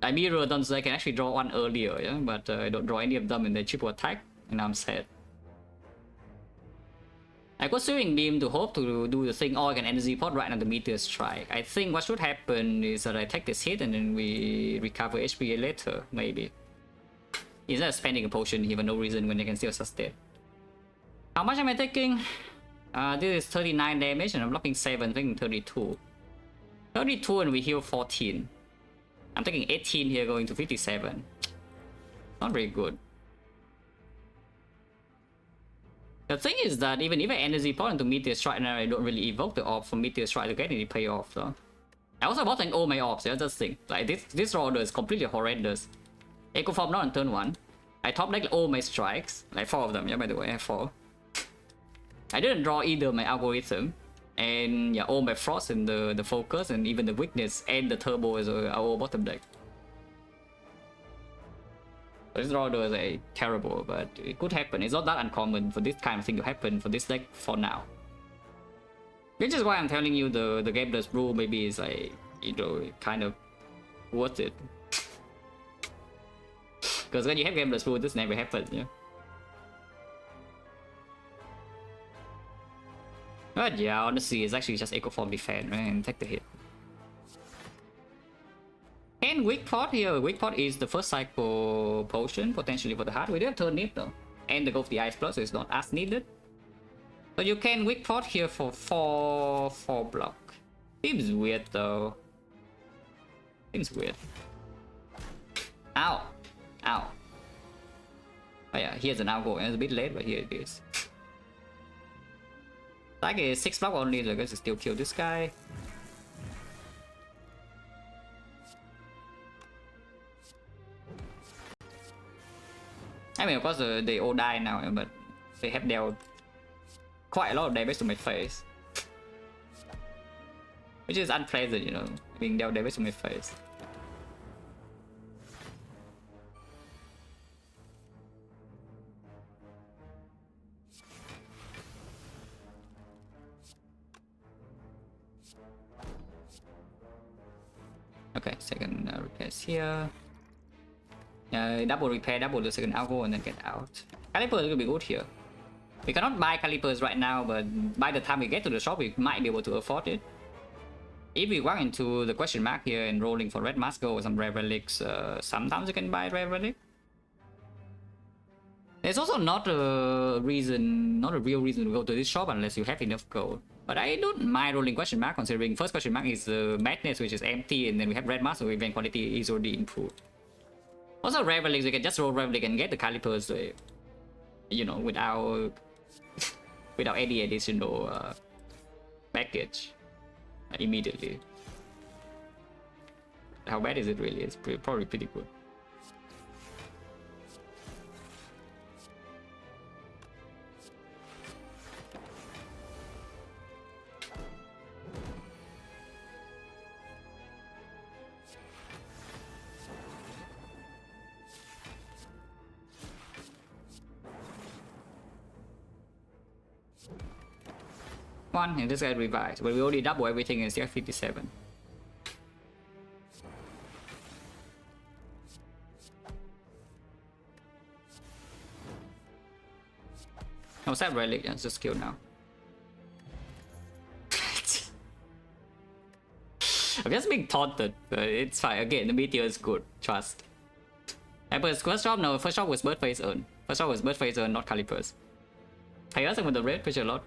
I mirror them so I can actually draw one earlier, yeah? But I don't draw any of them in the triple attack, and I'm sad. I got Searing Beam to hope to do the thing, or I can energy pot right on the Meteor Strike. I think what should happen is that I take this hit and then we recover HP later, maybe. Instead of spending a potion here for no reason when they can still sustain. How much am I taking? This is 39 damage and I'm blocking 7, taking 32. 32 and we heal 14. I'm taking 18 here going to 57. Not very good. The thing is that even if I energy pot into Meteor Strike now, I don't really evoke the orb from Meteor Strike to get any payoff though. I also bought all my orbs, yeah, that's the thing. Like this order is completely horrendous. Echo Form not on turn 1. I top deck all my strikes, like 4 of them, yeah, by the way, I have 4. I didn't draw either my algorithm, and yeah, all my frost and the focus, and even the weakness and the turbo is our bottom deck. This order is like, terrible, but it could happen. It's not that uncommon for this kind of thing to happen for this deck for now. Which is why I'm telling you the Gameless Brew maybe is like, you know, kind of worth it. Because when you have Gameless Brew, this never happens, yeah. But yeah, honestly, it's actually just Echo Form defense, right? And take the hit. And Weak Pot here. Weak Pot is the first cycle potion, potentially for the heart. We do have turn need though. And the Go of the Ice Plus is not as needed. So you can Weak Pot here for 4 block. Seems weird though. Seems weird. Ow. Ow. Oh yeah, here's an algo. It's a bit late, but here it is. Like a 6 block only, so I guess I still kill this guy. I mean, of course, they all die now, but they have dealt quite a lot of damage to my face. Which is unpleasant, you know, being dealt damage to my face. Okay, second repairs here. Double repair, double the second algo, and then get out. Calipers will be good here. We cannot buy calipers right now, but by the time we get to the shop, we might be able to afford it. If we walk into the question mark here and rolling for red mask or some rare relics, sometimes you can buy rare relic. There's also not a reason, not a real reason to go to this shop unless you have enough gold. But I don't mind rolling question mark, considering first question mark is madness, which is empty, and then we have red mask, so event quality is already improved. Also, rare relics, we can just roll rare relic and get the calipers, you know, without without any additional package immediately. How bad is it really? It's probably pretty good. One, and this guy revives, but we already double everything in CF 57. No, that relic, yeah, it's just skill now. I'm just being taunted, but it's fine. Again, the meteor is good, trust. But first job, no, first job was bird phase earn. First job was bird phase earn, not calipers. Hey, also with the red pressure a lot.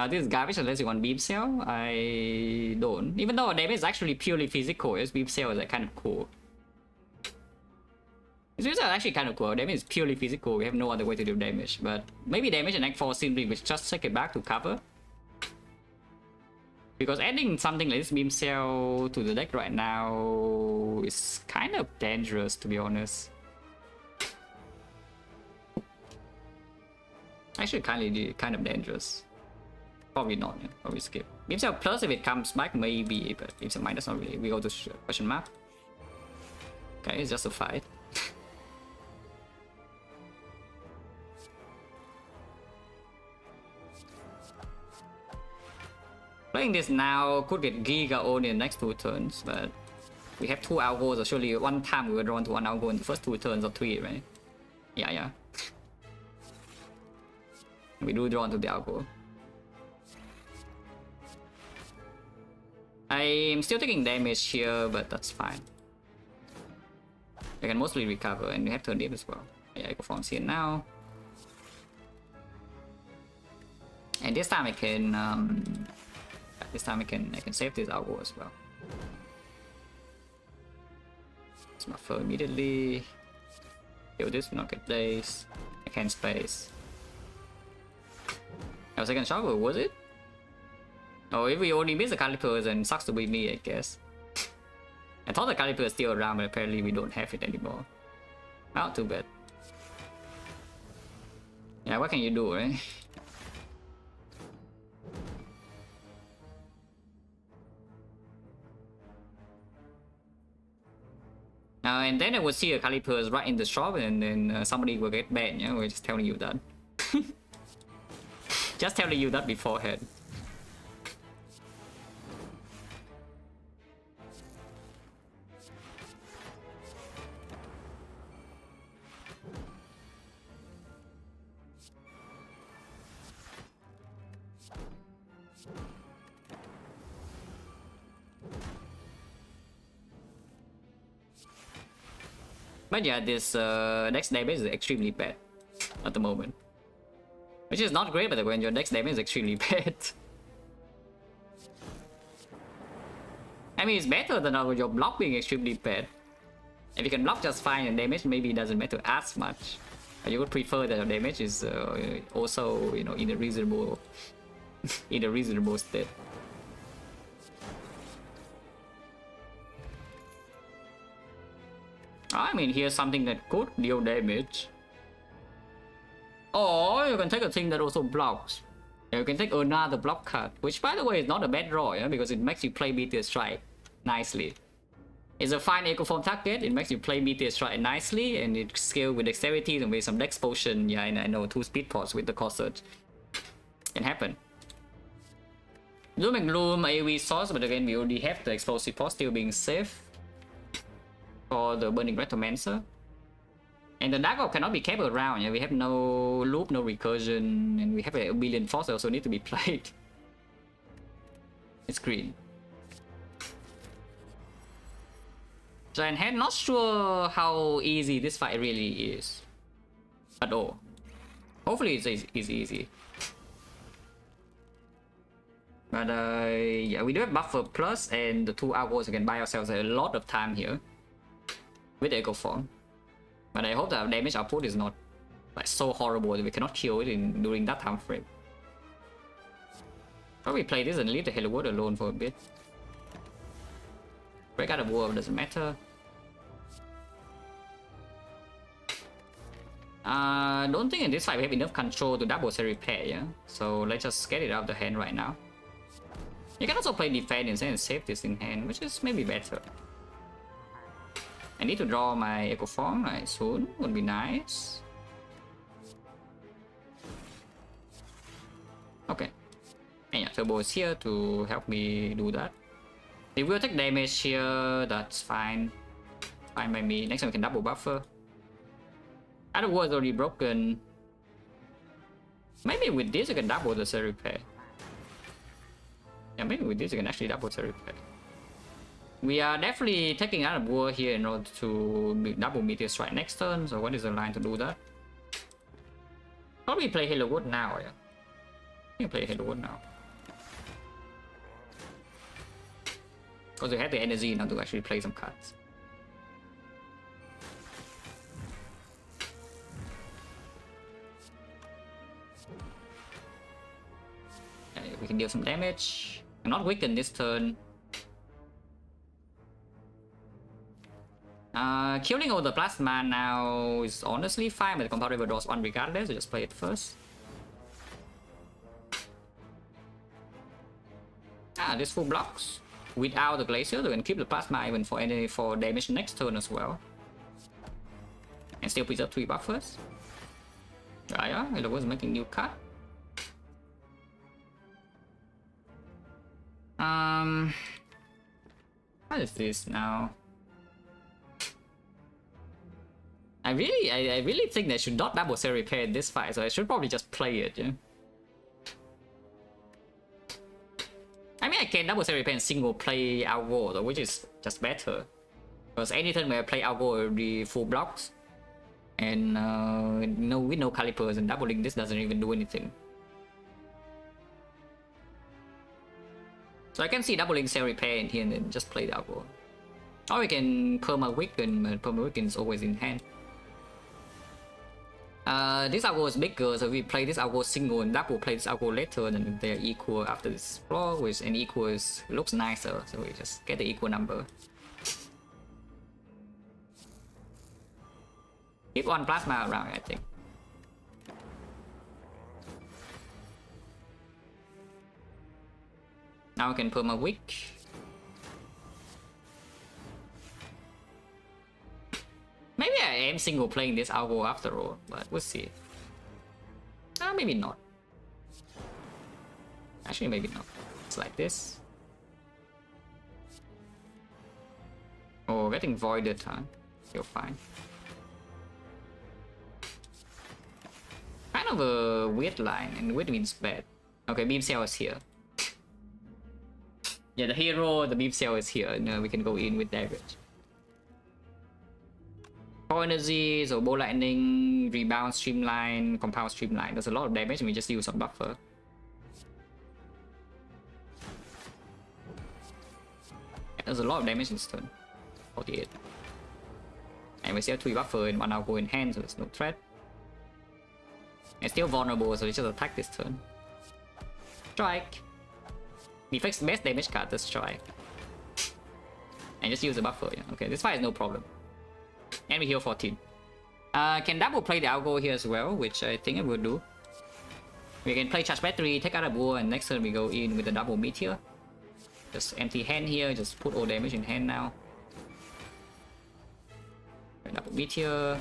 This is garbage unless you want beam cell. I don't. Even though damage is actually purely physical, yes, beam cell is like kind of cool. This is actually kind of cool. Damage is purely physical. We have no other way to do damage. But maybe damage and Act 4 simply we just take it back to cover. Because adding something like this beam cell to the deck right now is kind of dangerous, to be honest. Actually, kind of dangerous. Probably not, yeah. Probably skip. Beam cell plus if it comes back, maybe, but beam cell minus not really. We go to question mark. Okay, it's just a fight. Playing this now could get Giga only in the next 2 turns, but we have 2 algos, so surely one time we will draw into 1 algo in the first 2 turns or 3, right? Yeah. We do draw into the algo. I'm still taking damage here, but that's fine. I can mostly recover, and we have turn dip as well. Yeah, I go for here now. And this time I can I can save this algo as well. Smurfer immediately. Kill this, not get place. I can space. Our second shot, was it? Oh, if we only miss the calipers, then sucks to be me, I guess. I thought the caliper is still around, but apparently we don't have it anymore. Not too bad. Yeah, what can you do, right? And then I would see a calipers right in the shop, and then somebody will get banned. Yeah, we're just telling you that. Just telling you that beforehand. But yeah, this next damage is extremely bad at the moment. Which is not great, but when your next damage is extremely bad. I mean, it's better than your block being extremely bad. If you can block just fine and damage maybe it doesn't matter as much. You would prefer that your damage is also, you know, in a reasonable state. I mean, here's something that could deal damage. Or you can take a thing that also blocks. You can take another block card, which by the way is not a bad draw, yeah? Because it makes you play Meteor Strike nicely. It's a fine Echo Form target, it makes you play Meteor Strike nicely, and it scales with dexterity and with some dex potion. Yeah, and I know 2 speed pods with the core surge. Can happen. Doom and Gloom AoE source, but again we already have the explosive pod still being safe for the Burning Retromancer. And the Dark Orb cannot be kept around, yeah? We have no loop, no recursion, and we have a billion force that also need to be played. It's green. Giant Head, not sure how easy this fight really is. At all. Hopefully it's easy. But yeah, we do have Buffer Plus, and the 2 hours we can buy ourselves a lot of time here. With Echo Form. But I hope that our damage output is not like so horrible that we cannot kill it during that time frame. Probably play this and leave the Hello World alone for a bit. Break out of war doesn't matter. Don't think in this fight we have enough control to double set repair, yeah? So let's just get it out of the hand right now. You can also play Defend instead and save this in hand, which is maybe better. I need to draw my Echo Form like soon, would be nice. Okay. And yeah, Turbo is here to help me do that. If we'll take damage here, that's fine. Fine by me. Next time we can double buffer. Other war is already broken. Maybe with this I can double the set repair. Yeah, maybe with this I can actually double set repair. We are definitely taking out of war here in order to double Meteor Strike next turn, so what is the line to do that? Probably play Halo Wood now, yeah. You can play Halo Wood now. Because we have the energy now to actually play some cards. Yeah, we can deal some damage. I'm not weaken this turn. Killing all the plasma now is honestly fine, but the compound river draws 1 regardless, so just play it first. This full blocks. Without the glacier, we can keep the plasma even for damage next turn as well. And still preserve 3 buffers. Yeah, it was making new cut. What is this now? I really think they should not double set repair in this fight, so I should probably just play it, yeah. I mean, I can double set repair and single play Algo though, which is just better. Because anytime when I play Algo, it will be full blocks. And with no calipers and doubling this doesn't even do anything. So I can see doubling set repair in here and then just play the Algo. Or we can perma weaken, but perma weaken is always in hand. This Algo is bigger, so if we play this Algo single and double play this Algo later, then they're equal after this floor, which an equal looks nicer, so we just get the equal number. Keep 1 plasma around, I think. Now we can perma weak. Maybe I am single playing this Algo after all, but we'll see. Maybe not. Actually, maybe not. It's like this. Oh, getting voided, huh? Still fine. Kind of a weird line, and weird means bad. Okay, beam cell is here. Yeah, the hero, the beam cell is here. Now we can go in with damage. Core energy, so bow lightning, rebound, streamline, compound streamline. There's a lot of damage and we just use some buffer. There's a lot of damage in this turn. 48. And we still have 3 buffer and 1 Algo in hand, so there's no threat. And still vulnerable, so we just attack this turn. Strike. Defect's best damage card, the strike. And just use the buffer, yeah. Okay, this fight is no problem. And we heal 14. Can double play the algo here as well, which I think I will do. We can play charge battery, take out a bull, and next turn we go in with a double meteor. Just empty hand here, just put all damage in hand now. Double meteor.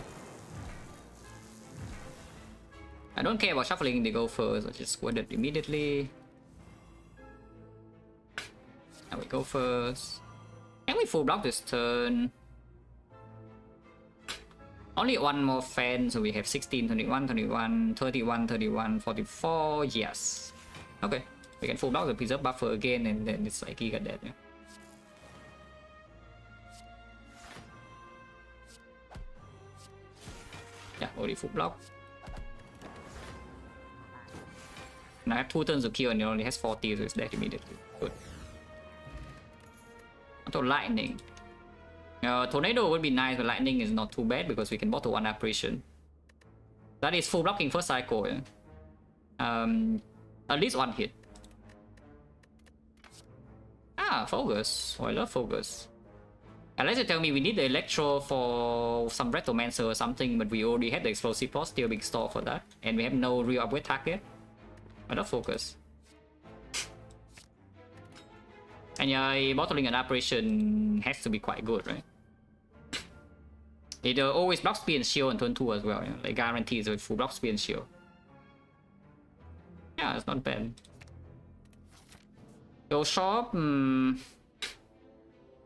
I don't care about shuffling the go first, I just squad it immediately. Now we go first. Can we full block this turn? Only one more fan, so we have 16, 21, 21, 31, 31, 44, yes. Okay, we can full block the preserve buffer again, and then it's like he got that, yeah. Yeah, already full block. Now I have 2 turns to kill and it only has 40, so it's dead immediately. Good. Auto lightning. Tornado would be nice, but lightning is not too bad because we can bottle 1 apparition. That is full blocking first cycle. Yeah? At least 1 hit. Ah, focus. Oh, I love focus. Unless you tell me we need the electro for some Retromancer or something, but we already have the explosive pot, still big store for that, and we have no real upgrade target. I love focus. And yeah, bottling an apparition has to be quite good, right? It always blocks speed and shield on turn 2 as well, yeah? Like guarantees with full block speed and shield. Yeah, it's not bad. Go shop, Go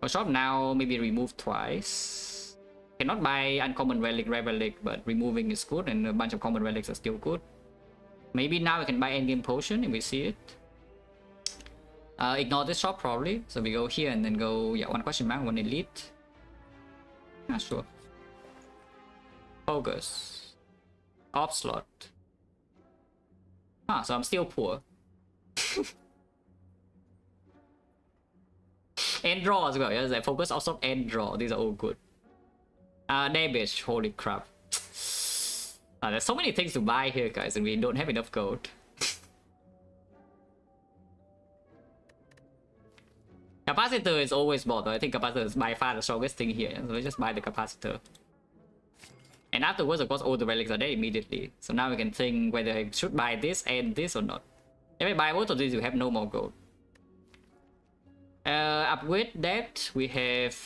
shop now, maybe remove twice. Cannot buy uncommon relic, rare relic, but removing is good, and a bunch of common relics are still good. Maybe now we can buy endgame potion if we see it. Ignore this shop probably. So we go here and then go, yeah, 1 question mark, 1 elite. Not sure. Focus. Op slot. Ah, so I'm still poor. End draw as well, yeah, like focus, also end draw. These are all good. Damage, holy crap. There's so many things to buy here, guys, and we don't have enough gold. Capacitor is always bought, though. I think capacitor is by far the strongest thing here, so let's just buy the capacitor. And afterwards, of course, all the relics are there immediately. So now we can think whether I should buy this and this or not. If I buy both of these, you have no more gold. Upgrade that, we have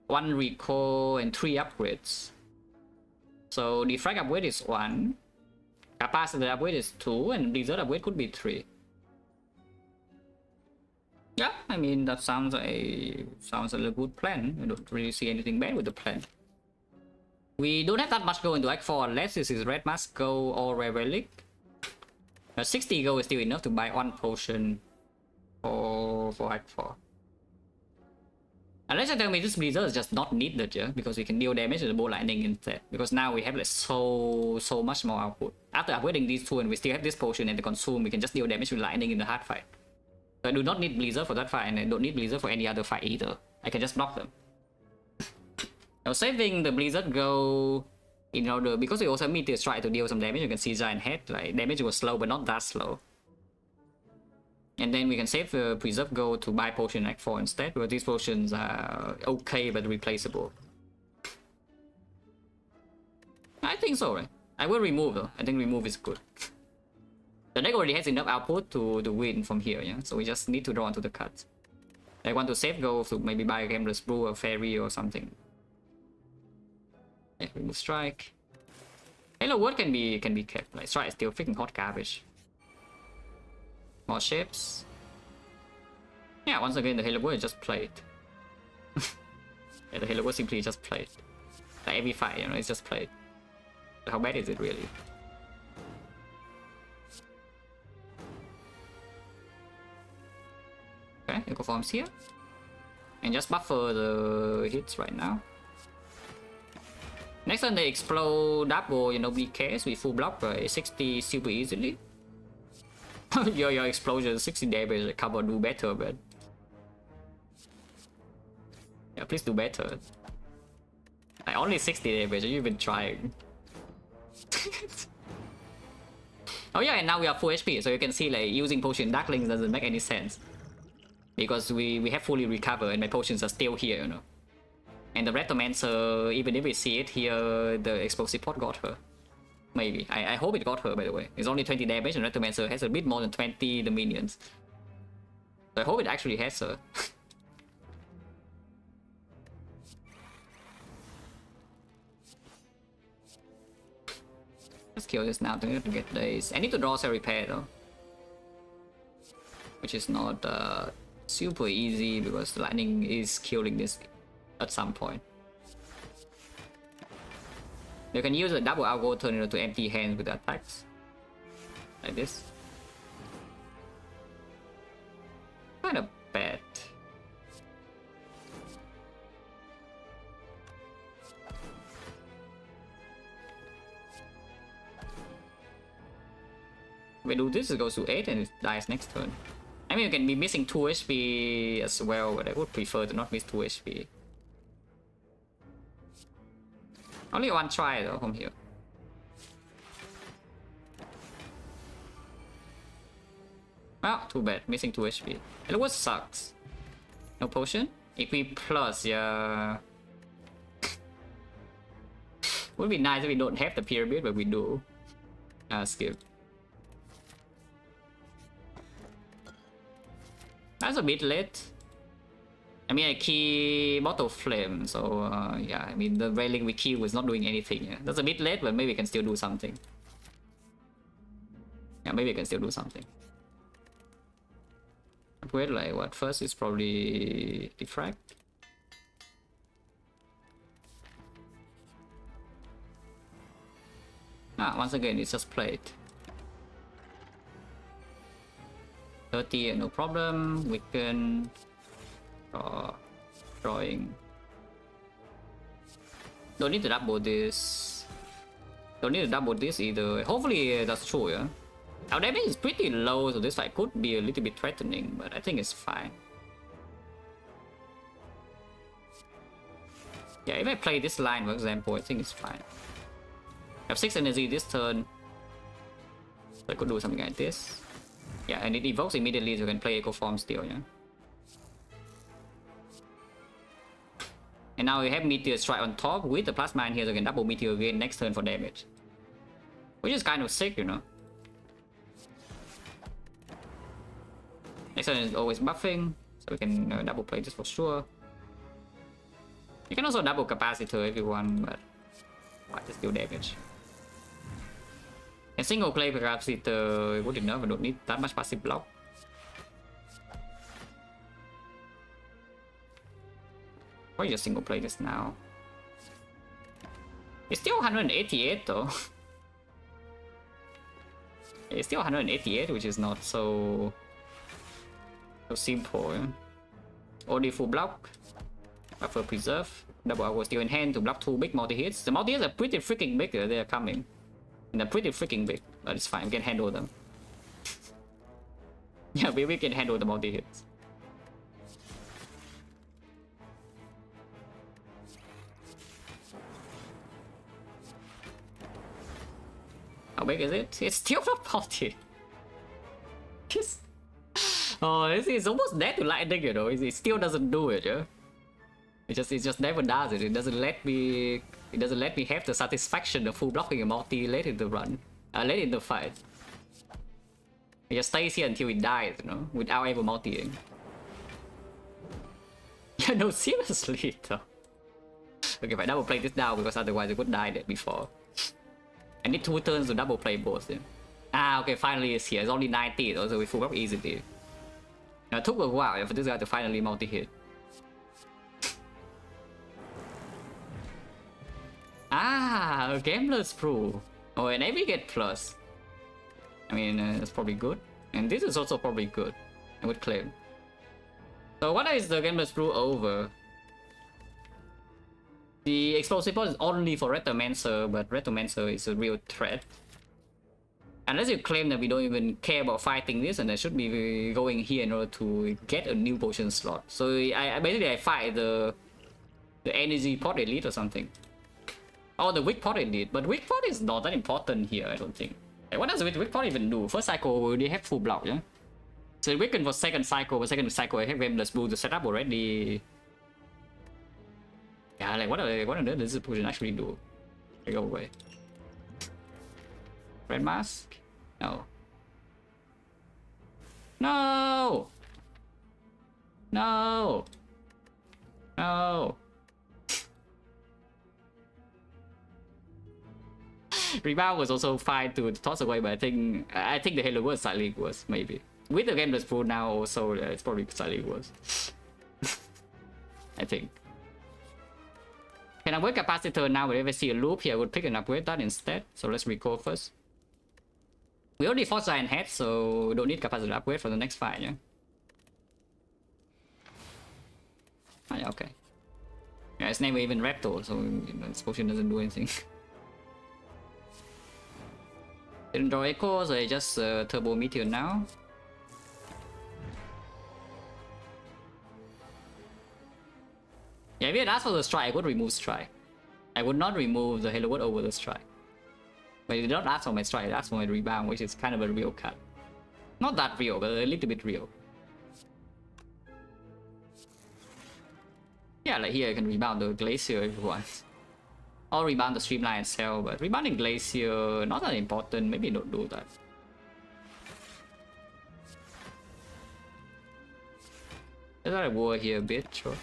1 recall and 3 upgrades. So Defect upgrade is 1, Capacitor upgrade is 2, and Blizzard upgrade could be 3. Yeah, I mean that sounds like a good plan. I don't really see anything bad with the plan. We don't have that much gold into Act 4 unless this is Red Mask Go or Rare Relic. 60 gold is still enough to buy 1 potion for Act 4. Unless you tell me this Blizzard is just not needed, yeah, because we can deal damage to the Bolt Lightning instead. Because now we have like so much more output. After upgrading these 2 and we still have this potion and the consume, we can just deal damage with Lightning in the hard fight. So I do not need Blizzard for that fight, and I don't need Blizzard for any other fight either. I can just block them. Now saving the Blizzard go in order, because we also have Meteor Strike to deal some damage. You can see Giant Head, like damage was slow but not that slow. And then we can save the Preserve Go to buy Potion Act 4 instead, because these potions are okay but replaceable. I think so, right? I will remove though. I think remove is good. The deck already has enough output to win from here, yeah? So we just need to draw onto the cards. I want to save Go to maybe buy a Gambler's Brew or Fairy or something. Yeah, remove Strike. Halo Word can be kept. Like Strike is still freaking hot garbage. More ships. Yeah, once again the Halo Word is just played. Yeah, the Halo Word simply just played. Like every fight, you know, it's just played. But how bad is it really? Okay, Eco Forms here. And just buffer the hits right now. Next time they explode double, you know, BKs, we full block by 60 super easily. your explosion 60 damage, come on, do better, man. Yeah, please do better. Like only 60 damage, are you even trying? Oh yeah, and now we are full HP, so you can see like using potion Darklings doesn't make any sense. Because we have fully recovered and my potions are still here, you know. And the Retomancer, even if we see it here, the explosive pot got her. Maybe. I hope it got her, by the way. It's only 20 damage and Retomancer has a bit more than 20 the minions. So I hope it actually has her. Let's kill this now to get this. I need to draw cell repair though. Which is not super easy because the lightning is killing this at some point. You can use a double algo turn to empty hands with the attacks. Like this. Kind of bad. We do this, it goes to 8 and it dies next turn. I mean, you can be missing 2 HP as well, but I would prefer to not miss 2 HP. Only one try though from here. Well, too bad, missing 2 HP. And what sucks? No potion? EP plus, yeah. Would be nice if we don't have the pyramid, but we do. Skip. That's a bit late. I mean, I key Bottle Flame, so yeah, I mean, the railing we key was not doing anything. Yeah. That's a bit late, but maybe we can still do something. Yeah, maybe we can still do something. Wait, like what? First is probably Defect. Once again, it's just played. 30, no problem. Weaken. Drawing. Don't need to double this. Don't need to double this either. Hopefully that's true, yeah. Our damage is pretty low, so this fight could be a little bit threatening, but I think it's fine. Yeah, if I play this line, for example, I think it's fine. I have 6 energy this turn. So I could do something like this. Yeah, and it evokes immediately, so you can play Echo Form still, yeah. And now we have Meteor Strike on top with the Plasma in here, so you can double Meteor again next turn for damage. Which is kind of sick, you know. Next turn is always buffing, so we can double play this for sure. You can also double Capacitor if you want, but just do damage. And single play Capacitor good enough, I don't need that much passive block. Why just single play this now? It's still 188 though. It's still 188, which is not so simple. Yeah? Only full block. Buffer preserve. Double hour still in hand to block 2 big multi-hits. The multi-hits are pretty freaking big, they are coming. And they're pretty freaking big, but it's fine, we can handle them. Yeah, we can handle the multi-hits. How big is it? It's still not multi. Oh, it's almost dead to lightning, you know. It still doesn't do it, yeah. It just never does it. It doesn't let me have the satisfaction of full blocking a multi late in the run. Late in the fight. It just stays here until it dies, you know, without ever multiing. Yeah, no, seriously though. Okay, if I double play this now because otherwise it would die dead before. I need 2 turns to double play both. Yeah. Okay, finally it's here. It's only 90, so we full block easily. Now, it took a while for this guy to finally multi-hit. Gambler's Brew. Oh, and we get plus. I mean, that's probably good. And this is also probably good, I would claim. So what is the Gambler's Brew over? The explosive pot is only for Retomancer, but Retomancer is a real threat. Unless you claim that we don't even care about fighting this, and I should be going here in order to get a new potion slot. So I basically fight the energy pot elite or something. Oh, the weak pot elite, but weak pot is not that important here, I don't think. Like, what does weak pot even do? First cycle we already have full block, yeah? So weaken for second cycle, but second cycle I have Gambler's Brew to set up already. Yeah, Yeah, like what does this position actually do? I go away. Red mask? No. No! No! No! Rebound was also fine to toss away, but I think the Halo was slightly worse, maybe. With the game that's full now also, it's probably slightly worse. I think. Can I upgrade capacitor now? Whenever I see a loop here, I would pick and upgrade that instead. So let's recall first. We already fought Giant Head, so we don't need capacitor upgrade for the next fight, yeah? Oh, yeah, okay. Yeah, it's never even red though, so this potion doesn't do anything. Didn't draw Echo, so I just Turbo Meteor now. Yeah, if you had asked for the strike, I would remove strike. I would not remove the Halo Word over the strike. But you did not ask for my strike, you asked for my rebound, which is kind of a real cut. Not that real, but a little bit real. Yeah, like here I can rebound the Glacier if you want. Or rebound the Streamline itself, but rebounding Glacier, not that important, maybe don't do that. There's a war here a bit, sure.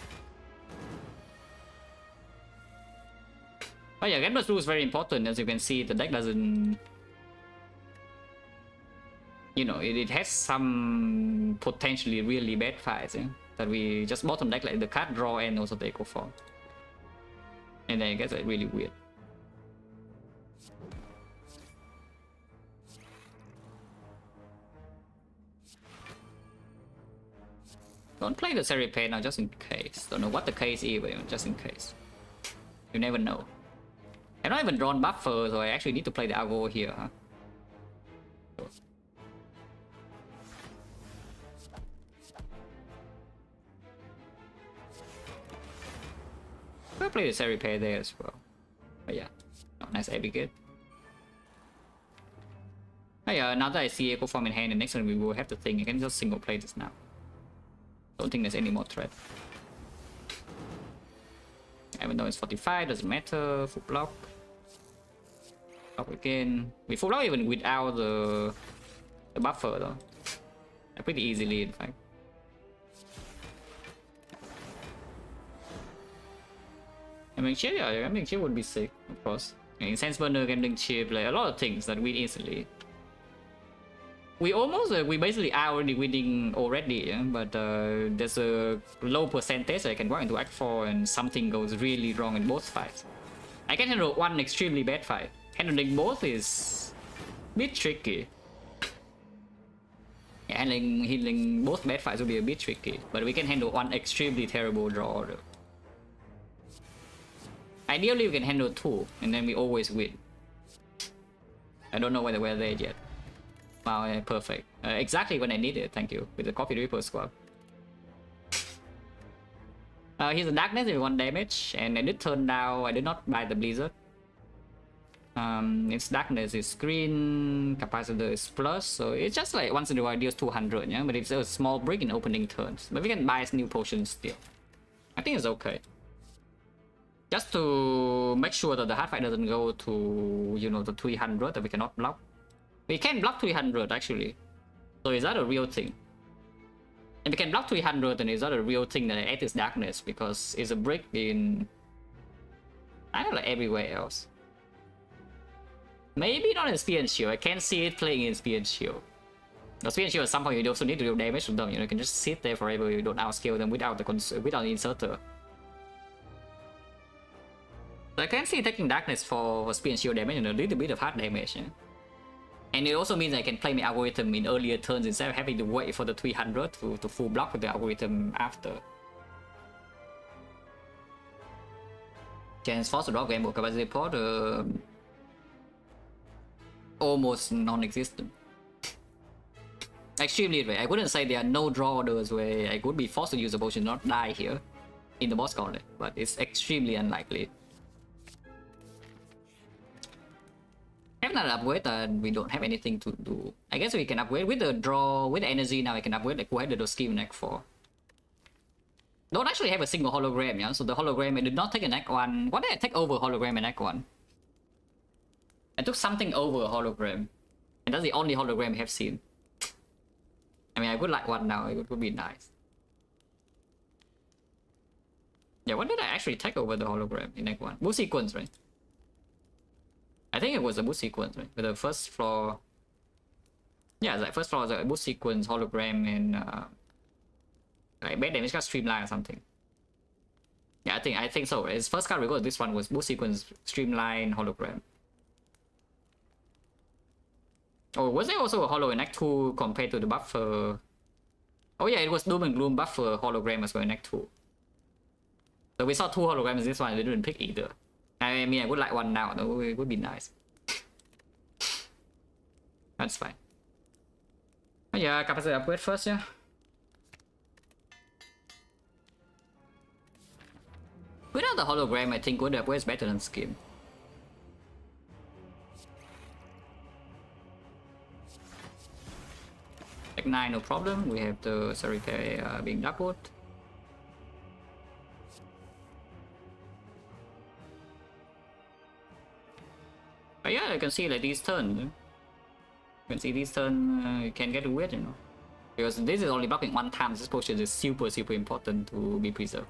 Oh yeah, Gamblers Rule is very important. As you can see, the deck doesn't... You know, it has some potentially really bad fights, yeah? That we just bottom deck like the card draw and also the Echo Form. And then it gets like really weird. Don't play the Seripede now just in case. Don't know what the case is, but just in case. You never know. I've not even drawn buffer, so I actually need to play the Argo here, huh? I'll play the Seripede there as well. But yeah, oh, nice Abigail. Oh yeah, now that I see Echo Form in hand, the next one we will have the thing. I can just single play this now. Don't think there's any more threat. Even though it's 45, doesn't matter. Full block. Block again. We full block even without the buffer though. Pretty easily in fact. Gambling chip, yeah, gambling chip would be sick, of course. Incense burner, gambling chip, like a lot of things that win instantly. We almost, we basically are already winning already, yeah? But there's a low percentage that I can walk into Act 4 and something goes really wrong in both fights. I can handle one extremely bad fight. Handling both is a bit tricky. Yeah, handling both bad fights will be a bit tricky, but we can handle one extremely terrible draw. Ideally, we can handle two, and then we always win. I don't know whether we're there yet. Wow, yeah, perfect. Exactly when I need it, thank you. With the Coffee Reaper squad. Here's the Darkness if you want damage, and I did turn down, I did not buy the Blizzard. Its Darkness is green, Capacitor is plus, so it's just like once in a while deals 200, yeah? But it's a small break in opening turns. But we can buy new potions still. I think it's okay. Just to make sure that the hard fight doesn't go to, you know, the 300 that we cannot block. We can block 300 actually. So is that a real thing? And we can block 300, and is that a real thing that I add this Darkness? Because it's a brick in... I don't know, like everywhere else. Maybe not in Spear and Shield. I can't see it playing in Spear and Shield. The Spear and Shield at some point you also need to do damage to them. You know, you can just sit there forever. You don't outscale them without the inserter. So I can see taking Darkness for Spear and Shield damage and a little bit of hard damage. Yeah? And it also means I can play my algorithm in earlier turns instead of having to wait for the 300 to full block with the algorithm after. Chance force to drop game capacity port almost non-existent. Extremely rare. I wouldn't say there are no draw orders where I could be forced to use a potion not die here in the boss gauntlet, but it's extremely unlikely. I have not upgrade and we don't have anything to do. I guess we can upgrade with the draw, with the energy now I can upgrade like who had the scheme neck for. don't actually have a single hologram, yeah? So the hologram, I did not take an Act 1. What did I take over hologram in Act 1? I took something over a hologram. And that's the only hologram I have seen. I mean, I would like one now, it would be nice. Yeah, what did I actually take over the hologram in Act 1? Boost sequence, right? I think it was a boost sequence, right? With the first floor... Yeah, like first floor was a boost sequence, hologram, and like bad damage got streamline or something. Yeah, I think so. His first card we got this one was boost sequence, streamline, hologram. Oh, was there also a holo in Act 2 compared to the buffer? Oh yeah, it was Doom and Gloom buffer hologram as well in Act 2. So we saw 2 holograms in this one, we didn't pick either. I mean, I would like one now, though, it would be nice. That's fine. Oh yeah, capacity upgrade first, yeah. Without the hologram, I think would upgrade is better than Skim. Like 9, no problem. We have the Sarika being doubled. But yeah, I can see like these turns. You can see these turns, you can get weird, you know. Because this is only blocking one time, this potion is super important to be preserved.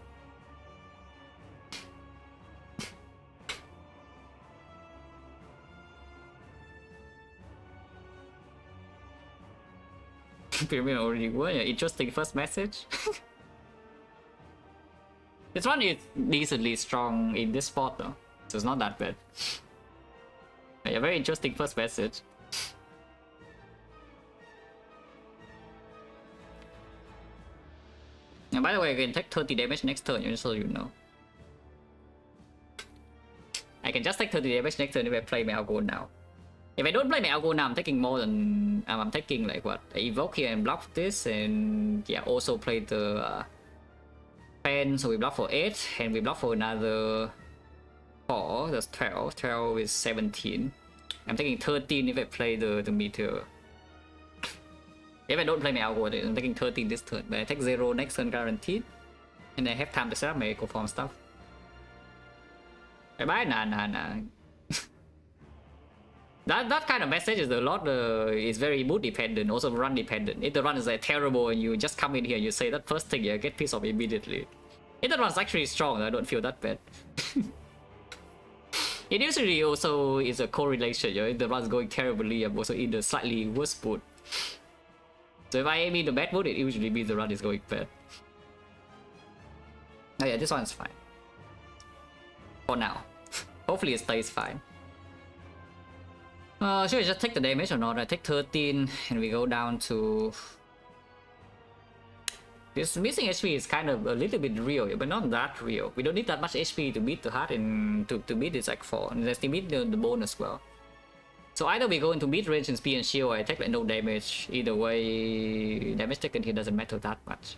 Pyramid already were, yeah, interesting first message. This one is decently strong in this spot though, so it's not that bad. Yeah, very interesting first message. And by the way, I can take 30 damage next turn, just so you know. I can just take 30 damage next turn if I play my Algo now. If I don't play my Algo now, I'm taking more than... I'm taking like what? I evoke here and block this, and yeah, also play the pen, so we block for 8, and we block for another 4, that's 12, 12 is 17. I'm taking 13 if I play the meteor. If I don't play my Algo, I'm taking 13 this turn, but I take 0 next turn guaranteed. And I have time to set up my Echo Form stuff. Bye bye, nah. That kind of message is a lot, is very mood dependent, also run dependent. If the run is like terrible and you just come in here and you say that first thing, you get pissed off immediately. If the run's actually strong, I don't feel that bad. It usually also is a correlation, you know, if the run's going terribly, I'm also in the slightly worse mood. So if I am in the bad mood, it usually means the run is going bad. Oh yeah, this one's fine. For now. Hopefully it stays fine. Should I just take the damage or not? I take 13 and we go down to... This missing HP is kind of a little bit real, but not that real. We don't need that much HP to beat the heart and to beat this like 4. And let's beat the bone as well. So either we go into mid-range and speed and shield, or I take like no damage. Either way, damage taken here doesn't matter that much.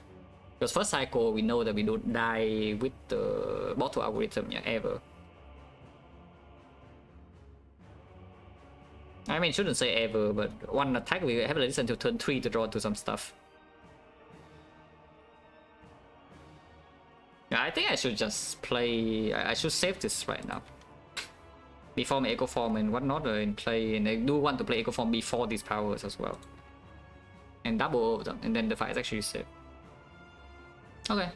Because first cycle, we know that we don't die with the bottle algorithm, yeah, ever. I mean, shouldn't say ever, but one attack we have to listen to turn 3 to draw into some stuff. Yeah, I think I should just play... I should save this right now. Before my Echo Form and whatnot in play, and I do want to play Echo Form before these powers as well. And double over them, and then the fight is actually safe. Okay.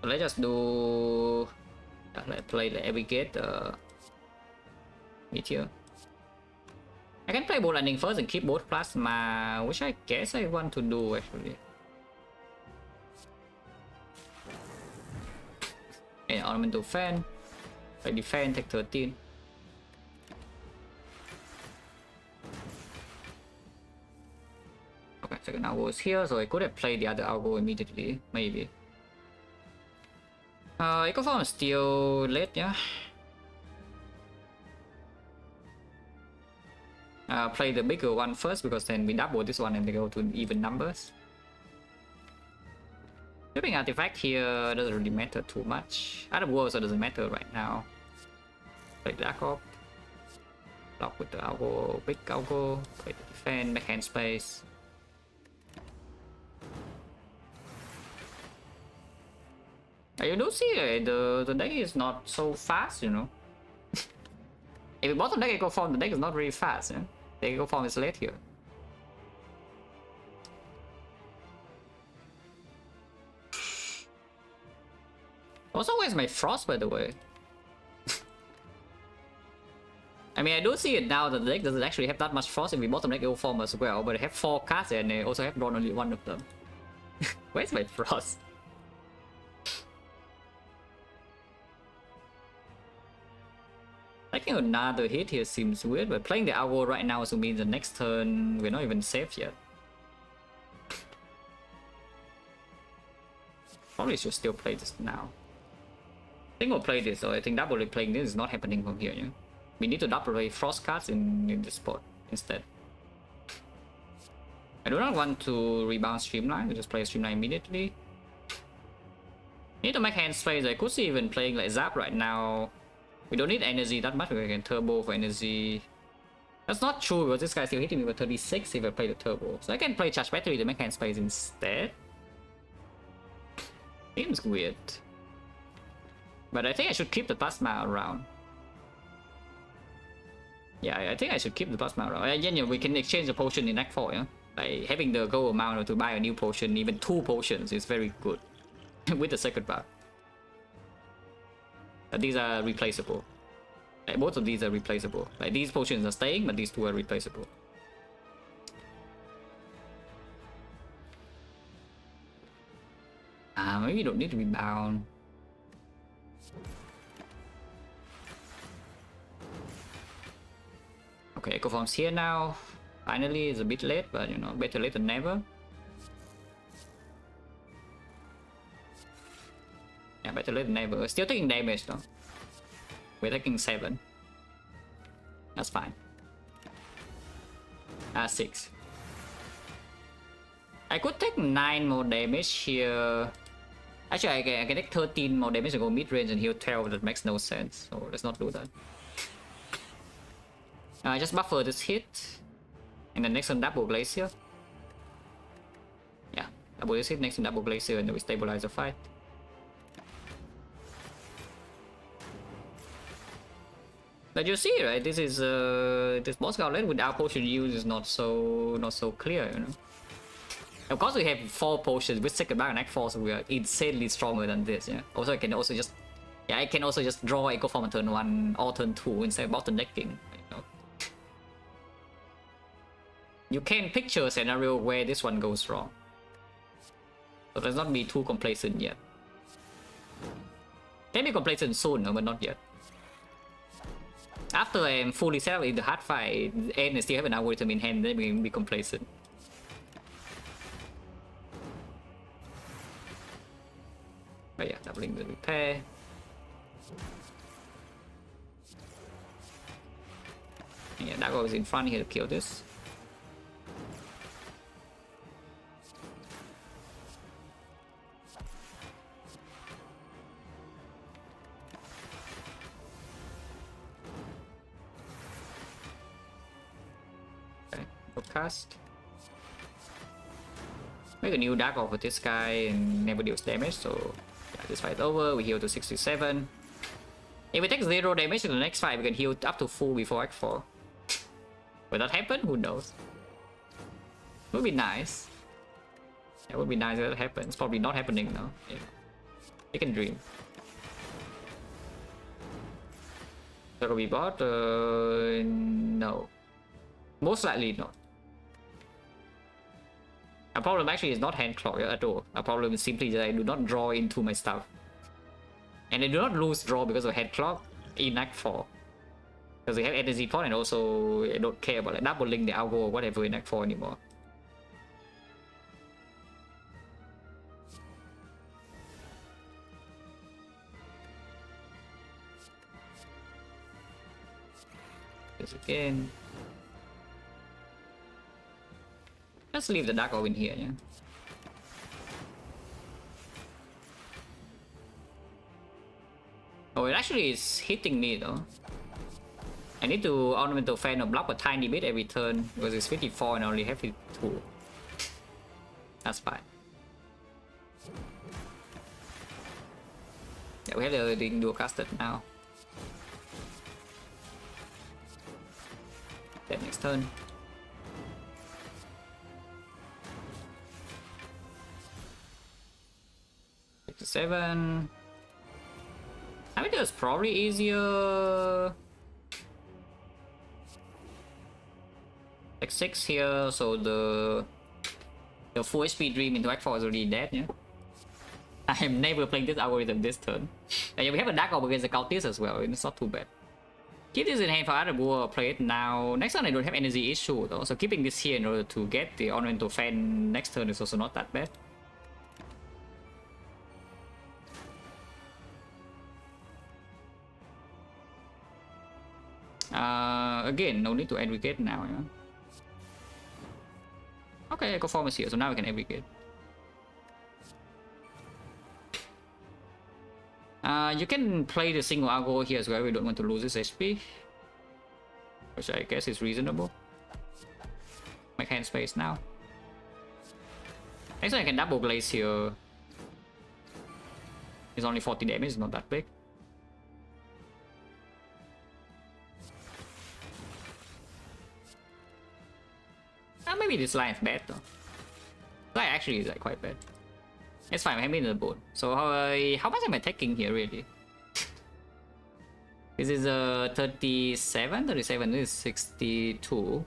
So let's just do... let's play the Abrogate Meteor. I can play Bolt Lightning first and keep both Plasma, which I guess I want to do actually. And Ornamental Fan. I defend, take 13. Okay, second Algo is here, so I could have played the other Algo immediately, maybe. Echo Form is still late, yeah. Play the bigger one first, because then we double this one and they go to even numbers. Flipping artifact here doesn't really matter too much. Other worlds, so it doesn't matter right now. Play Dark Orb. Block with the Algo, big Algo. Play the defend, backhand space. You do see the deck is not so fast, you know. If you bottom deck Echo Form, the deck is not really fast, yeah? The Echo Form is late here. Also, where's my Frost, by the way? I mean, I do see it now that the deck doesn't actually have that much Frost if we bottom deck Echo Form as well, but I have 4 cards and I also have drawn only one of them. Where's my Frost? Taking another hit here seems weird, but playing the Owl right now also means the next turn we're not even safe yet. Probably should still play this now. I think we'll play this, though. I think double playing this is not happening from here, yeah? We need to double play Frost cards in this spot instead. I do not want to rebound Streamline, we just play Streamline immediately. Need to make hand space. I could see even playing like Zap right now. We don't need energy that much, we can turbo for energy. That's not true because this guy's still hitting me with 36 if I play the turbo. So I can play Charge Battery to make hand space instead. Seems weird. But I think I should keep the Plasma around. Yeah, I think I should keep the Plasma around. Yeah, we can exchange the potion in Act 4, yeah? Like having the gold amount to buy a new potion, even 2 potions is very good. With the second bar. These are replaceable. Like, both of these are replaceable. Like these potions are staying, but these 2 are replaceable. Maybe you don't need to rebound. Okay, Echo Form's here now. Finally, it's a bit late, but you know, better late than never. Yeah, better late than never. Still taking damage though. We're taking 7. That's fine. 6. I could take 9 more damage here. Actually, I can take 13 more damage and go mid range and heal 12. That makes no sense. So let's not do that. Just buffer this hit. And then next one double Glacier. Yeah, double this hit, next one double Glacier, and then we stabilize the fight. But you see, right? This is this boss gauntlet without potion use is not so clear, you know. Of course, we have 4 potions with second bar and Act 4, so we are insanely stronger than this. Yeah. Also, I can also just draw Echo Form on turn 1 or turn 2 instead of bottom decking. You know. You can picture a scenario where this one goes wrong. So let's not be too complacent yet. Can be complacent soon, but not yet. After I'm fully set up in the hard fight and I still have an algorithm in hand, then we can be complacent. But yeah, doubling the repair. Yeah, that goes in front here to kill this. Cast. Make a new dark off with this guy and never deals damage, so yeah, this fight over, we heal to 67. If we take 0 damage in the next fight, we can heal up to full before Act 4. Will that happen? Who knows? Would be nice. It would be nice if that happens. Probably not happening now. Yeah. You can dream. That will be bot? No. Most likely not. Our problem actually is not hand clock at all. Our problem is simply that I do not draw into my stuff. And I do not lose draw because of head clock in Act 4. Because we have energy pot and also I don't care about like doubling the algo or whatever in Act 4 anymore. This again. Let's leave the Dark Orb in here, yeah? Oh, it actually is hitting me though. I need to Ornamental Fan or block a tiny bit every turn because it's 54 and I only have 52. That's fine. Yeah, we have the dual casted now. Then next turn. To 7. I mean, it was probably easier. Like 6 here, so the full HP Dream into Act 4 is already dead, yeah? I am never playing this algorithm this turn. And yeah, we have a Dark Orb against the Cultist as well, it's not too bad. Keep this in hand for other Bull, play it now. Next turn I don't have energy issue though, so keeping this here in order to get the Ornamental Fan next turn is also not that bad. Again, no need to aggregate now, yeah? Okay, Echo Form is here, so now we can aggregate. You can play the single Argo here as well, we don't want to lose this HP. Which I guess is reasonable. Make hand space now. Next time I can double glaze here. It's only 40 damage, it's not that big. Maybe this line is bad though. This line actually is like quite bad. It's fine, I have in the board. So how much am I taking here really? This is 37, this is 62.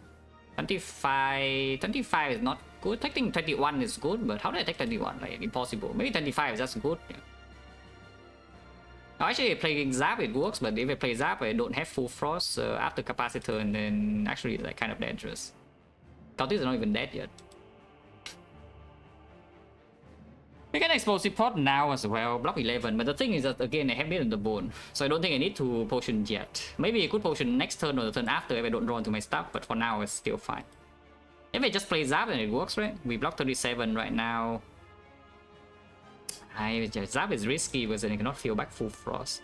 25 is not good. Taking 21 is good, but how do I take 21? Like impossible. Maybe 25 is just good. Yeah. Now, actually playing Zap it works, but if I play Zap I don't have full frost after capacitor, and then actually it's like kind of dangerous. Cultists are not even dead yet. We can explosive pot now as well, block 11, but the thing is that again I have been in the bone, so I don't think I need to potion yet. Maybe I could potion next turn or the turn after if I don't draw into my stuff, but for now it's still fine. If I just play Zap then it works, right? We block 37 right now. Zap is risky because then I cannot feel back full frost.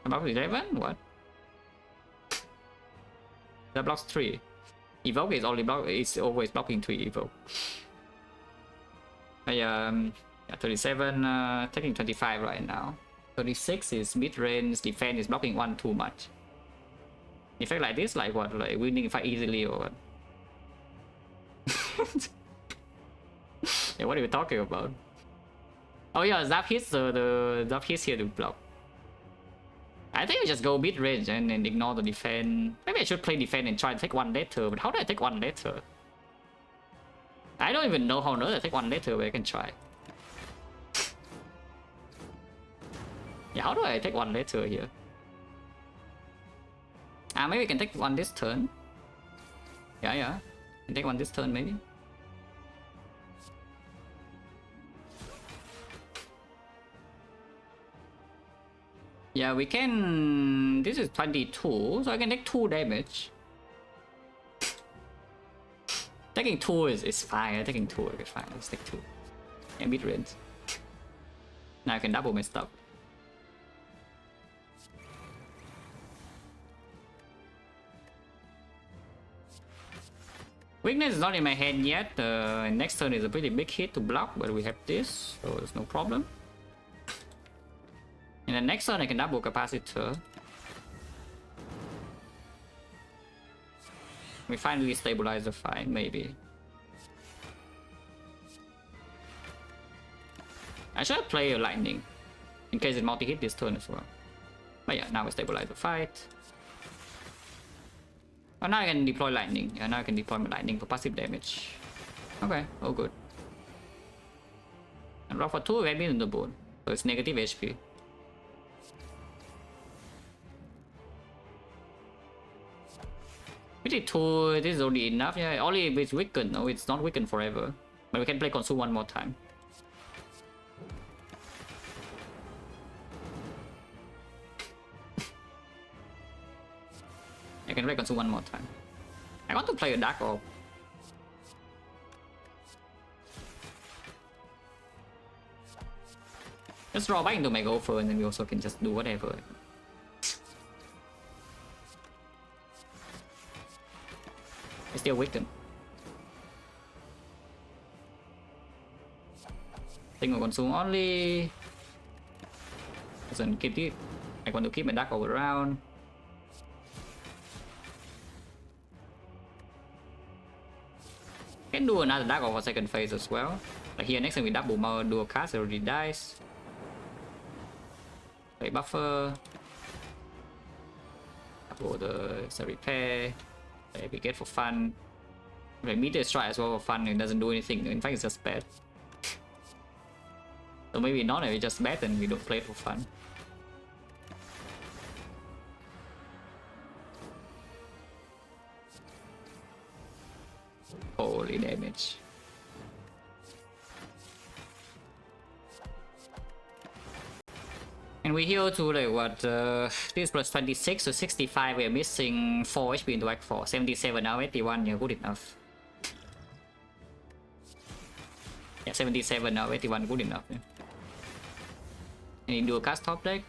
About 11? What? That blocks 3. Evoke is only it's always blocking 3 evoke. Yeah, 37, taking 25 right now. 36 is mid range, defense is blocking 1 too much. Effect like this, like what? Like winning fight easily or what? Yeah, what are we talking about? Oh yeah, Zap hits the Zap hits here to block. I think we just go mid range and then ignore the defense. Maybe I should play defense and try to take 1 letter, but how do I take 1 letter? I don't even know how on earth I take 1 letter, but I can try. Yeah, how do I take 1 letter here? Maybe we can take 1 this turn. Yeah. Can take 1 this turn maybe. Yeah, we can... This is 22, so I can take 2 damage. Taking 2 is fine. Taking 2 is fine. Let's take 2. Yeah, mid range. Now I can double my stuff. Weakness is not in my hand yet. Next turn is a pretty big hit to block, but we have this, so there's no problem. And then next turn I can double capacitor. We finally stabilize the fight, maybe. I should play a lightning in case it multi-hit this turn as well. But yeah, now we stabilize the fight. Oh, now I can deploy lightning. Yeah, now I can deploy my lightning for passive damage. Okay, all good. And rock for 2 maybe in the bone, so it's negative HP. We did 2, this is already enough, yeah, only if it's weakened, no, it's not weakened forever. But we can play consume 1 more time. I can play consume 1 more time. I want to play a Dark Orb. Just draw back into my Gopher and then we also can just do whatever. It's still weakened. Single consume only. Doesn't keep it. I want to keep my Dark Orb around. Can do another Dark Orb for second phase as well. Like here next time we double more dual cast, it already dies. Play buffer. Double the repair. Play Brigade for fun. Play Meteor Strike as well for fun. It doesn't do anything. In fact, it's just bad. So maybe not, maybe just bad and we don't play it for fun. Holy damage. And we heal to like what, this plus 26 to 65, we're missing 4 HP into Act 4, 77 now, 81, yeah, good enough. Yeah, 77 now, 81, good enough. Yeah. And you do a cast top deck.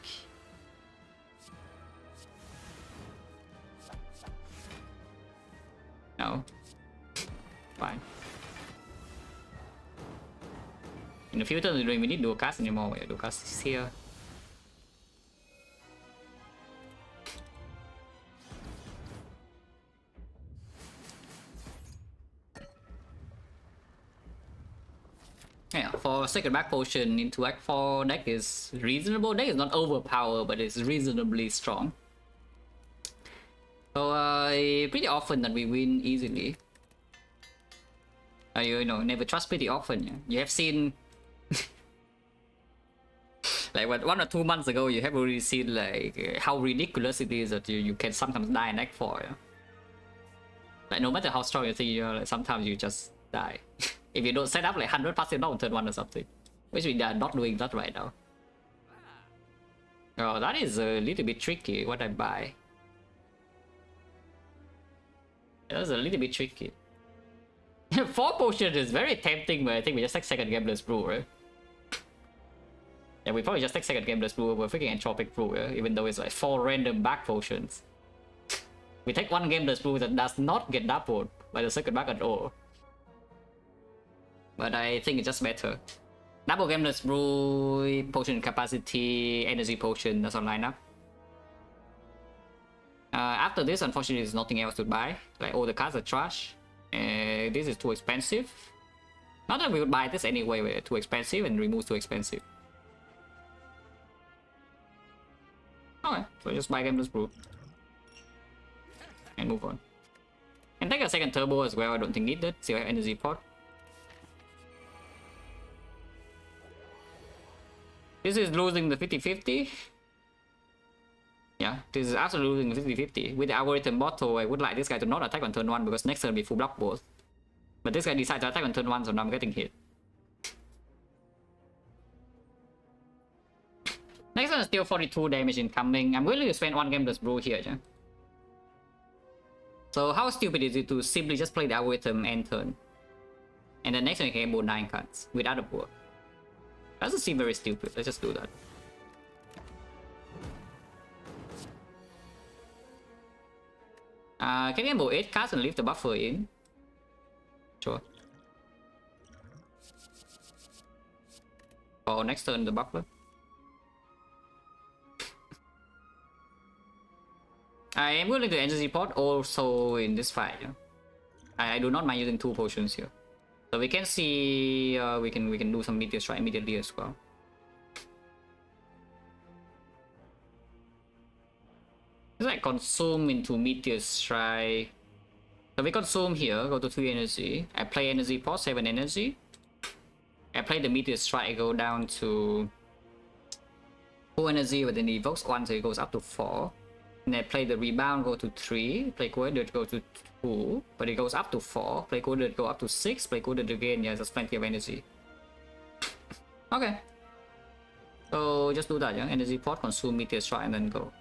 No. Fine. In the future, we don't even need dual cast anymore. Yeah, dual cast is here. Yeah, for second back potion into Act 4 deck is reasonable. Deck is not overpowered, but it's reasonably strong. So pretty often that we win easily. You know, never trust pretty often. Yeah? You have seen like what 1 or 2 months ago, you have already seen like how ridiculous it is that you can sometimes die in Act 4. Yeah? Like no matter how strong you think you are, like, sometimes you just die. If you don't set up like 100 passive knock on turn 1 or something. Which we are not doing that right now. Oh, that is a little bit tricky what I buy. That's a little bit tricky. 4 potions is very tempting, but I think we just take second Gambler's Brew, right? Yeah, we probably just take second Gambler's Brew over freaking Entropic Brew, yeah? Even though it's like 4 random back potions. We take 1 Gambler's Brew that does not get doubled by the second back at all. But I think it's just better. Double Gambler's Brew, Potion Capacity, Energy Potion, that's our lineup. After this, unfortunately, there's nothing else to buy. Like, all the cards are trash. This is too expensive. Not that we would buy this anyway, we're too expensive and remove too expensive. Okay, so just buy Gambler's Brew. And move on. And take a second turbo as well, I don't think needed. Still have energy pot. This is losing the 50-50. Yeah, this is absolutely losing the 50-50. With the algorithm bottle, I would like this guy to not attack on turn 1 because next turn will be full block both. But this guy decides to attack on turn 1, so now I'm getting hit. Next turn is still 42 damage incoming. I'm willing to spend 1 Gambler's Brew here. Yeah? So how stupid is it to simply just play the algorithm end turn? And then next turn you can game 9 cards without a board. Doesn't seem very stupid. Let's just do that. Can gamble 8 cards and leave the buffer in? Sure. For next turn the buffer. I am willing to energy pot also in this fight. Yeah? I do not mind using 2 potions here. So we can see we can do some Meteor Strike immediately as well. It's like consume into Meteor Strike. So we consume here, go to 3 energy. I play energy pot, 7 energy. I play the Meteor Strike, go down to 4 energy, but then it evokes 1, so it goes up to 4. And I play the rebound, go to 3. Play Coordinate, go to 2. But it goes up to 4. Play Coordinate, go up to 6. Play Coordinate again. Yeah, there's plenty of energy. Okay. So just do that, yeah. Energy pot, consume Meteor Strike, and then go.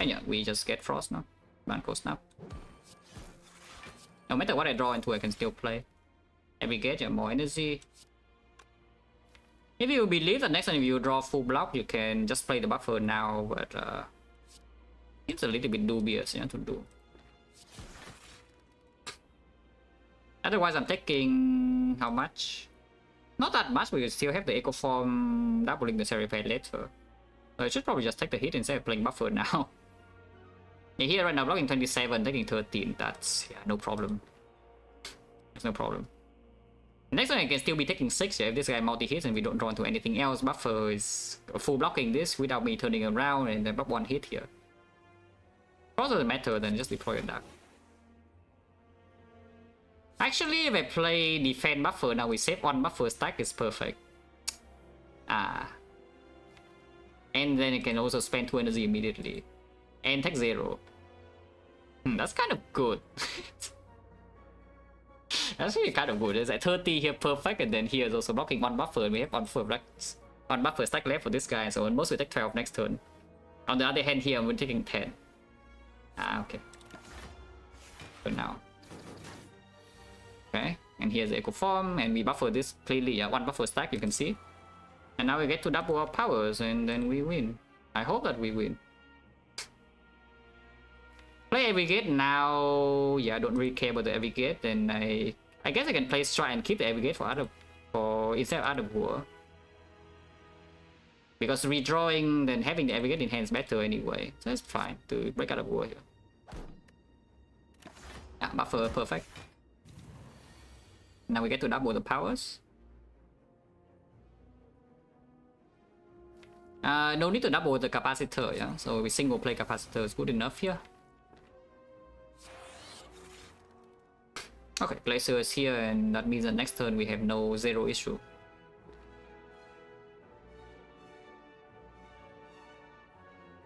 And yeah, we just get Frost now. Banco Snap. No matter what I draw into, I can still play. Every gauge and more energy. If you believe that next time if you draw full block, you can just play the buffer now, but it's a little bit dubious, yeah, to do. Otherwise, I'm taking how much? Not that much, we still have the Echo Form doubling the Seraph later. So I should probably just take the hit instead of playing Buffer now. Yeah, here right now, blocking 27, taking 13. That's, yeah, no problem. There's no problem. Next one I can still be taking 6 if this guy multi-hits and we don't draw into anything else. Buffer is full blocking this without me turning around and then block 1 hit here. Cross doesn't matter, then just deploy a Dark. Actually, if I play defend Buffer, now we save 1 Buffer stack is perfect. And then you can also spend 2 energy immediately. And take 0. That's kind of good. That's really kind of good. It's like 30 here, perfect, and then here is also blocking 1 Buffer, and we have 1 Buffer stack left for this guy, so most will take 12 next turn. On the other hand here, we're taking 10. Okay. For now. Okay, and here's the Echo Form, and we buffer this clearly, 1 Buffer stack, you can see. And now we get to double our powers, and then we win. I hope that we win. Play Aggregate now. Yeah, I don't really care about the Aggregate, then I guess I can play Strike and keep the Aggregate for instead of Other War. Because redrawing, then having the Aggregate in hand is better anyway. So it's fine to break out of war here. Yeah, buffer, perfect. Now we get to double the powers. No need to double the capacitor, yeah. So we single play capacitor is good enough here. Okay, Glacier is here, and that means the next turn we have no 0 issue.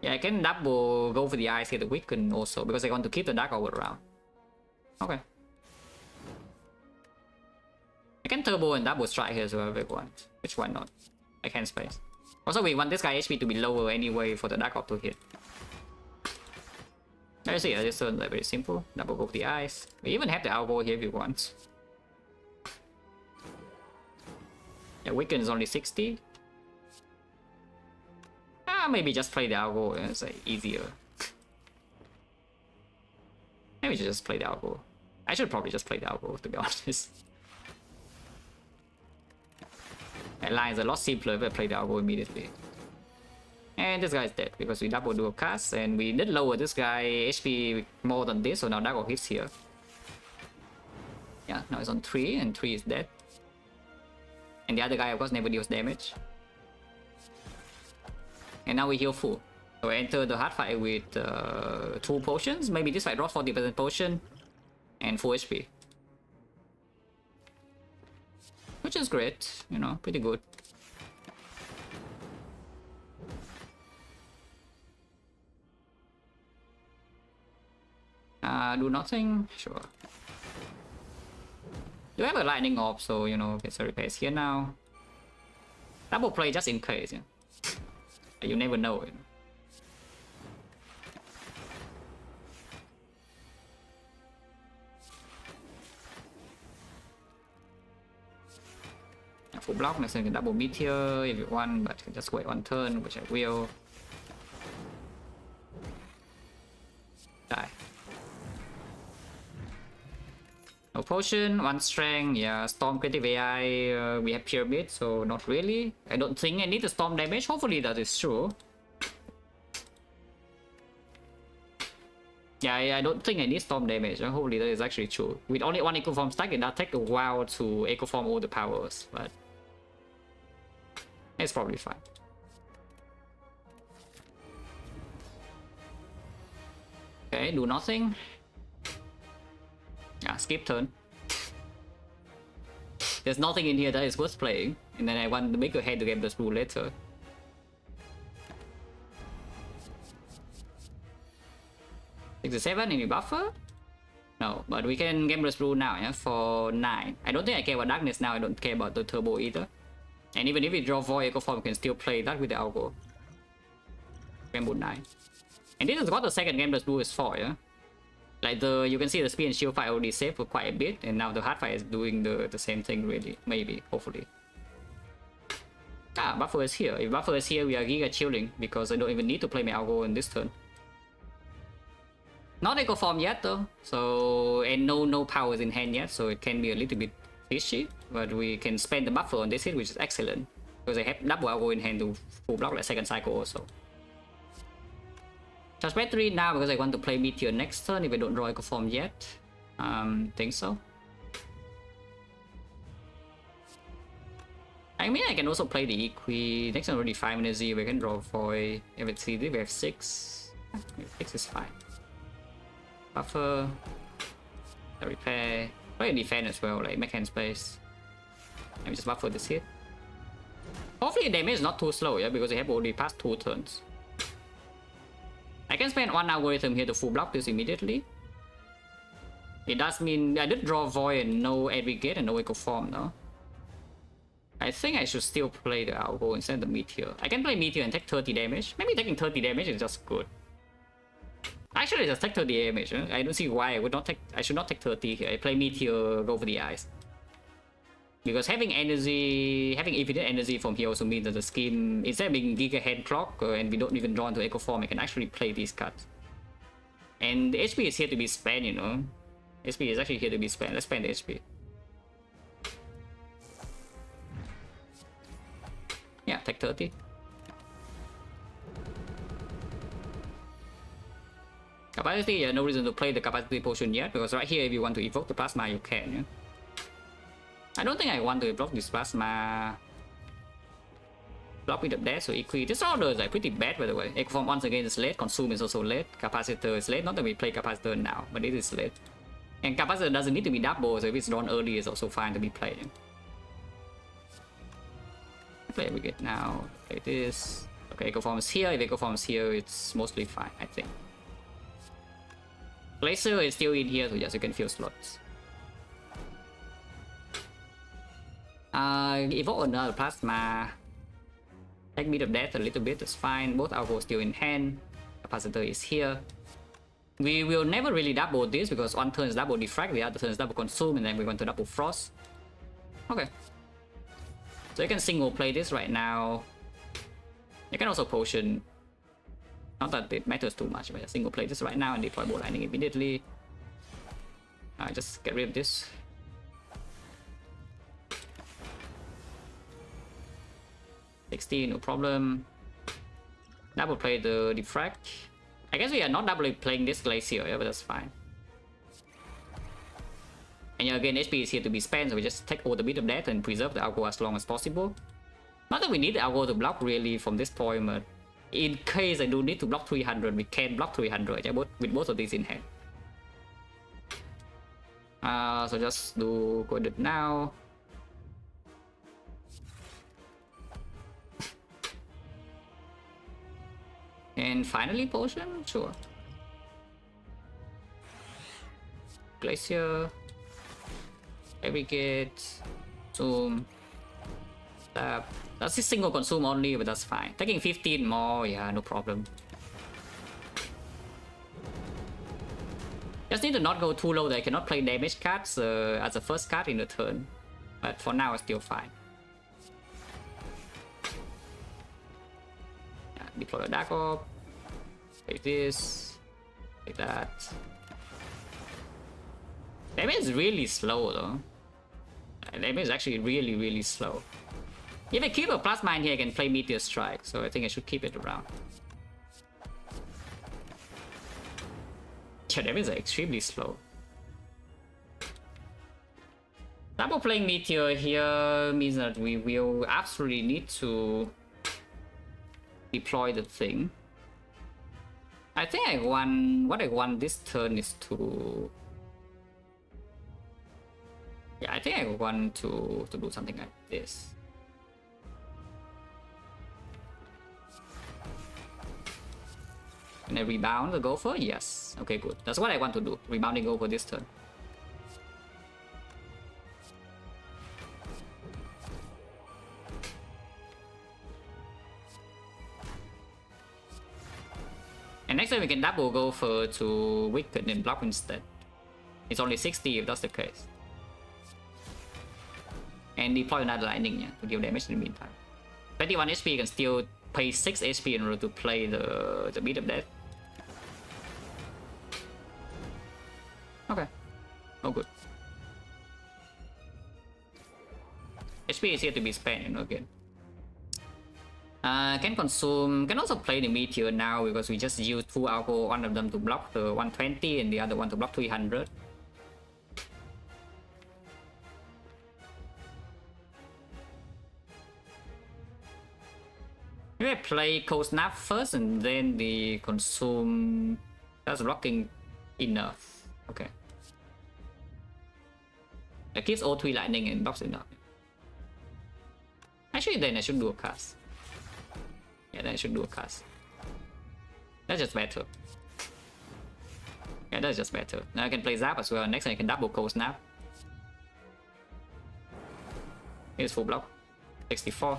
Yeah, I can double go for the eyes here, the weaken also, because I want to keep the dark all around. Okay. I can turbo and double strike here as well if I want. Which why not? I can space. Also, we want this guy HP to be lower anyway for the dark orb to hit. Let's see, this turn is very simple. Double go for the eyes. We even have the elbow here if you want. Yeah, weaken is only 60. Maybe just play the algo, it's like easier. Maybe just play the algo. I should probably just play the algo, to be honest. That line is a lot simpler if I play the algo immediately. And this guy is dead because we double dual cast, and we did lower this guy HP more than this, so now Dark Orb hits here. Yeah, now it's on 3, and 3 is dead. And the other guy, of course, never deals damage. And now we heal full. So we enter the hard fight with 2 potions. Maybe this fight draws 40% potion and full HP. Which is great, you know, pretty good. Do nothing? Sure. Do have a lightning orb, so you know, it's a repairs here now. Double play just in case, yeah. You never know it. Full block, next turn you can double meteor if you want, but you can just wait 1 turn, which I will. Die. No potion, 1 strength, yeah, storm critic AI, we have pyramid, so not really. I don't think I need the storm damage, hopefully that is true. Yeah, I don't think I need storm damage, hopefully that is actually true. With only 1 Echo Form stack, it does take a while to Echo Form all the powers, but it's probably fine. Okay, do nothing. Yeah, skip turn. There's nothing in here that is worth playing, and then I want to make a head to game this blue later. Six 7, any buffer? No, but we can game this blue now, yeah, for 9. I don't think I care about darkness now, I don't care about the turbo either. And even if we draw Void Echo Form, we can still play that with the algo. Game blue 9. And this is what the second game this blue is for, yeah? Like you can see the speed and shield fight already saved for quite a bit, and now the hard fight is doing the same thing really, maybe, hopefully. Buffer is here. If buffer is here, we are giga chilling because I don't even need to play my algo in this turn. Not eco form yet though, so and no powers in hand yet, so it can be a little bit fishy. But we can spend the buffer on this hit, which is excellent because I have double algo in hand to full block like second cycle also. Charge battery now because I want to play Meteor next turn if I don't draw eco form yet. Think so. I mean, I can also play the Equi. Next turn already 5 energy. We can draw Void. If it's CD, we have 6. 6 is fine. Buffer. Repair. Play a defend as well, like make hand space. Let me just buffer this hit. Hopefully damage is not too slow, yeah, because I have already passed 2 turns. I can spend 1 algorithm here to full block this immediately. It does mean I did draw Void and no Aggregate and no Eco Form though. I think I should still play the Algo instead of the Meteor. I can play Meteor and take 30 damage. Maybe taking 30 damage is just good. Actually, just take 30 damage. Huh? I don't see why I would not take. I should not take 30 here. I play Meteor, go for the eyes. Because having energy, having infinite energy from here also means that the scheme, instead of being Giga Hand Clock and we don't even draw into Eco Form, I can actually play these cards. And the HP is here to be spent, you know. HP is actually here to be spent. Let's spend the HP. Yeah, take 30. Capacity, yeah, no reason to play the capacity potion yet, because right here if you want to evoke the plasma, you can. Yeah? I don't think I want to evoke this plasma. Block with the death, so Equi. This order is like pretty bad by the way. Eco Form once again is late, Consume is also late, Capacitor is late. Not that we play Capacitor now, but it is late. And Capacitor doesn't need to be double, so if it's drawn early, it's also fine to be played. Yeah? Play we get now. Play this. Okay, Eco Form is here. If Eco Form is here, it's mostly fine, I think. Glacier is still in here, so yes, you can fill slots. Evoke another plasma. Take Beat of Death a little bit, that's fine. Both algos still in hand. Capacitor is here. We will never really double this because one turn is double Defect, the other turn is double Consume, and then we're going to double Frost. Okay. So you can single play this right now. You can also potion. Not that it matters too much, but single play this right now and deploy Bolt Lightning immediately. Just get rid of this. $16, no problem. Double play the Defect. I guess we are not doubly playing this Glacier, yeah, but that's fine. And again, HP is here to be spent, so we just take all the Bit of Death and preserve the Algo as long as possible. Not that we need the Algo to block really from this point, but in case I do need to block 300, we can block 300, yeah, with both of these in hand. So just do Coded now. And finally potion? Sure. Glacier. Aggregate. Zoom. Tap. That's a single consume only, but that's fine. Taking 15 more, yeah, no problem. Just need to not go too low that I cannot play damage cards as a first card in the turn. But for now, it's still fine. Yeah, deploy a Dark Orb. Like this. Like that. Damage is really slow though. Damage is actually really slow. If I keep a Plasma in here, I can play Meteor Strike, so I think I should keep it around. Yeah, damage is extremely slow. Double playing Meteor here means that we will absolutely need to deploy the thing. I think what I want this turn is to... Yeah, I think I want to do something like this. Can I rebound the Gopher? Yes. Okay, good. That's what I want to do. Rebounding Gopher this turn. And next time we can double Gopher to Wicked and block instead. It's only 60 if that's the case. And deploy another Lightning, yeah, to deal damage in the meantime. 21 HP can still pay 6 HP in order to play the Beat of Death. Oh, good. HP is here to be spent, you know, again. Can consume, can also play the meteor now because we just used 2 alcohol, one of them to block the 120 and the other one to block 300. Maybe I play cold snap first and then the consume. That's blocking enough. Okay. It gives O3 lightning and blocks enough. Actually, then I should do a cast. Yeah, then I should do a cast. That's just better. Yeah, that's just better. Now I can play Zap as well. Next time I can double cold snap. Here's full block. 64.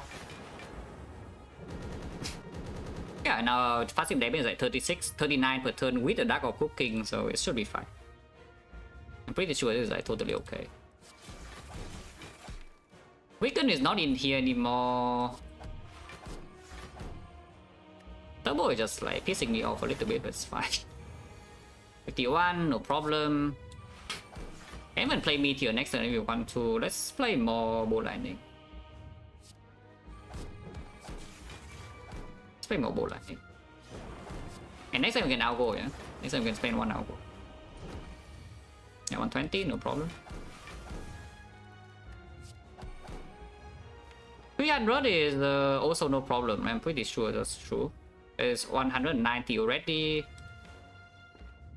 Yeah, now passive damage is like 36, 39 per turn with the Dark of Cooking, so it should be fine. I'm pretty sure this is like totally okay. Weaken is not in here anymore. Turbo is just like pissing me off a little bit, but it's fine. 51, no problem. I even play Meteor next turn if you want to. Let's play more Bolt Lightning. Let's play more Bolt Lightning. And next time we can outgo, yeah? Next time we can spend 1 outgo. Yeah, 120, no problem. 300 is also no problem. I'm pretty sure that's true. It's 190 already.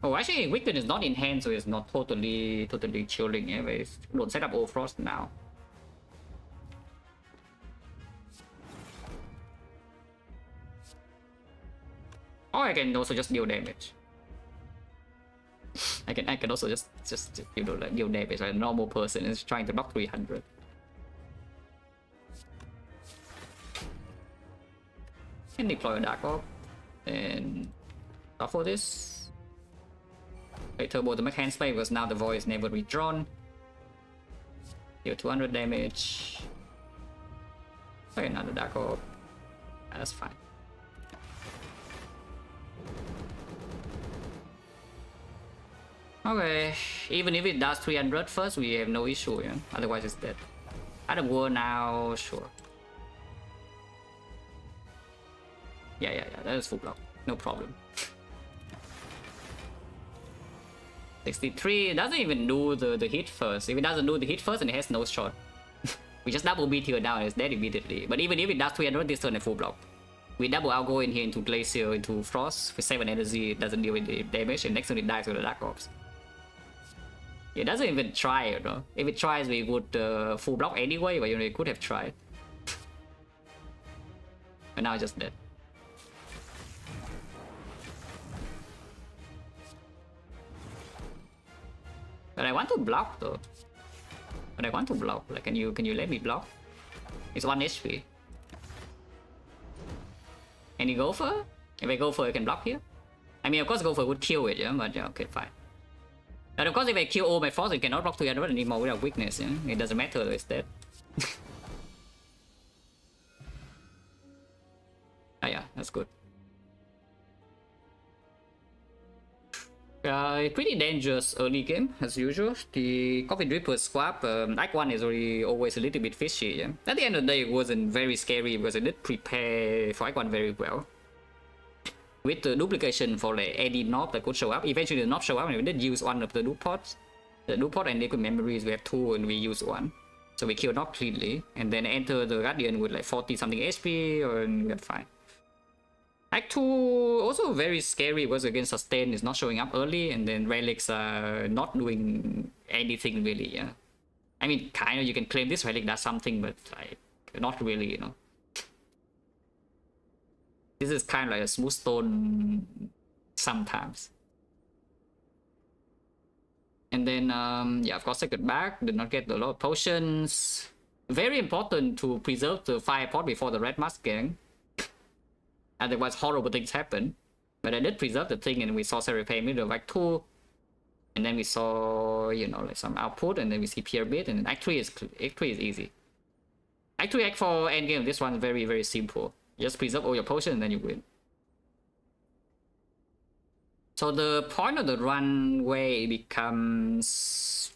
Oh, actually, Weaken is not in hand, so it's not totally chilling. Yeah, don't set up Old Frost now. Or I can also just deal damage. I can also just deal damage like a normal person is trying to block 300. And deploy a Dark Orb and shuffle this. Wait, turbo to make hand spray because now the void is never redrawn. Deal 200 damage. Play another Dark Orb. That's fine. Okay, even if it does 300 first, we have no issue, yeah? Otherwise it's dead. Out of war now, sure. Yeah, that is full block. No problem. 63, it doesn't even do the hit first. If it doesn't do the hit first, then it has no shot. We just double Meteor down and it's dead immediately. But even if it does 300 this turn, a full block. We double outgo in here into Glacier, into Frost. For 7 energy, it doesn't deal with the damage, and next turn it dies with the Dark Orbs. It doesn't even try, you know. If it tries, we would full block anyway, but you know, it could have tried. But now it's just dead. But I want to block though. But I want to block. Like, can you let me block? It's 1 HP. Can you go for? If I go for, I can block here. I mean, of course, go for would kill it, yeah. But yeah, okay, fine. But of course, if I kill all my force, it cannot block 300 anymore without weakness. Yeah? It doesn't matter, it's dead. Ah, yeah, that's good. Pretty dangerous early game as usual. The Coffin Dripper swap, Act 1 is always a little bit fishy. Yeah? At the end of the day, it wasn't very scary because I did prepare for Act 1 very well. With the duplication for the AD Knob that could show up. Eventually the Knob show up and we did use one of the loot pods. The loot pod and liquid memories, we have 2 and we use 1. So we kill Knob cleanly and then enter the Guardian with like 40 something HP and we're fine. Act 2 also very scary because again sustain is not showing up early and then relics are not doing anything really, yeah. I mean kind of you can claim this relic does something but like not really, you know. This is kind of like a smooth stone sometimes. And then, yeah, of course, second back, did not get a lot of potions. Very important to preserve the fire pot before the red mask gang. Otherwise, horrible things happen. But I did preserve the thing, and we saw Seraphim middle of Act 2. And then we saw, you know, like some output, and then we see Pyramid, and then Act 3 is easy. Act 3, Act 4, endgame, this one very, very simple. Just preserve all your potions and then you win. So the point of the runway becomes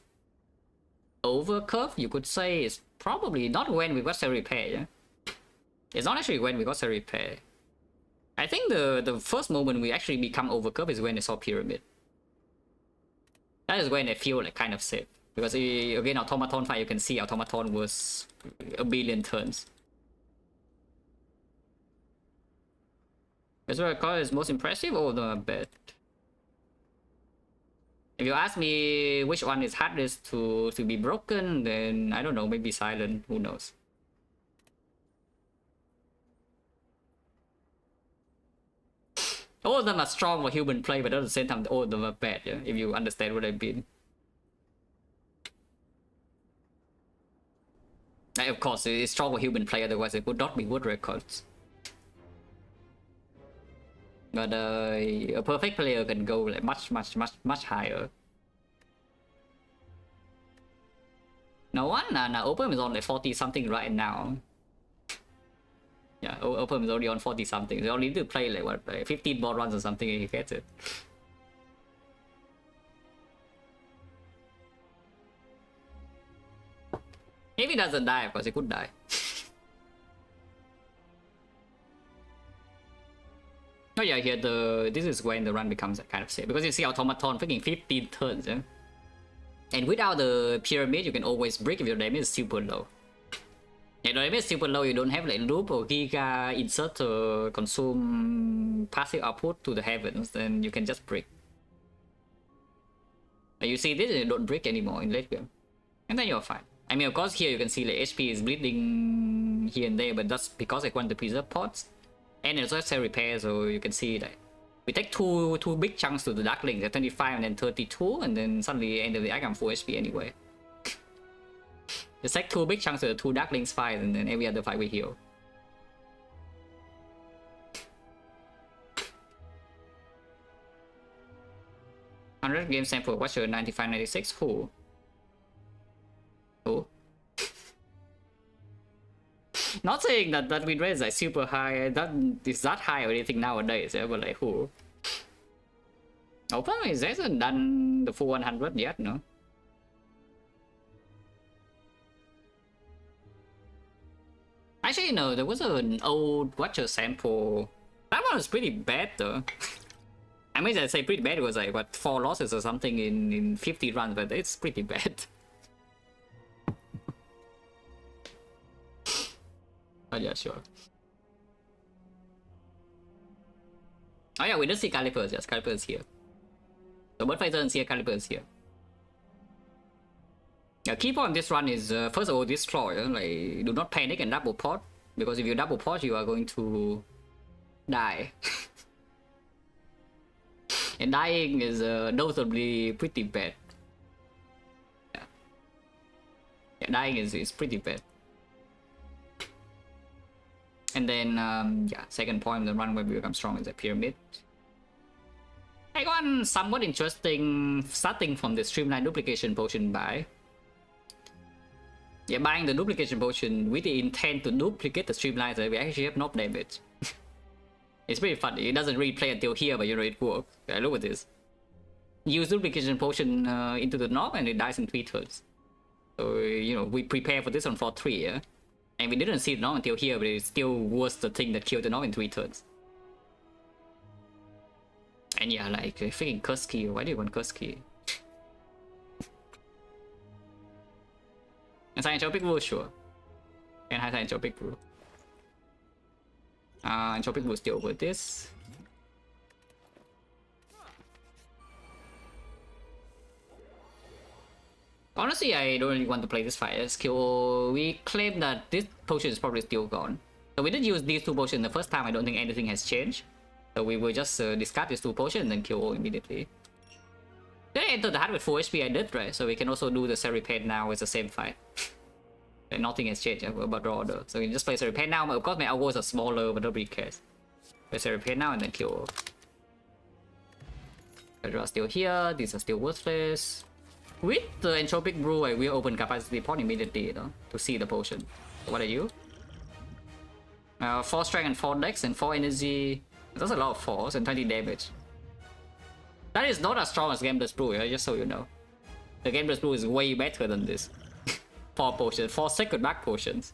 overcurve, you could say, is probably not when we got cell repair, yeah? It's not actually when we got cell repair. I think the first moment we actually become overcurve is when I saw pyramid. That is when I feel like kind of safe. Because again, automaton fight, you can see automaton was a billion turns. Is what I call is most impressive or the bad? If you ask me which one is hardest to be broken, then I don't know, maybe silent, who knows. All of them are strong for human play, but at the same time all of them are bad, yeah? If you understand what I mean. Like, of course, it's strong for human play, otherwise it would not be world records. But a perfect player can go like much higher. No one, nah, Open is on like 40 something right now. Yeah, Open is only on 40 something. They only need to play like what, like 15 more runs or something and he gets it. If he doesn't die, of course he could die. Oh yeah, here this is when the run becomes kind of safe, because you see automaton freaking 15 turns, yeah? And without the pyramid, you can always break if your damage is super low. If your damage is super low, you don't have like loop or giga insert or consume passive output to the heavens, then you can just break. And you see this, you don't break anymore in late game, and then you're fine. I mean, of course, here you can see like HP is bleeding here and there, but that's because I want to preserve pots. And it's also repair, so you can see that we take two big chunks to the Dark Link at 25 and then 32, and then suddenly end of the act I'm full HP anyway. Just take two big chunks to the two Dark Links fight, and then every other fight we heal. $100 game sample, what's your 9596? Who? Who? Not saying that win rate is like super high, that is that high or anything nowadays, yeah, but like who? Open is hasn't done the full 100 yet, no? Actually, no, there was an old Watcher sample. That one was pretty bad though. I mean, I say pretty bad, it was like what, 4 losses or something in 50 runs, but it's pretty bad. Oh yeah, sure. Oh yeah, we did see Calipers, yes, Calipers here. So Bird Fighter and see Calipers here. Yeah, key point on this run is, first of all, destroy, like, do not panic and double pot, because if you double pot, you are going to die. And dying is notably pretty bad. Yeah, dying is pretty bad. And then, yeah, second point, the run where we become strong is a pyramid. I got one somewhat interesting starting from the streamline duplication potion buy. Yeah, buying the duplication potion with the intent to duplicate the streamline, so we actually have no damage. It's pretty funny. It doesn't really play until here, but you know it works. Yeah, look at this. Use duplication potion into the knob and it dies in 3 turns. So, you know, we prepare for this on 4-3, yeah? And we didn't see it now until here, but it still was the thing that killed the knob in 3 turns. And yeah, like, freaking curse key. Why do you want curse key? And Entropic Rule, sure. Can I have Entropic Rule? Entropic Rule still over this. Honestly, I don't really want to play this fight. Skill, we claim that this potion is probably still gone. So we did use these 2 potions the first time. I don't think anything has changed. So we will just discard these 2 potions and then kill all immediately. Did I enter the heart with full HP? I did, right? So we can also do the Seripede now. It's the same fight. And nothing has changed about the order. So we can just play Seripede now. Of course, my algos are smaller, but nobody cares. Play Seripede now and then kill all. The are still here. These are still worthless. With the Entropic Brew, I will open Capacity Pot immediately, though, to see the potion. What are you? 4 strength and 4 dex and 4 energy. That's a lot of force and 20 damage. That is not as strong as Gambler's Brew, yeah? Just so you know. The Gambler's Brew is way better than this. 4 potions, 4 second back potions.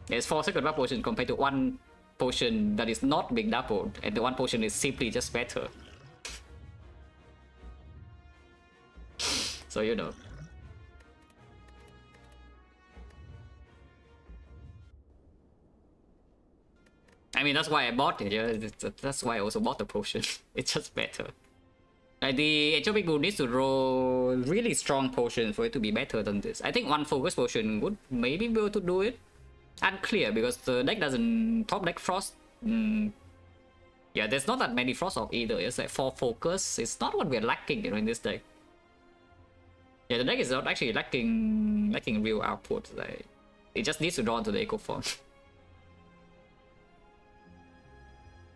There's 4 second back potions compared to 1 potion that is not being doubled, and the 1 potion is simply just better. So you know. I mean, that's why I bought it, yeah. That's why I also bought the potion. It's just better. Like, the Entropic Bull needs to roll really strong potions for it to be better than this. I think 1 focus potion would maybe be able to do it. Unclear, because the deck doesn't... Top deck Frost... yeah, there's not that many Frost off either. It's like 4 focus. It's not what we're lacking, you know, in this deck. Yeah, the deck is not actually lacking real output. Like, it just needs to draw into the Echo Form.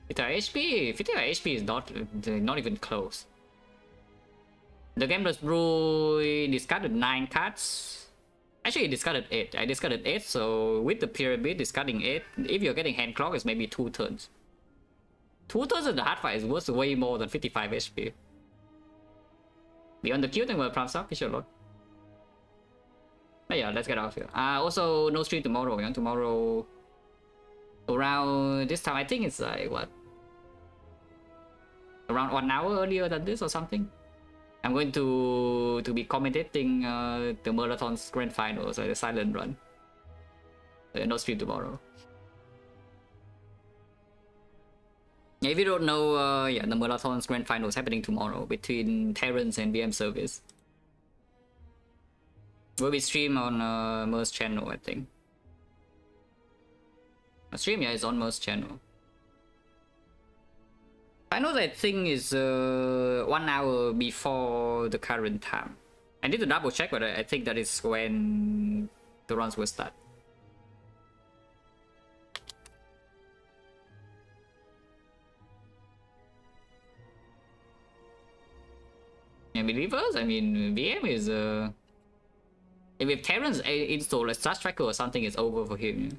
With our HP, 50 HP is not even close. The Gambler's Brew discarded 9 cards. Actually, it discarded 8. I discarded 8, so with the Pyramid discarding 8, if you're getting Hand Clock, it's maybe 2 turns. 2 turns in the hard fight is worth way more than 55 HP. Beyond the queue, then we'll prompt up, sure Lord. But yeah, let's get out of here. Also, no stream tomorrow. Yeah? Tomorrow, around this time, I think it's like, what? Around 1 hour earlier than this or something. I'm going to be commentating the Marathon's Grand Finals, like the silent run. No stream tomorrow. Yeah, if you don't know, yeah, the Marathon's Grand Finals happening tomorrow between Terrence and VM Service. Will be streamed on Mer's channel, I think. The stream, yeah, is on Mer's channel. I know that thing is 1 hour before the current time. I need to double check, but I think that is when the runs will start. And believers, I mean, VM is if Terrence install a Star Striker or something, it's over for him.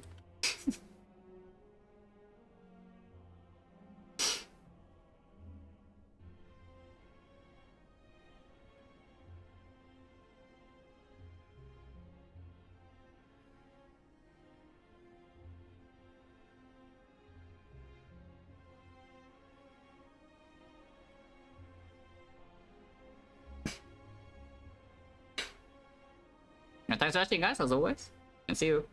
Thanks for watching, guys, as always, and see you.